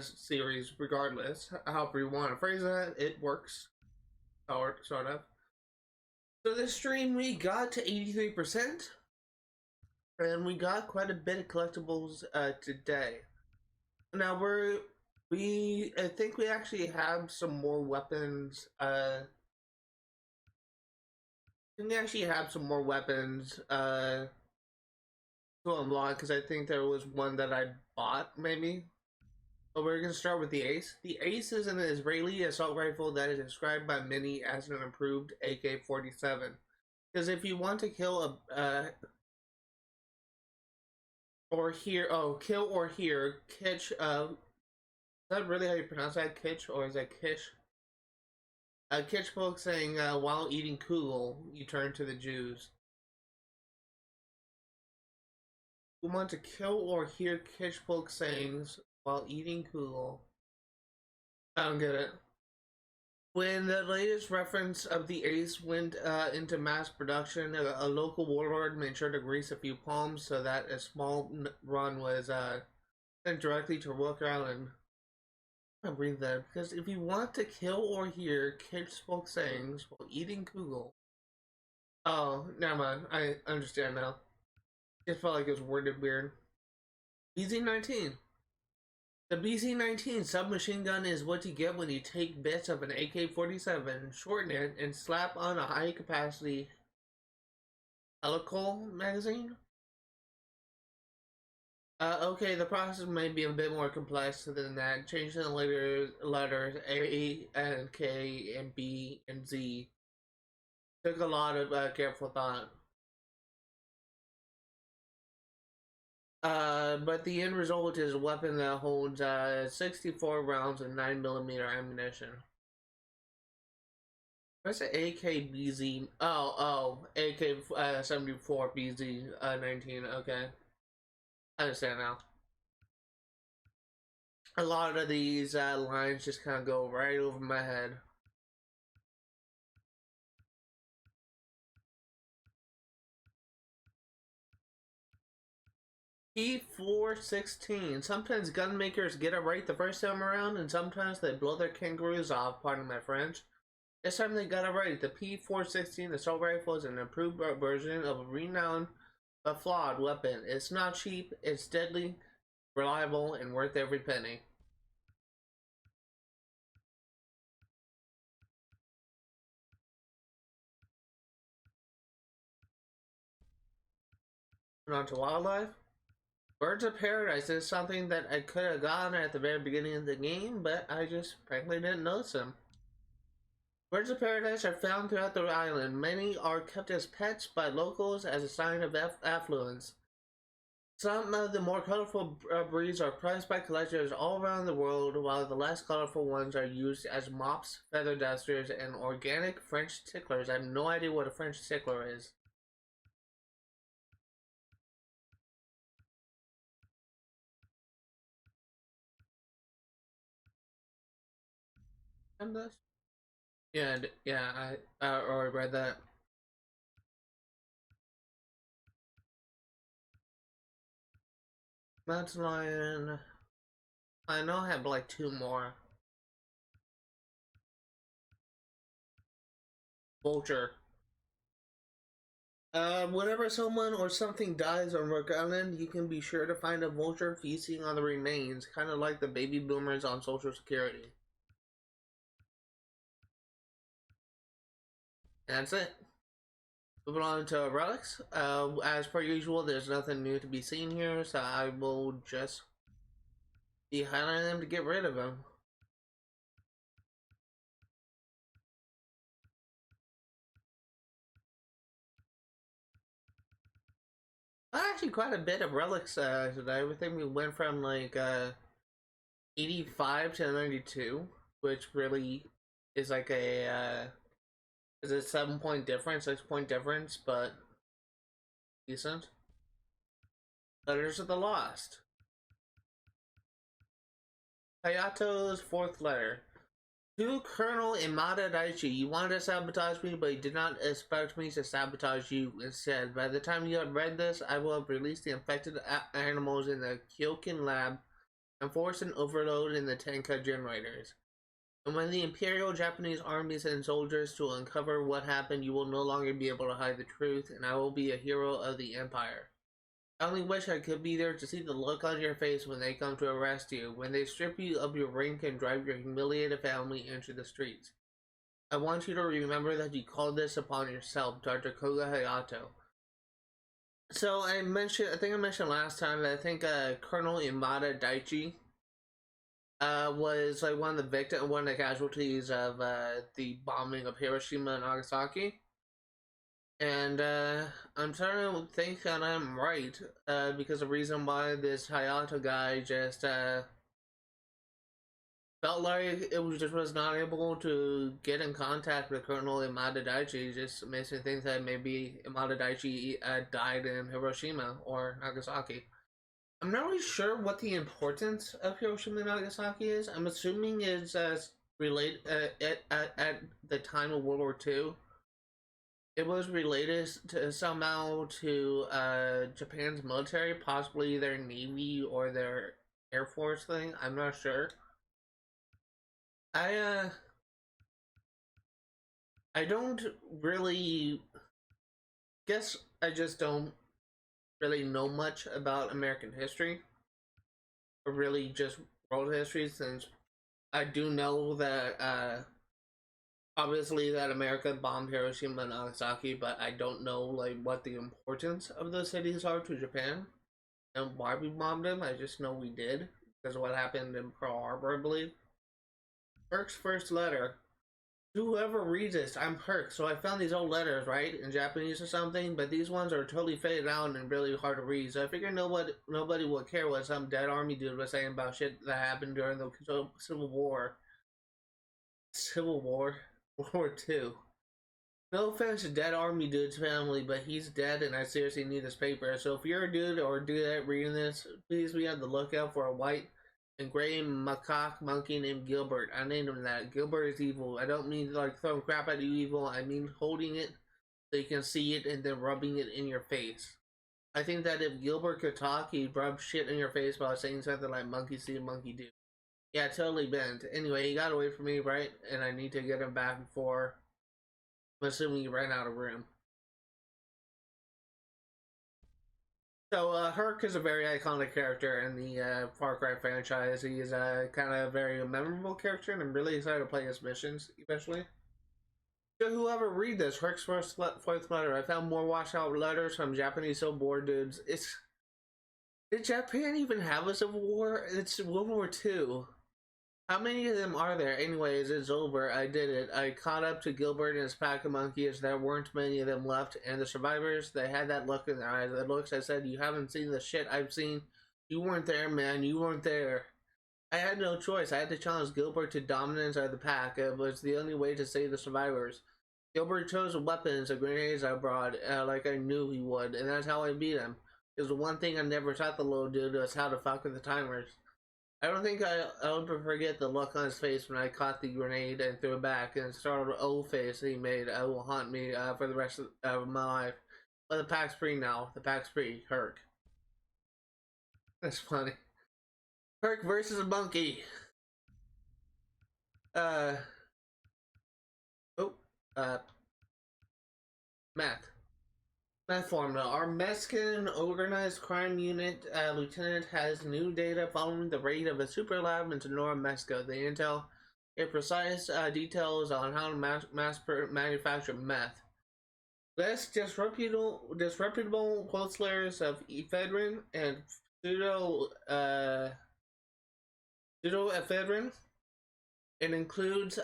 series, regardless, however you want to phrase that, it works, sort of. So this stream, we got to 83%, and we got quite a bit of collectibles today. Now I think we actually have some more weapons. We actually have some more weapons to unlock, because I think there was one that I bought, maybe. But we're going to start with the Ace. The Ace is an Israeli assault rifle that is described by many as an improved AK-47. Because if you want to kill kill or hear Kitch, is that really how you pronounce that, Kitch, or is that Kish? Kitch spoke saying, while eating kugel, you turn to the Jews. You want to kill or hear Kitch folk sayings while eating kugel. I don't get it. When the latest reference of the Ace went into mass production, a local warlord made sure to grease a few palms so that a small run was sent directly to Rook Island. I'm gonna read that, because if you want to kill or hear Kitch folk sayings while eating kugel. Oh, never mind. I understand now. It felt like it was worded weird. BZ-19. The BZ-19 submachine gun is what you get when you take bits of an AK-47, shorten it, and slap on a high-capacity helical magazine? Okay, the process may be a bit more complex than that. Changing the letters A and K and B and Z took a lot of careful thought. But the end result is a weapon that holds 64 rounds of 9mm ammunition. What's the AKBZ? Oh, AK-74 BZ-19. Okay, I understand now. A lot of these lines just kind of go right over my head. P416. Sometimes gun makers get it right the first time around, and sometimes they blow their kangaroos off, pardon my French. This time they got it right. The P416 assault rifle is an improved version of a renowned but flawed weapon. It's not cheap, it's deadly, reliable, and worth every penny. On to wildlife. Birds of Paradise is something that I could have gotten at the very beginning of the game, but I just frankly didn't notice them. Birds of Paradise are found throughout the island. Many are kept as pets by locals as a sign of affluence. Some of the more colorful breeds are prized by collectors all around the world, while the less colorful ones are used as mops, feather dusters, and organic French ticklers. I have no idea what a French tickler is. And this? Yeah, I already read that. Mountain lion. I know I have like 2 more. Vulture. Whenever someone or something dies on Rook Island, you can be sure to find a vulture feasting on the remains, kind of like the baby boomers on Social Security. That's it. Moving on to relics. As per usual, there's nothing new to be seen here, so I will just be highlighting them to get rid of them. Actually, quite a bit of relics today. I think we went from like 85 to 92, which really is like a is a 7 point difference, 6 point difference, but decent. Letters of the Lost. Hayato's fourth letter. To Colonel Imada Daichi, you wanted to sabotage me, but you did not expect me to sabotage you instead. By the time you have read this, I will have released the infected animals in the Kyokin lab and forced an overload in the Tenka generators. And when the Imperial Japanese armies send soldiers to uncover what happened, you will no longer be able to hide the truth, and I will be a hero of the Empire. I only wish I could be there to see the look on your face when they come to arrest you, when they strip you of your rank and drive your humiliated family into the streets. I want you to remember that you called this upon yourself, Dr. Koga Hayato. So I think I mentioned last time that I think Colonel Imada Daichi was like one of the casualties of the bombing of Hiroshima and Nagasaki. And I'm starting to think that I'm right, because the reason why this Hayato guy just felt like it was not able to get in contact with Colonel Imada Daichi just makes me think that maybe Imada Daichi died in Hiroshima or Nagasaki. I'm not really sure what the importance of Hiroshima and Nagasaki is. I'm assuming it's related at the time of World War II. It was related to somehow to Japan's military, possibly their navy or their air force thing. I'm not sure. I don't really guess I just don't really know much about American history, or really just world history, since I do know that obviously that America bombed Hiroshima and Nagasaki, but I don't know like what the importance of those cities are to Japan and why we bombed them. I just know we did because of what happened in Pearl Harbor, I believe. Herc's first letter. To whoever reads this, I'm Herc, so I found these old letters, right, in Japanese or something, but these ones are totally faded out and really hard to read, so I figured nobody would care what some dead army dude was saying about shit that happened during the Civil War. World War II. No offense to Dead Army Dude's family, but he's dead and I seriously need this paper. So if you're a dude or dude reading this, please be on the lookout for a white and gray macaque monkey named Gilbert. I named him that. Gilbert is evil. I don't mean like throwing crap at you evil. I mean holding it so you can see it and then rubbing it in your face. I think that if Gilbert could talk, he'd rub shit in your face while saying something like monkey see, monkey do. Yeah, totally bent. Anyway, he got away from me, right? And I need to get him back before I'm assuming he ran out of room. So, Herc is a very iconic character in the Far Cry franchise. He is a kind of very memorable character, and I'm really excited to play his missions eventually. So, whoever read this, Herc's fourth letter, I found more washed-out letters from Japanese Civil War dudes. Did Japan even have a Civil War? It's World War II. How many of them are there? Anyways, it's over. I did it. I caught up to Gilbert and his pack of monkeys. There weren't many of them left. And the survivors, they had that look in their eyes. The looks I said, you haven't seen the shit I've seen. You weren't there, man. You weren't there. I had no choice. I had to challenge Gilbert to dominance of the pack. It was the only way to save the survivors. Gilbert chose weapons, the grenades I brought, like I knew he would. And that's how I beat him. Because the one thing I never taught the little dude was how to fuck with the timers. I don't think I'll ever forget the look on his face when I caught the grenade and threw it back, and startled old face he made will haunt me for the rest of my life. But the pack's free now. The pack's free. Herc. That's funny. Herc versus a monkey. Math. Math formula. Our Mexican organized crime unit lieutenant has new data following the raid of a super lab in Sonora, Mexico. The intel gave precise details on how to mass manufacture meth. Less disreputable wholesalers of ephedrine and pseudoephedrine. It includes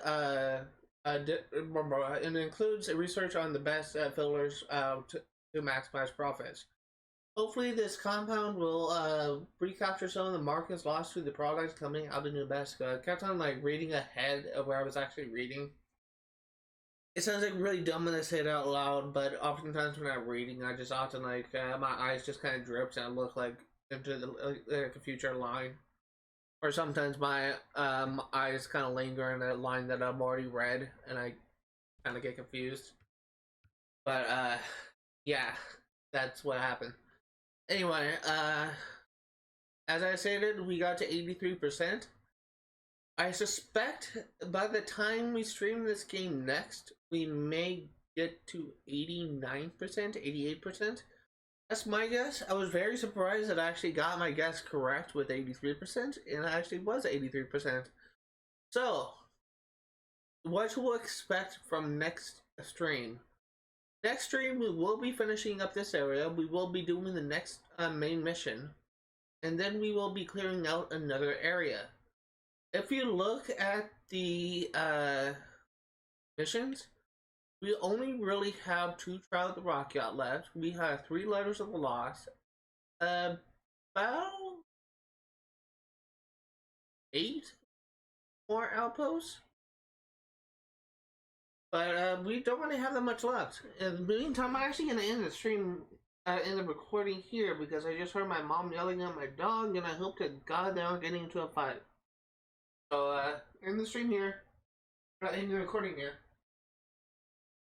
research on the best fillers to maximize profits. Hopefully this compound will recapture some of the markets lost through the products coming out of New Mexico. I kept on like reading ahead of where I was actually reading. It sounds like really dumb when I say it out loud, but oftentimes when I'm reading, I just often like my eyes just kind of drips and I look like into the like a future line, or sometimes my eyes kind of linger in a line that I've already read, and I kind of get confused. But yeah, that's what happened. Anyway, as I stated, we got to 83%. I suspect by the time we stream this game next, we may get to 89%, 88%. That's my guess. I was very surprised that I actually got my guess correct with 83%, and it actually was 83%. So, what to expect from next stream? Next stream, we will be finishing up this area. We will be doing the next main mission, and then we will be clearing out another area. If you look at the missions, we only really have 2 Trial of the Rock Yacht left. We have 3 Letters of the Lost, about 8 more outposts. But we don't really have that much left. In the meantime, I'm actually going to end the stream, end the recording here, because I just heard my mom yelling at my dog, and I hope to God they aren't getting into a fight. So, end the stream here. End the recording here.